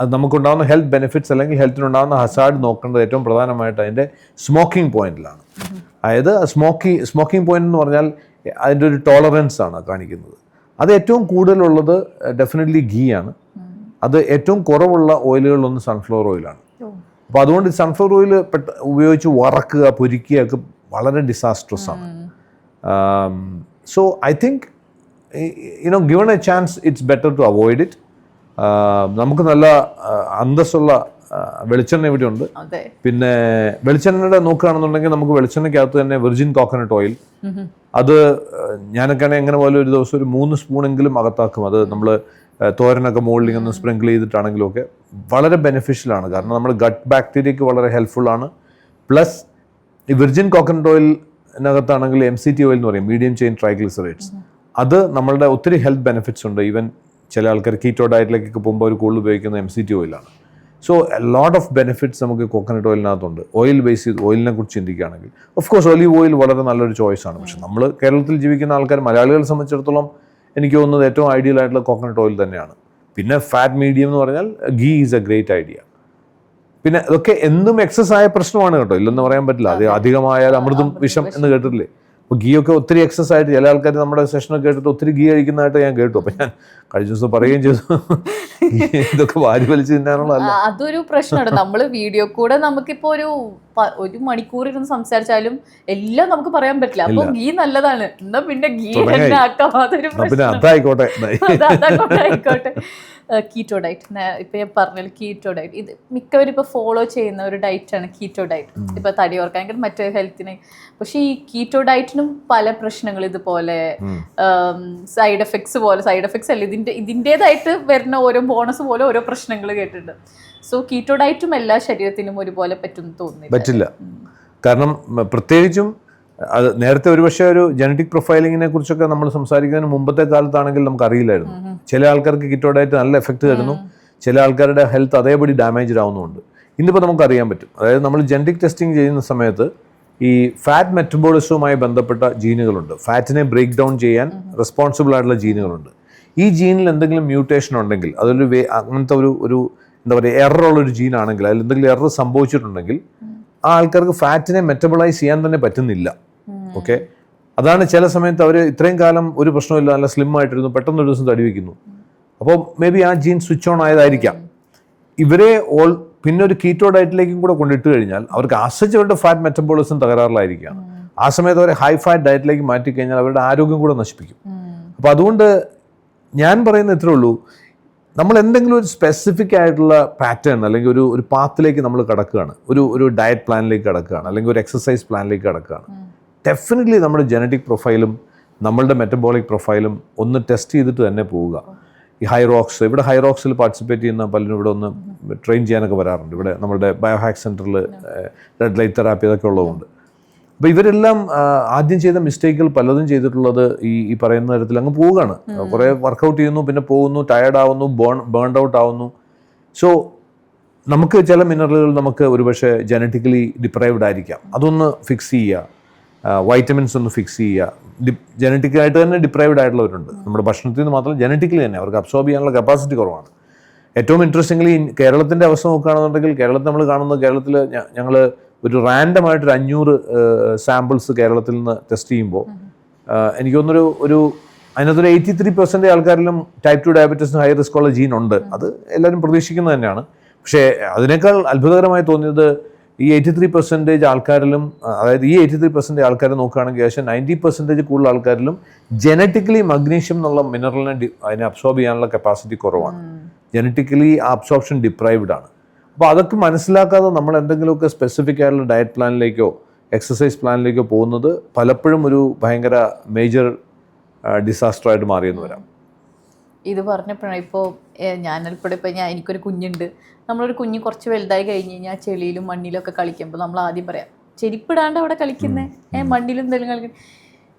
അത് നമുക്കുണ്ടാകുന്ന ഹെൽത്ത് ബെനിഫിറ്റ്സ് അല്ലെങ്കിൽ ഹെൽത്തിനുണ്ടാകുന്ന ഹസാർഡ് നോക്കേണ്ടത് ഏറ്റവും പ്രധാനമായിട്ട് അതിൻ്റെ സ്മോക്കിംഗ് പോയിന്റിലാണ്. അതായത് സ്മോക്കിംഗ് പോയിന്റ് എന്ന് പറഞ്ഞാൽ അതിൻ്റെ ഒരു ടോളറൻസ് ആണ് കാണിക്കുന്നത്. അത് ഏറ്റവും കൂടുതലുള്ളത് ഡെഫിനറ്റ്ലി ഗീ ആണ്. അത് ഏറ്റവും കുറവുള്ള ഓയിലുകളിലൊന്ന് സൺഫ്ലവർ ഓയിലാണ്. അപ്പോൾ അതുകൊണ്ട് സൺഫ്ലവർ ഓയിൽ ഉപയോഗിച്ച് വറക്കുക, പൊരിക്കുക ഒക്കെ വളരെ ഡിസാസ്ട്രസ് ആണ്. So I think given a chance it's better to avoid it. നമുക്ക് നല്ല അന്തസ്സുള്ള വെളിച്ചെണ്ണ ഇവിടെ ഉണ്ട്. പിന്നെ വെളിച്ചെണ്ണയുടെ നോക്കുകയാണെന്നുണ്ടെങ്കിൽ നമുക്ക് വെളിച്ചെണ്ണയ്ക്കകത്ത് തന്നെ വെർജിൻ കോക്കനട്ട് ഓയിൽ, അത് ഞാനൊക്കെയാണെങ്കിൽ എങ്ങനെ പോലെ ഒരു ദിവസം ഒരു 3 സ്പൂണെങ്കിലും അകത്താക്കും. അത് നമ്മൾ തോരനൊക്കെ മുകളിൽ ഒന്ന് സ്പ്രിങ്കിൾ ചെയ്തിട്ടാണെങ്കിലും ഒക്കെ വളരെ ബെനിഫിഷ്യലാണ്. കാരണം നമ്മുടെ ഗട്ട് ബാക്ടീരിയക്ക് വളരെ ഹെൽപ്ഫുള്ളാണ്. പ്ലസ് ഈ വെർജിൻ കോക്കനട്ട് ഓയിലിനകത്താണെങ്കിൽ MCT ഓയിൽ എന്ന് പറയും, മീഡിയം ചെയിൻ ട്രൈഗ്ലിസറൈഡ്സ്. അത് നമ്മളുടെ ഒത്തിരി ഹെൽത്ത് ബെനിഫിറ്റ്സ് ഉണ്ട്. ഈവൻ ചില ആൾക്കാർ കീറ്റോ ഡയറ്റിലേക്കൊക്കെ പോകുമ്പോൾ അവർ കൂടുതൽ ഉപയോഗിക്കുന്ന MCT ഓയിലാണ്. So a lot of benefits നമുക്ക് കോക്കനട്ട് ഓയിലിനകത്തുണ്ട്. ഓയിൽ ബേസ് ചെയ്ത് ഓയിലിനെ കുറിച്ച് ചിന്തിക്കുകയാണെങ്കിൽ ഓഫ് കോഴ്സ് ഒലീവ് ഓയിൽ വളരെ നല്ലൊരു ചോയ്സാണ്. പക്ഷെ നമ്മൾ കേരളത്തിൽ ജീവിക്കുന്ന ആൾക്കാർ, മലയാളികളെ സംബന്ധിച്ചിടത്തോളം എനിക്ക് തോന്നുന്നത് ഏറ്റവും ഐഡിയൽ ആയിട്ടുള്ള കോക്കനട്ട് ഓയിൽ തന്നെയാണ്. പിന്നെ ഫാറ്റ് മീഡിയം എന്ന് പറഞ്ഞാൽ ghee is A great idea. പിന്നെ ഇതൊക്കെ എന്നും എക്സസ് ആയ പ്രശ്നമാണ് കേട്ടോ, ഇല്ലെന്ന് പറയാൻ പറ്റില്ല. അത് അധികമായാൽ അമൃതും വിഷം എന്ന് കേട്ടിട്ടില്ലേ? അപ്പോൾ ഗീ ഒക്കെ ഒത്തിരി എക്സസ് ആയിട്ട് ചില ആൾക്കാർ നമ്മുടെ സെഷനൊക്കെ കേട്ടിട്ട് ഒത്തിരി ഗീ കഴിക്കുന്നതായിട്ട് ഞാൻ കേട്ടു. അപ്പം ഞാൻ കഴിഞ്ഞ ദിവസം പറയുകയും ചെയ്തു, ഇതൊക്കെ വാരി വലിച്ച് തിന്നാനുള്ളതല്ല. അതൊരു പ്രശ്നമാണ്. നമ്മൾ വീഡിയോ കൂടെ നമുക്കിപ്പോ ഒരു മണിക്കൂർ ഇരുന്ന് സംസാരിച്ചാലും എല്ലാം നമുക്ക് പറയാൻ പറ്റില്ല. അപ്പൊ ഗീ നല്ലതാണ്, എന്നാ പിന്നെ ഗീ തന്നെ ആക്കാം. അതൊരു അതായിക്കോട്ടെ. ആയിക്കോട്ടെ. കീറ്റോ ഡയറ്റ്, ഇപ്പൊ ഞാൻ പറഞ്ഞല്ലോ കീറ്റോ ഡയറ്റ്, ഇത് മിക്കവരും ഇപ്പൊ ഫോളോ ചെയ്യുന്ന ഒരു ഡയറ്റാണ് കീറ്റോ ഡയറ്റ്. ഇപ്പൊ തടി ഓർക്കാൻ മറ്റേ ഹെൽത്തിന്. പക്ഷെ ഈ കീറ്റോ ഡയറ്റിനും പല പ്രശ്നങ്ങൾ ഇതുപോലെ സൈഡ് എഫക്ട്സ് അല്ല, ഇതിൻ്റെതായിട്ട് വരുന്ന ഓരോ ബോണസ് പോലെ ഓരോ പ്രശ്നങ്ങൾ കേട്ടിട്ടുണ്ട്. സോ കീറ്റോ ഡയറ്റും എല്ലാ ശരീരത്തിനും ഒരുപോലെ പറ്റുമെന്ന് തോന്നുന്നില്ല. പറ്റില്ല. കാരണം പ്രത്യേകിച്ചും അത് നേരത്തെ ഒരുപക്ഷെ ഒരു ജനറ്റിക് പ്രൊഫൈലിങ്ങിനെ കുറിച്ചൊക്കെ നമ്മൾ സംസാരിക്കുന്നതിന് മുമ്പത്തെ കാലത്താണെങ്കിൽ നമുക്ക് അറിയില്ലായിരുന്നു. ചില ആൾക്കാർക്ക് കീറ്റോ ഡയറ്റ് നല്ല എഫക്റ്റ് തരുന്നു, ചില ആൾക്കാരുടെ ഹെൽത്ത് അതേപടി ഡാമേജ്ഡ് ആവുന്നുമുണ്ട്. ഇന്നിപ്പോൾ നമുക്ക് അറിയാൻ പറ്റും. അതായത് നമ്മൾ ജനറ്റിക് ടെസ്റ്റിംഗ് ചെയ്യുന്ന സമയത്ത് ഈ ഫാറ്റ് മെറ്റബോളിസവുമായി ബന്ധപ്പെട്ട ജീനുകളുണ്ട്. ഫാറ്റിനെ ബ്രേക്ക് ഡൗൺ ചെയ്യാൻ റെസ്പോൺസിബിൾ ആയിട്ടുള്ള ജീനുകളുണ്ട്. ഈ ജീനിൽ എന്തെങ്കിലും മ്യൂട്ടേഷൻ ഉണ്ടെങ്കിൽ, അതൊരു അങ്ങനത്തെ ഒരു എന്താ പറയുക എററുള്ളൊരു ജീനാണെങ്കിൽ, അതിൽ എന്തെങ്കിലും എറർ സംഭവിച്ചിട്ടുണ്ടെങ്കിൽ ആ ആൾക്കാർക്ക് ഫാറ്റിനെ മെറ്റബോളൈസ് ചെയ്യാൻ തന്നെ പറ്റുന്നില്ല. ഓക്കെ, അതാണ് ചില സമയത്ത് അവർ ഇത്രയും കാലം ഒരു പ്രശ്നമില്ല, നല്ല സ്ലിം ആയിട്ടിരുന്നു, പെട്ടെന്ന് ഒരു ദിവസം തടി വയ്ക്കുന്നു. അപ്പോൾ മേ ബി ആ ജീൻ സ്വിച്ച് ഓൺ ആയതായിരിക്കാം. ഇവരെ പിന്നെ ഒരു കീറ്റോ ഡയറ്റിലേക്കും കൂടെ കൊണ്ടിട്ട് കഴിഞ്ഞാൽ അവർക്ക് അവരുടെ ഫാറ്റ് മെറ്റബോളിസം തകരാറിലായിരിക്കുകയാണ്. ആ സമയത്ത് അവരെ ഹൈ ഫാറ്റ് ഡയറ്റിലേക്ക് മാറ്റിക്കഴിഞ്ഞാൽ അവരുടെ ആരോഗ്യം കൂടെ നശിപ്പിക്കും. അപ്പോൾ അതുകൊണ്ട് ഞാൻ പറയുന്നത് ഇത്രേ ഉള്ളൂ, നമ്മൾ എന്തെങ്കിലും ഒരു സ്പെസിഫിക് ആയിട്ടുള്ള പാറ്റേൺ അല്ലെങ്കിൽ ഒരു പാത്തിലേക്ക് നമ്മൾ കിടക്കുകയാണ്, ഒരു ഡയറ്റ് പ്ലാനിലേക്ക് കിടക്കുകയാണ്, അല്ലെങ്കിൽ ഒരു എക്സസൈസ് പ്ലാനിലേക്ക് കിടക്കുകയാണ്, ഡെഫിനറ്റ്ലി നമ്മുടെ ജനറ്റിക് പ്രൊഫൈലും നമ്മളുടെ മെറ്റബോളിക് പ്രൊഫൈലും ഒന്ന് ടെസ്റ്റ് ചെയ്തിട്ട് തന്നെ പോവുക. ഈ ഹൈറോക്സ്, ഇവിടെ ഹൈറോക്സിൽ പാർട്ടിസിപ്പേറ്റ് ചെയ്യുന്ന പലരും ഇവിടെ ഒന്ന് ട്രെയിൻ ചെയ്യാനൊക്കെ വരാറുണ്ട്. ഇവിടെ നമ്മുടെ ബയോഹാക്ക് സെൻറ്ററിൽ റെഡ് ലൈറ്റ് തെറാപ്പി അതൊക്കെ ഉള്ളതുകൊണ്ട്. അപ്പോൾ ഇവരെല്ലാം ആദ്യം ചെയ്ത മിസ്റ്റേക്കുകൾ പലതും ചെയ്തിട്ടുള്ളത് ഈ പറയുന്ന തരത്തിൽ അങ്ങ് പോവുകയാണ്. കുറേ വർക്കൗട്ട് ചെയ്യുന്നു, പിന്നെ പോകുന്നു, ടയർഡ് ആവുന്നു, ബേൺഡ് ഔട്ട് ആവുന്നു. സോ നമുക്ക് ചില മിനറലുകൾ നമുക്ക് ഒരുപക്ഷെ ജനറ്റിക്കലി ഡിപ്രൈവ്ഡ് ആയിരിക്കാം, അതൊന്ന് ഫിക്സ് ചെയ്യുക. വൈറ്റമിൻസ് ഒന്ന് ഫിക്സ് ചെയ്യുക. ജനറ്റിക്കലായിട്ട് തന്നെ ഡിപ്രൈവ്ഡ് ആയിട്ടുള്ളവരുണ്ട്. നമ്മുടെ ഭക്ഷണത്തിൽ നിന്ന് മാത്രം ജനറ്റിക്കലി തന്നെ അവർക്ക് അബ്സോർബ് ചെയ്യാനുള്ള കപ്പാസിറ്റി കുറവാണ്. ഏറ്റവും ഇൻട്രസ്റ്റിംഗ്ലി കേരളത്തിൻ്റെ അവസ്ഥ നോക്കുകയാണെന്നുണ്ടെങ്കിൽ, കേരളത്തിൽ നമ്മൾ കാണുന്നത്, കേരളത്തിൽ ഞങ്ങൾ ഒരു റാൻഡമായിട്ടൊരു 500 സാമ്പിൾസ് കേരളത്തിൽ നിന്ന് ടെസ്റ്റ് ചെയ്യുമ്പോൾ എനിക്ക് തോന്നുന്നൊരു അതിനകത്തൊരു 83% ആൾക്കാരിലും ടൈപ്പ് 2 ഡയബറ്റീസിന് ഹൈ റിസ്ക് ഉള്ള ജീൻ ഉണ്ട്. അത് എല്ലാവരും പ്രതീക്ഷിക്കുന്നത് തന്നെയാണ്. പക്ഷേ അതിനേക്കാൾ അത്ഭുതകരമായി തോന്നിയത് ഈ 83% ആൾക്കാരിലും, അതായത് ഈ 83% ആൾക്കാരെ നോക്കുകയാണെങ്കിൽ ഏകദേശം 90% കൂടുതൽ ആൾക്കാരിലും ജനറ്റിക്കലി മഗ്നീഷ്യം എന്നുള്ള മിനറലിനെ അതിനെ അബ്സോർബ് ചെയ്യാനുള്ള കപ്പാസിറ്റി കുറവാണ്. ജനറ്റിക്കലി അബ്സോർപ്ഷൻ ഡിപ്രൈവ്ഡ് ആണ്. അപ്പോൾ അതൊക്കെ മനസ്സിലാക്കാതെ നമ്മൾ എന്തെങ്കിലുമൊക്കെ സ്പെസിഫിക് ആയിട്ടുള്ള ഡയറ്റ് പ്ലാനിലേക്കോ എക്സസൈസ് പ്ലാനിലേക്കോ പോകുന്നത് പലപ്പോഴും ഒരു ഭയങ്കര മേജർ ഡിസാസ്റ്ററായിട്ട് മാറിയെന്ന് വരാം. ഇത് പറഞ്ഞപ്പോഴാണ് ഇപ്പോൾ ഞാനിപ്പോൾ എനിക്കൊരു കുഞ്ഞുണ്ട്. നമ്മളൊരു കുഞ്ഞ് കുറച്ച് വലുതായി കഴിഞ്ഞ് കഴിഞ്ഞാൽ ചെളിയിലും മണ്ണിലൊക്കെ കളിക്കുമ്പോൾ നമ്മൾ ആദ്യം പറയാം, ചെരിപ്പിടാണ്ട് അവിടെ കളിക്കുന്നേ, മണ്ണിലും എന്തെങ്കിലും കളിക്കുന്നത്.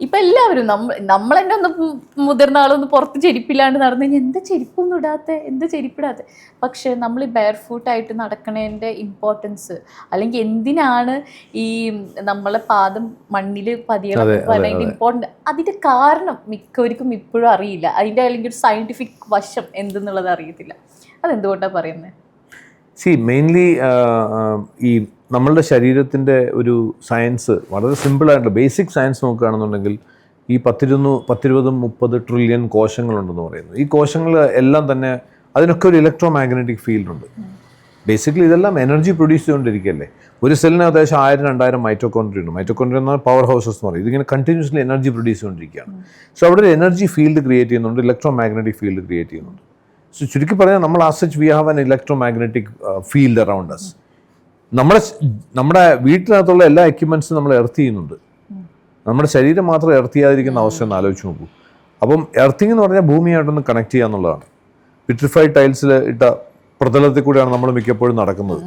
ഇപ്പം എല്ലാവരും നമ്മളെന്നെ ഒന്ന് മുതിർന്ന ആളൊന്ന് പുറത്ത് ചെരിപ്പില്ലാണ്ട് നടന്നു കഴിഞ്ഞാൽ എന്താ ചെരിപ്പൊന്നും എന്താ ചെരിപ്പിടാത്ത. പക്ഷെ നമ്മൾ ഈ ബെയർ ഫൂട്ടായിട്ട് നടക്കണതിൻ്റെ ഇമ്പോർട്ടൻസ്, അല്ലെങ്കിൽ എന്തിനാണ് ഈ നമ്മളെ പാദം മണ്ണിൽ പതിയണം അതിൻ്റെ ഇമ്പോർട്ടൻ്റ്, അതിൻ്റെ കാരണം മിക്കവർക്കും ഇപ്പോഴും അറിയില്ല. അതിൻ്റെ അല്ലെങ്കിൽ ഒരു സയൻറ്റിഫിക് വശം എന്തെന്നുള്ളത് അറിയത്തില്ല. അതെന്തുകൊണ്ടാണ് പറയുന്നത്? മെയിൻലി ഈ നമ്മളുടെ ശരീരത്തിൻ്റെ ഒരു സയൻസ് വളരെ സിമ്പിളായിട്ടുള്ള ബേസിക് സയൻസ് നോക്കുകയാണെന്നുണ്ടെങ്കിൽ ഈ 10-20-30 ട്രില്യൺ കോശങ്ങളുണ്ടെന്ന് പറയുന്നത്. ഈ കോശങ്ങൾ എല്ലാം തന്നെ അതിനൊക്കെ ഒരു ഇലക്ട്രോ മാഗ്നറ്റിക് ഫീൽഡുണ്ട്. ബേസിക്കലി ഇതെല്ലാം എനർജി പ്രൊഡ്യൂസ് ചെയ്തുകൊണ്ടിരിക്കുകയല്ലേ. ഒരു സെല്ലിന് ഏകദേശം 1000-2000 മൈറ്റോകോൺട്രിയ ഉണ്ട്. മൈറ്റോകോൺട്രിയ എന്നാൽ പവർ ഹൗസസ് എന്ന് പറയും. ഇതിങ്ങനെ കണ്ടിന്യൂസ്ലി എനർജി പ്രൊഡ്യൂസ് ചെയ്തുകൊണ്ടിരിക്കുകയാണ്. സോ അവിടെ ഒരു എനർജി ഫീൽഡ് ക്രിയേറ്റ് ചെയ്യുന്നുണ്ട്, ഇലക്ട്രോ മാഗ്നറ്റിക് ഫീൽഡ് ക്രിയേറ്റ് ചെയ്യുന്നുണ്ട്. സോ ചുരുക്കി പറഞ്ഞാൽ നമ്മൾ as such we have an electromagnetic field around us. നമ്മുടെ വീട്ടിനകത്തുള്ള എല്ലാ എക്യുപ്മെൻറ്റ്സും നമ്മൾ എർത്ത് ചെയ്യുന്നുണ്ട്. നമ്മുടെ ശരീരം മാത്രം എർത്ത് ചെയ്യാതിരിക്കുന്ന അവസ്ഥ ഒന്ന് ആലോചിച്ച് നോക്കൂ. അപ്പം എർത്തിങ് എന്ന് പറഞ്ഞാൽ ഭൂമിയായിട്ടൊന്ന് കണക്ട് ചെയ്യുക എന്നുള്ളതാണ്. വിട്രിഫൈഡ് ടൈൽസിൽ ഇട്ട പ്രതലത്തിൽ കൂടെയാണ് നമ്മൾ മിക്കപ്പോഴും നടക്കുന്നത്.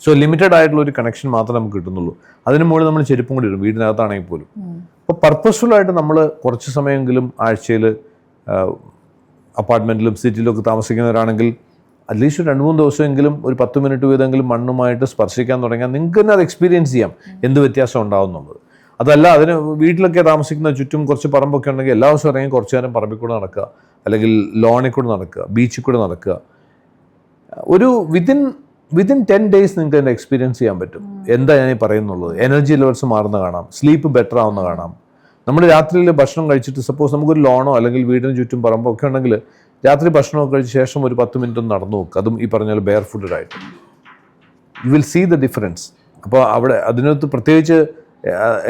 സോ ലിമിറ്റഡ് ആയിട്ടുള്ള ഒരു കണക്ഷൻ മാത്രമേ നമുക്ക് കിട്ടുന്നുള്ളൂ. അതിന് മുകളിൽ നമ്മൾ ചെരുപ്പും കൂടി ഇടും, വീടിനകത്താണെങ്കിൽ പോലും. അപ്പോൾ പർപ്പസ്ഫുൾ ആയിട്ട് നമ്മൾ കുറച്ച് സമയമെങ്കിലും ആഴ്ചയിൽ അപ്പാർട്ട്മെൻറ്റിലും സിറ്റിയിലും ഒക്കെ താമസിക്കുന്നവരാണെങ്കിൽ അറ്റ്ലീസ്റ്റ് 2-3 ദിവസമെങ്കിലും ഒരു 10 മിനിറ്റ് വീതമെങ്കിലും മണ്ണുമായിട്ട് സ്പർശിക്കാൻ തുടങ്ങിയാൽ നിങ്ങൾക്ക് തന്നെ അത് എക്സ്പീരിയൻസ് ചെയ്യാം എന്ത് വ്യത്യാസം ഉണ്ടാകുന്നുള്ളത്. അതല്ല അതിന് വീട്ടിലൊക്കെ താമസിക്കുന്ന ചുറ്റും കുറച്ച് പറമ്പൊക്കെ ഉണ്ടെങ്കിൽ എല്ലാ ദിവസവും ഇറങ്ങി കുറച്ച് നേരം പറമ്പിൽ കൂടെ നടക്കുക, അല്ലെങ്കിൽ ലോണിൽ കൂടെ നടക്കുക, ബീച്ചിൽ കൂടെ നടക്കുക. ഒരു വിതിൻ 10 days നിങ്ങൾക്ക് അതിൻ്റെ എക്സ്പീരിയൻസ് ചെയ്യാൻ പറ്റും. എന്താ ഞാൻ ഈ പറയുന്നുള്ളത്? എനർജി ലെവൽസ് മാറുന്ന കാണാം, സ്ലീപ്പ് ബെറ്റർ ആവുന്ന കാണാം. നമ്മൾ രാത്രിയിൽ ഭക്ഷണം കഴിച്ചിട്ട് സപ്പോസ് നമുക്കൊരു ലോണോ അല്ലെങ്കിൽ വീടിന് ചുറ്റും പറമ്പോ ഒക്കെ ഉണ്ടെങ്കിൽ രാത്രി ഭക്ഷണമൊക്കെ കഴിച്ച ശേഷം ഒരു 10 മിനിറ്റ് ഒന്ന് നടന്നു നോക്കുക, അതും ഈ പറഞ്ഞ പോലെ ബെയർ ഫുഡായിട്ട്. You will see the difference. അപ്പോൾ അവിടെ അതിനകത്ത് പ്രത്യേകിച്ച്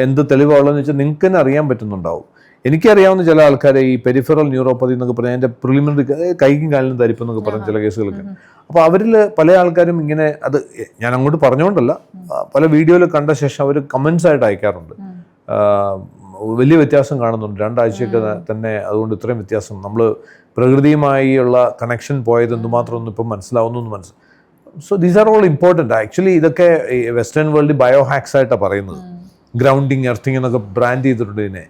എന്ത് തെളിവുള്ളതെന്ന് വെച്ചാൽ നിങ്ങൾക്ക് തന്നെ അറിയാൻ പറ്റുന്നുണ്ടാവും. എനിക്കറിയാവുന്ന ചില ആൾക്കാരെ ഈ പെരിഫറൽ ന്യൂറോപ്പതി എന്നൊക്കെ പറഞ്ഞാൽ അതിൻ്റെ പ്രിലിമിനറി കൈക്കും കാലിനും തരിപ്പ് എന്നൊക്കെ പറഞ്ഞ ചില കേസുകളൊക്കെ. അപ്പോൾ അവരിൽ പല ആൾക്കാരും ഇങ്ങനെ, അത് ഞാൻ അങ്ങോട്ട് പറഞ്ഞുകൊണ്ടല്ല, പല വീഡിയോയിൽ കണ്ട ശേഷം അവർ കമൻസ് ആയിട്ട് അയക്കാറുണ്ട്. വലിയ വ്യത്യാസം കാണുന്നുണ്ട് 2 ആഴ്ചയൊക്കെ തന്നെ. അതുകൊണ്ട് ഇത്രയും വ്യത്യാസം, നമ്മൾ പ്രകൃതിയുമായുള്ള കണക്ഷൻ പോയത് എന്തുമാത്രം ഒന്നും ഇപ്പം മനസ്സിലാവുന്നു. So these are all important. Actually ഇതൊക്കെ വെസ്റ്റേൺ വേൾഡ് ബയോ ഹാക്സ് ആയിട്ടാണ് പറയുന്നത്. ഗ്രൗണ്ടിങ്, എർത്തിങ് എന്നൊക്കെ ബ്രാൻഡ് ചെയ്തിട്ടുണ്ട് ഇതിനെ.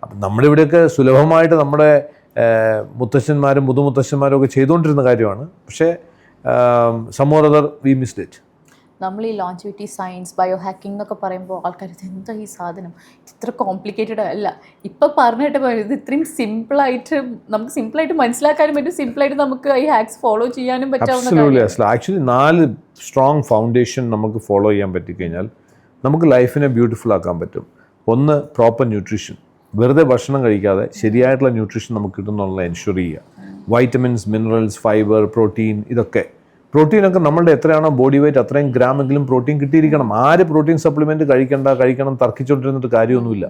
അപ്പം നമ്മുടെ ഇവിടെയൊക്കെ സുലഭമായിട്ട് നമ്മുടെ മുത്തശ്ശന്മാരും മുതുമുത്തശ്ശന്മാരും ഒക്കെ ചെയ്തുകൊണ്ടിരുന്ന കാര്യമാണ്. പക്ഷേ some or other we missed it. നമ്മൾ ഈ ലോഞ്ചിവിറ്റി സയൻസ്, ബയോ ഹാക്കിംഗ് എന്നൊക്കെ പറയുമ്പോൾ ആൾക്കാർ എന്താ ഈ സാധനം, ഇത്ര കോംപ്ലിക്കേറ്റഡ് അല്ല. ഇപ്പം പറഞ്ഞിട്ട് ഇത് ഇത്രയും സിമ്പിളായിട്ട് നമുക്ക് സിമ്പിളായിട്ട് മനസ്സിലാക്കാനും പറ്റും, സിമ്പിളായിട്ട് നമുക്ക് ഈ ഹാക്സ് ഫോളോ ചെയ്യാനും പറ്റാവുന്ന. ആക്ച്വലി 4 സ്ട്രോങ് ഫൗണ്ടേഷൻ നമുക്ക് ഫോളോ ചെയ്യാൻ പറ്റിക്കഴിഞ്ഞാൽ നമുക്ക് ലൈഫിനെ ബ്യൂട്ടിഫുൾ ആക്കാൻ പറ്റും. ഒന്ന്, പ്രോപ്പർ ന്യൂട്രീഷൻ. വെറുതെ ഭക്ഷണം കഴിക്കാതെ ശരിയായിട്ടുള്ള ന്യൂട്രീഷൻ നമുക്ക് കിട്ടുന്നുള്ള എൻഷുർ ചെയ്യുക. വൈറ്റമിൻസ്, മിനറൽസ്, ഫൈബർ, പ്രോട്ടീൻ, ഇതൊക്കെ. പ്രോട്ടീനൊക്കെ നമ്മളുടെ എത്രയാണോ ബോഡി വെയിറ്റ് അത്രയും ഗ്രാമെങ്കിലും പ്രോട്ടീൻ കിട്ടിയിരിക്കണം. ആര് പ്രോട്ടീൻ സപ്ലിമെൻറ്റ് കഴിക്കണം തർക്കിച്ചുകൊണ്ടിരുന്നിട്ട് കാര്യമൊന്നുമില്ല.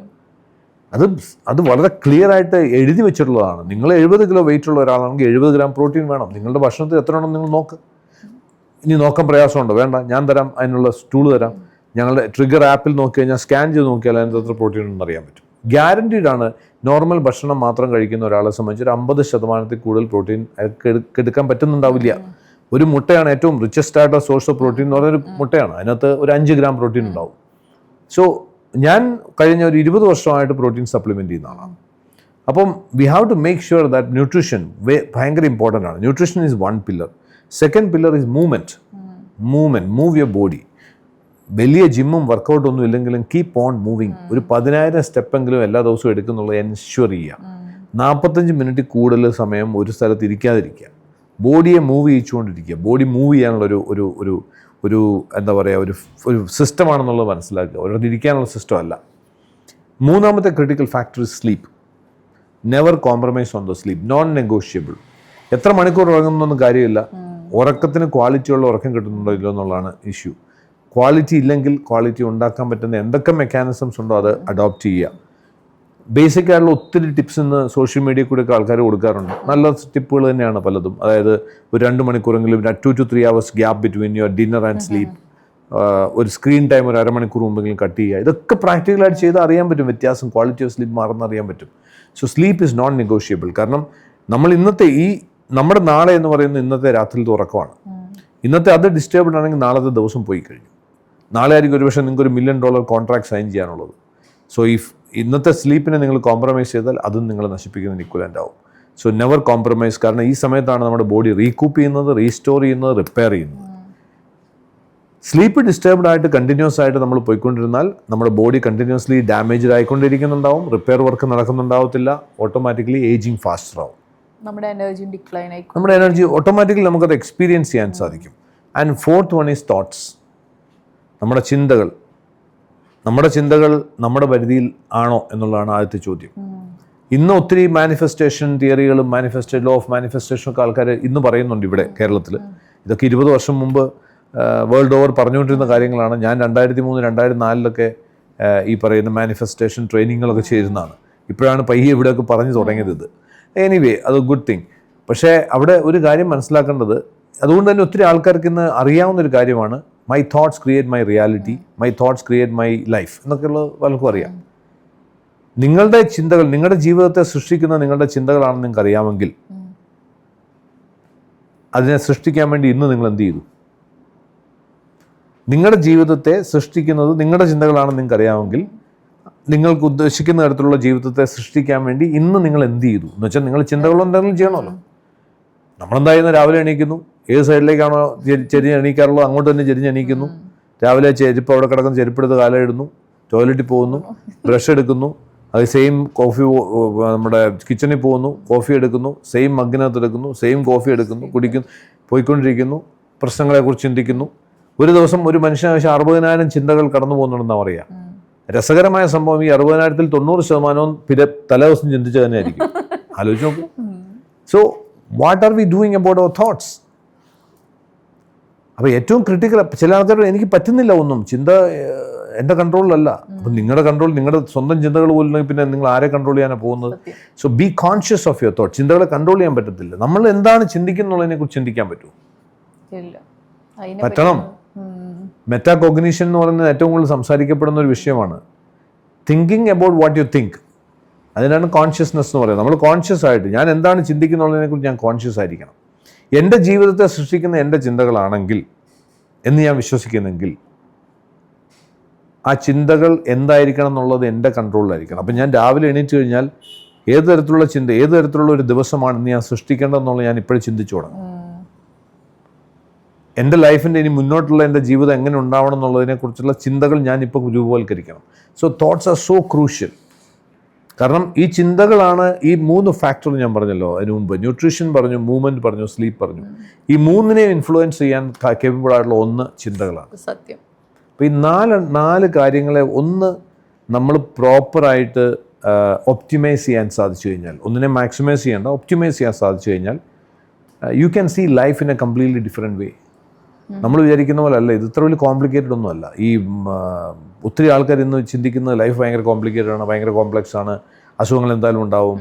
അത് വളരെ ക്ലിയർ ആയിട്ട് എഴുതി വെച്ചിട്ടുള്ളതാണ്. നിങ്ങൾ 70 കിലോ വെയിറ്റ് ഉള്ള ഒരാളാണെങ്കിൽ 70 ഗ്രാം പ്രോട്ടീൻ വേണം. നിങ്ങളുടെ ഭക്ഷണത്തിൽ എത്ര വേണം നിങ്ങൾ നോക്ക്. ഇനി നോക്കാൻ പ്രയാസമുണ്ടോ? വേണ്ട, ഞാൻ തരാം, അതിനുള്ള സ്റ്റൂള് തരാം. ഞങ്ങളുടെ ട്രിഗർ ആപ്പിൽ നോക്കി കഴിഞ്ഞാൽ സ്കാൻ ചെയ്ത് നോക്കിയാൽ അതിൻ്റെ എത്ര പ്രോട്ടീൻ ഉണ്ടെന്ന് അറിയാൻ പറ്റും. ഗ്യാരണ്ടീഡ് ആണ്. നോർമൽ ഭക്ഷണം മാത്രം കഴിക്കുന്ന ഒരാളെ സംബന്ധിച്ച് ഒരു 50% കൂടുതൽ പ്രോട്ടീൻ എടുക്കാൻ പറ്റുന്നുണ്ടാവില്ല. ഒരു മുട്ടയാണ് ഏറ്റവും റിച്ചസ്റ്റ് ആയിട്ടുള്ള സോഴ്സ് ഓഫ് പ്രോട്ടീൻ എന്ന് പറഞ്ഞൊരു മുട്ടയാണ്. അതിനകത്ത് ഒരു 5 ഗ്രാം പ്രോട്ടീൻ ഉണ്ടാവും. സോ ഞാൻ കഴിഞ്ഞ ഒരു 20 വർഷമായിട്ട് പ്രോട്ടീൻ സപ്ലിമെൻറ്റ് ചെയ്യുന്ന ആളാണ്. അപ്പം we have to make sure that nutrition ഭയങ്കര ഇമ്പോർട്ടൻ്റ് ആണ്. Nutrition is 1 pillar. Second pillar is movement. Move your body. വലിയ ജിമ്മും വർക്കൗട്ടും ഒന്നും ഇല്ലെങ്കിലും കീപ്പ് ഓൺ മൂവിങ്. ഒരു 10,000 സ്റ്റെപ്പെങ്കിലും എല്ലാ ദിവസവും എടുക്കുന്നുള്ളത് എൻഷുർ ചെയ്യുക. 45 മിനിറ്റ് കൂടുതൽ സമയം ഒരു സ്ഥലത്ത് ഇരിക്കാതിരിക്കുക. ബോഡിയെ മൂവ് ചെയ്യിച്ചുകൊണ്ടിരിക്കുക. ബോഡി മൂവ് ചെയ്യാനുള്ള ഒരു എന്താ പറയുക, ഒരു സിസ്റ്റമാണെന്നുള്ളത് മനസ്സിലാക്കുക. ഒരിടത്ത് ഇരിക്കാനുള്ള സിസ്റ്റം അല്ല. മൂന്നാമത്തെ critical factor is sleep. Never compromise on the sleep. Non negotiable. എത്ര മണിക്കൂർ ഉറങ്ങുന്നൊന്നും കാര്യമില്ല. ഉറക്കത്തിന് ക്വാളിറ്റിയുള്ള ഉറക്കം കിട്ടുന്നുണ്ടോ ഇല്ലോ എന്നുള്ളതാണ് ഇഷ്യൂ. ക്വാളിറ്റി ഇല്ലെങ്കിൽ ക്വാളിറ്റി ഉണ്ടാക്കാൻ പറ്റുന്ന എന്തൊക്കെ മെക്കാനിസംസ് ഉണ്ടോ അത് അഡോപ്റ്റ് ചെയ്യുക. ബേസിക് ആയിട്ടുള്ള ഒത്തിരി ടിപ്സ് ഇന്ന് സോഷ്യൽ മീഡിയയിൽ കൂടെയൊക്കെ ആൾക്കാർ കൊടുക്കാറുണ്ട്. നല്ല ടിപ്പുകൾ തന്നെയാണ് പലതും. അതായത് ഒരു 2 മണിക്കൂറെങ്കിലും 2 to 3 hours gap between your dinner and sleep. ഒരു സ്ക്രീൻ ടൈം ഒരു അരമണിക്കൂർ മുമ്പെങ്കിലും കട്ട് ചെയ്യുക. ഇതൊക്കെ പ്രാക്ടിക്കലായിട്ട് ചെയ്താൽ അറിയാൻ പറ്റും വ്യത്യാസം. ക്വാളിറ്റി ഓഫ് സ്ലീപ്പ് മാറുന്നറിയാൻ പറ്റും. So sleep is known negotiable. കാരണം നമ്മൾ നമ്മുടെ നാളെ എന്ന് പറയുന്നത് ഇന്നത്തെ രാത്രിയിലത്തെ ഉറക്കമാണ്. ഇന്നത്തെ അത് ഡിസ്റ്റർബ്ഡ് ആണെങ്കിൽ നാളത്തെ ദിവസം പോയി കഴിഞ്ഞു. നാളെ ആയിരിക്കും ഒരുപക്ഷെ നിങ്ങൾക്ക് $1 million കോൺട്രാക്ട് സൈൻ ചെയ്യാനുള്ളത്. സോ ഇന്നത്തെ സ്ലീപ്പിനെ നിങ്ങൾ കോംപ്രമൈസ് ചെയ്താൽ അതും നിങ്ങൾ നശിപ്പിക്കുന്നതിന് ഇക്വലൻ്റ് ആവും. So never compromise. കാരണം ഈ സമയത്താണ് നമ്മുടെ ബോഡി റീകൂപ്പ് ചെയ്യുന്നത്, റീസ്റ്റോർ ചെയ്യുന്നത്, റിപ്പയർ ചെയ്യുന്നത്. സ്ലീപ്പ് ഡിസ്റ്റർബ്ഡ് ആയിട്ട് കണ്ടിന്യൂസ് ആയിട്ട് നമ്മൾ പോയിക്കൊണ്ടിരുന്നാൽ നമ്മുടെ ബോഡി കണ്ടിന്യൂസ്ലി ഡാമേജ്ഡ് ആയിക്കൊണ്ടിരിക്കുന്നുണ്ടാവും. റിപ്പയർ വർക്ക് നടക്കുന്നുണ്ടാവത്തില്ല. ഓട്ടോമാറ്റിക്കലി ഏജിങ് ഫാസ്റ്റർ ആവും. നമ്മുടെ എനർജി ഡിക്ലൈൻ ആയി. നമ്മുടെ എനർജി ഓട്ടോമാറ്റിക്കലി നമുക്കത് എക്സ്പീരിയൻസ് ചെയ്യാൻ സാധിക്കും. And fourth one is thoughts. നമ്മുടെ ചിന്തകൾ. നമ്മുടെ ചിന്തകൾ നമ്മുടെ പരിധിയിൽ ആണോ എന്നുള്ളതാണ് ആദ്യത്തെ ചോദ്യം. ഇന്ന് ഒത്തിരി മാനിഫെസ്റ്റേഷൻ തിയറികളും ലോ ഓഫ് മാനിഫെസ്റ്റേഷനൊക്കെ ആൾക്കാർ ഇന്ന് പറയുന്നുണ്ട് ഇവിടെ കേരളത്തിൽ. ഇതൊക്കെ 20 വർഷം മുമ്പ് വേൾഡ് ഓവർ പറഞ്ഞുകൊണ്ടിരുന്ന കാര്യങ്ങളാണ്. ഞാൻ 2003, 2004 ഈ പറയുന്ന മാനിഫെസ്റ്റേഷൻ ട്രെയിനിങ്ങുകളൊക്കെ ചെയ്യുന്നതാണ്. ഇപ്പോഴാണ് പയ്യെ ഇവിടെയൊക്കെ പറഞ്ഞു തുടങ്ങിയത് ഇത്. എനിവേ, അത് ഗുഡ് തിങ്. പക്ഷേ അവിടെ ഒരു കാര്യം മനസ്സിലാക്കേണ്ടത്, അതുകൊണ്ട് തന്നെ ഒത്തിരി ആൾക്കാർക്ക് ഇന്ന് അറിയാവുന്നൊരു കാര്യമാണ് my thoughts create my reality, my thoughts create my life എന്നൊക്കെയുള്ളത് പലർക്കും അറിയാം. നിങ്ങളുടെ ചിന്തകൾ നിങ്ങളുടെ ജീവിതത്തെ സൃഷ്ടിക്കുന്ന നിങ്ങളുടെ ചിന്തകളാണെന്ന് നിങ്ങൾക്ക് അറിയാമെങ്കിൽ അതിനെ സൃഷ്ടിക്കാൻ വേണ്ടി ഇന്ന് നിങ്ങൾ എന്ത് ചെയ്തു? നിങ്ങളുടെ ജീവിതത്തെ സൃഷ്ടിക്കുന്നത് നിങ്ങളുടെ ചിന്തകളാണെന്ന് നിങ്ങൾക്ക് അറിയാമെങ്കിൽ നിങ്ങൾക്ക് ഉദ്ദേശിക്കുന്ന തരത്തിലുള്ള ജീവിതത്തെ സൃഷ്ടിക്കാൻ വേണ്ടി ഇന്ന് നിങ്ങൾ എന്ത് ചെയ്തു എന്ന് വെച്ചാൽ നിങ്ങൾ ചിന്തകളെന്തെങ്കിലും ചെയ്യണമല്ലോ. നമ്മളെന്തായിരുന്നു, രാവിലെ എണീക്കുന്നു, ഏത് സൈഡിലേക്കാണോ ചെരിഞ്ഞ് എണീക്കാറുള്ളത് അങ്ങോട്ട് തന്നെ ചെരിഞ്ഞ് എണീക്കുന്നു. രാവിലെ ചെരുപ്പ് അവിടെ കിടക്കുന്ന ചെരുപ്പെടുത്ത് കാലയിടുന്നു, ടോയ്ലറ്റിൽ പോകുന്നു, ബ്രഷ് എടുക്കുന്നു, അത് സെയിം കോഫി നമ്മുടെ കിച്ചണിൽ പോകുന്നു, കോഫി എടുക്കുന്നു, സെയിം മഗ്ഗിനകത്ത് എടുക്കുന്നു, സെയിം കോഫി എടുക്കുന്നു, കുടിക്കുന്നു, പോയിക്കൊണ്ടിരിക്കുന്നു, പ്രശ്നങ്ങളെക്കുറിച്ച് ചിന്തിക്കുന്നു. ഒരു ദിവസം ഒരു മനുഷ്യന് 60,000 ചിന്തകൾ കടന്നു പോകുന്നുണ്ടെന്നാണ് പറയുക. രസകരമായ സംഭവം, ഈ 60,000-ൽ 90% പിന്നെ തലേദിവസം ചിന്തിച്ച് തന്നെ ആയിരിക്കും. ആലോചിച്ച് നോക്കൂ. So what are we doing about our thoughts? അപ്പോൾ ഏറ്റവും ക്രിട്ടിക്കൽ, ചില ആൾക്കാർ എനിക്ക് പറ്റുന്നില്ല ഒന്നും, ചിന്ത എൻ്റെ കൺട്രോളിലല്ല. അപ്പം നിങ്ങളുടെ കൺട്രോൾ, നിങ്ങളുടെ സ്വന്തം ചിന്തകൾ പോലും പിന്നെ നിങ്ങൾ ആരെ കൺട്രോൾ ചെയ്യാനാണ് പോകുന്നത്? So B conscious of your thought. ചിന്തകളെ കൺട്രോൾ ചെയ്യാൻ പറ്റത്തില്ല. നമ്മൾ എന്താണ് ചിന്തിക്കുന്നുള്ളതിനെ കുറിച്ച് ചിന്തിക്കാൻ പറ്റുമോ? പറ്റണം. മെറ്റാകോഗ്നിഷൻ എന്ന് പറയുന്നത് ഏറ്റവും കൂടുതൽ സംസാരിക്കപ്പെടുന്ന ഒരു വിഷയമാണ്. Thinking about what you think, അതിനാണ് കോൺഷ്യസ്നെസ് എന്ന് പറയുന്നത്. നമ്മൾ കോൺഷ്യസ് ആയിട്ട് ഞാൻ എന്താണ് ചിന്തിക്കുന്നുള്ളതിനെ കുറിച്ച് ഞാൻ കോൺഷ്യസ് ആയിരിക്കണം. എൻ്റെ ജീവിതത്തെ സൃഷ്ടിക്കുന്ന എൻ്റെ ചിന്തകളാണെങ്കിൽ എന്ന് ഞാൻ വിശ്വസിക്കുന്നെങ്കിൽ ആ ചിന്തകൾ എന്തായിരിക്കണം എന്നുള്ളത് എൻ്റെ കൺട്രോളിലായിരിക്കണം. അപ്പം ഞാൻ രാവിലെ എണീറ്റ് കഴിഞ്ഞാൽ ഏത് തരത്തിലുള്ള ചിന്ത, ഏത് തരത്തിലുള്ള ഒരു ദിവസമാണെന്ന് ഞാൻ സൃഷ്ടിക്കേണ്ടതെന്നുള്ളത് ഞാൻ ഇപ്പോഴും ചിന്തിച്ചു തുടങ്ങും. എൻ്റെ ലൈഫിൻ്റെ ഇനി മുന്നോട്ടുള്ള എൻ്റെ ജീവിതം എങ്ങനെ ഉണ്ടാവണം എന്നുള്ളതിനെക്കുറിച്ചുള്ള ചിന്തകൾ ഞാനിപ്പോൾ രൂപവൽക്കരിക്കണം. So thoughts are so crucial. കാരണം ഈ ചിന്തകളാണ് ഈ 3 ഫാക്ടർ ഞാൻ പറഞ്ഞല്ലോ അതിന് മുമ്പ്. ന്യൂട്രീഷൻ പറഞ്ഞു, മൂവ്മെൻറ്റ് പറഞ്ഞു, സ്ലീപ്പ് പറഞ്ഞു. ഈ 3നെയും ഇൻഫ്ലുവൻസ് ചെയ്യാൻ കേപ്പബിൾ ആയിട്ടുള്ള ഒന്ന് ചിന്തകളാണ്. സത്യം. അപ്പോൾ ഈ നാല് കാര്യങ്ങളെ ഒന്ന് നമ്മൾ പ്രോപ്പറായിട്ട് ഒപ്റ്റിമൈസ് ചെയ്യാൻ സാധിച്ചു കഴിഞ്ഞാൽ, ഒന്നിനെ മാക്സിമൈസ് ചെയ്യേണ്ട, ഒപ്റ്റിമൈസ് ചെയ്യാൻ സാധിച്ചു കഴിഞ്ഞാൽ you can see life in a completely different way. നമ്മൾ വിചാരിക്കുന്ന പോലെ അല്ല ഇത്. ഇത്ര വലിയ കോംപ്ലിക്കേറ്റഡ് ഒന്നും അല്ല. ഈ ഒത്തിരി ആൾക്കാർ ഇന്ന് ചിന്തിക്കുന്നത് ലൈഫ് ഭയങ്കര കോംപ്ലിക്കേറ്റഡ് ആണ്, ഭയങ്കര കോംപ്ലക്സ് ആണ്, അസുഖങ്ങൾ എന്തായാലും ഉണ്ടാവും,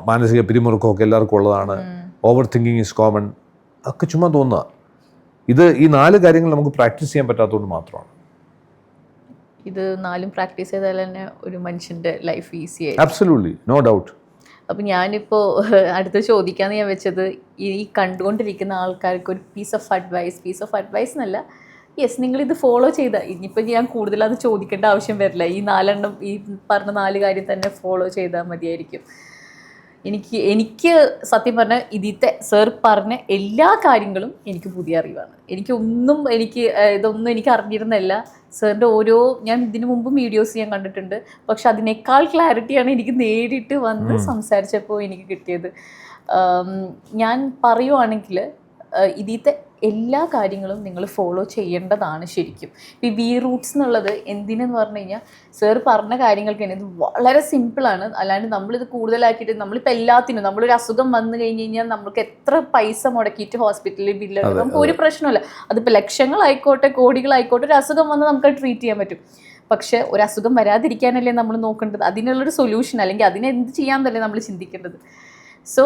മാനസിക പിരിമുറുക്കമൊക്കെ എല്ലാവർക്കും ഉള്ളതാണ്, ഓവർ തിങ്കിങ് ഈസ് കോമൺ, ഒക്കെ ചുമ്മാ തോന്നുക. ഈ 4 കാര്യങ്ങൾ നമുക്ക് പ്രാക്ടീസ് ചെയ്യാൻ പറ്റാത്തതുകൊണ്ട് മാത്രമാണ്. ഇത് 4 പ്രാക്ടീസ് ചെയ്താൽ തന്നെ ഒരു മനുഷ്യൻ്റെ ലൈഫ് ഈസി ആയി. Absolutely, no doubt. അപ്പം ഞാനിപ്പോൾ അടുത്ത് ചോദിക്കാമെന്ന് ഞാൻ വെച്ചത്, ഈ കണ്ടുകൊണ്ടിരിക്കുന്ന ആൾക്കാർക്ക് ഒരു പീസ് ഓഫ് അഡ്വൈസ് എന്നല്ല, യെസ് നിങ്ങളിത് ഫോളോ ചെയ്താൽ, ഇനിയിപ്പോൾ ഞാൻ കൂടുതൽ അത് ചോദിക്കേണ്ട ആവശ്യം വരില്ല. ഈ 4 ഈ പറഞ്ഞ 4 കാര്യം തന്നെ ഫോളോ ചെയ്താൽ മതിയായിരിക്കും. എനിക്ക് സത്യം പറഞ്ഞാൽ ഇതിത്തെ സർ പറഞ്ഞ എല്ലാ കാര്യങ്ങളും എനിക്ക് പുതിയ അറിവാണ്. ഇതൊന്നും എനിക്ക് അറിഞ്ഞിരുന്നല്ല. സാറിൻ്റെ ഞാൻ ഇതിനു മുമ്പും വീഡിയോസ് ഞാൻ കണ്ടിട്ടുണ്ട്, പക്ഷെ അതിനേക്കാൾ ക്ലാരിറ്റിയാണ് എനിക്ക് നേരിട്ട് വന്ന് സംസാരിച്ചപ്പോൾ എനിക്ക് കിട്ടിയത്. ഞാൻ പറയുവാണെങ്കിൽ ഇതിത്തെ എല്ലാ കാര്യങ്ങളും നിങ്ങൾ ഫോളോ ചെയ്യേണ്ടതാണ് ശരിക്കും. ഈ വി റൂട്ട്സ് എന്നുള്ളത് എന്തിനെന്ന് പറഞ്ഞു കഴിഞ്ഞാൽ, സാർ പറഞ്ഞ കാര്യങ്ങൾക്ക് തന്നെ ഇത് വളരെ സിമ്പിളാണ്. അല്ലാണ്ട് നമ്മളിത് കൂടുതലാക്കിയിട്ട് നമ്മളിപ്പോൾ എല്ലാത്തിനും, നമ്മളൊരു അസുഖം വന്നു കഴിഞ്ഞ് കഴിഞ്ഞാൽ നമുക്ക് എത്ര പൈസ മുടക്കിയിട്ട് ഹോസ്പിറ്റലിൽ ബില്ലുണ്ട്, നമുക്ക് ഒരു പ്രശ്നമില്ല. അതിപ്പോൾ ലക്ഷങ്ങളായിക്കോട്ടെ കോടികളായിക്കോട്ടെ, ഒരു അസുഖം വന്ന് നമുക്ക് ട്രീറ്റ് ചെയ്യാൻ പറ്റും. പക്ഷെ ഒരു അസുഖം വരാതിരിക്കാനല്ലേ നമ്മൾ നോക്കേണ്ടത്, അതിനുള്ളൊരു സൊല്യൂഷൻ അല്ലെങ്കിൽ അതിനെന്ത് ചെയ്യാമെന്നല്ലേ നമ്മൾ ചിന്തിക്കേണ്ടത്. സോ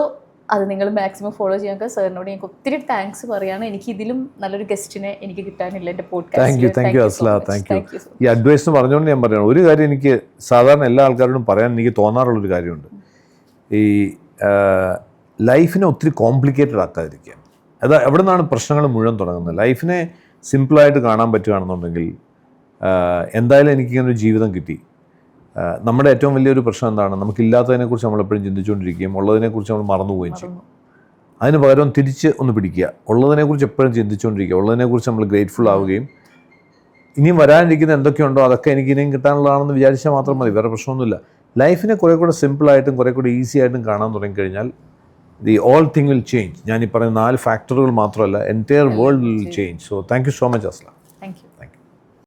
അത് നിങ്ങൾ മാക്സിമം ഫോളോ ചെയ്യാൻ. സാറിനോട് എനിക്ക് ഒത്തിരി താങ്ക്സ് പറയാണ്. എനിക്ക് ഇതിലും നല്ലൊരു ഗസ്റ്റിനെ എനിക്ക് കിട്ടാനില്ല എൻ്റെ podcast. Thank you Asla, thank you. ഈ അഡ്വൈസ് എന്ന് പറഞ്ഞുകൊണ്ട് ഞാൻ പറയുന്നത് ഒരു കാര്യം എനിക്ക് സാധാരണ എല്ലാ ആൾക്കാരോടും പറയാൻ എനിക്ക് തോന്നാറുള്ളൊരു കാര്യമുണ്ട്. ഈ ലൈഫിനെ ഒത്തിരി കോംപ്ലിക്കേറ്റഡ് ആക്കാതിരിക്കുക. അത് എവിടെ നിന്നാണ് പ്രശ്നങ്ങൾ മുഴുവൻ തുടങ്ങുന്നത്. ലൈഫിനെ സിമ്പിളായിട്ട് കാണാൻ പറ്റുകയാണെന്നുണ്ടെങ്കിൽ എന്തായാലും എനിക്കിങ്ങനൊരു ജീവിതം കിട്ടി. നമ്മുടെ ഏറ്റവും വലിയൊരു പ്രശ്നം എന്താണ്, നമുക്കില്ലാത്തതിനെക്കുറിച്ച് നമ്മളെപ്പോഴും ചിന്തിച്ചുകൊണ്ടിരിക്കുകയും ഉള്ളതിനെക്കുറിച്ച് നമ്മൾ മറന്നുപോവുകയും ചെയ്യും. അതിന് പകരം തിരിച്ച് ഒന്ന് പിടിക്കുക, ഉള്ളതിനെക്കുറിച്ച് എപ്പോഴും ചിന്തിച്ചുകൊണ്ടിരിക്കുക, ഉള്ളതിനെക്കുറിച്ച് നമ്മൾ ഗ്രേറ്റ്ഫുൾ ആവുകയും ഇനിയും വരാനിരിക്കുന്ന എന്തൊക്കെയുണ്ടോ അതൊക്കെ എനിക്ക് ഇനിയും കിട്ടാനുള്ളതാണെന്ന് വിചാരിച്ചാൽ മാത്രം മതി, വേറെ പ്രശ്നമൊന്നുമില്ല. ലൈഫിനെ കുറേ കൂടെ സിമ്പിളായിട്ടും കുറേ കൂടെ ഈസി ആയിട്ടും കാണാൻ തുടങ്ങിക്കഴിഞ്ഞാൽ the all thing will change. ഞാൻ ഈ പറയുന്ന 4 ഫാക്ടറുകൾ മാത്രമല്ല, entire world will change. So thank you so much Asla.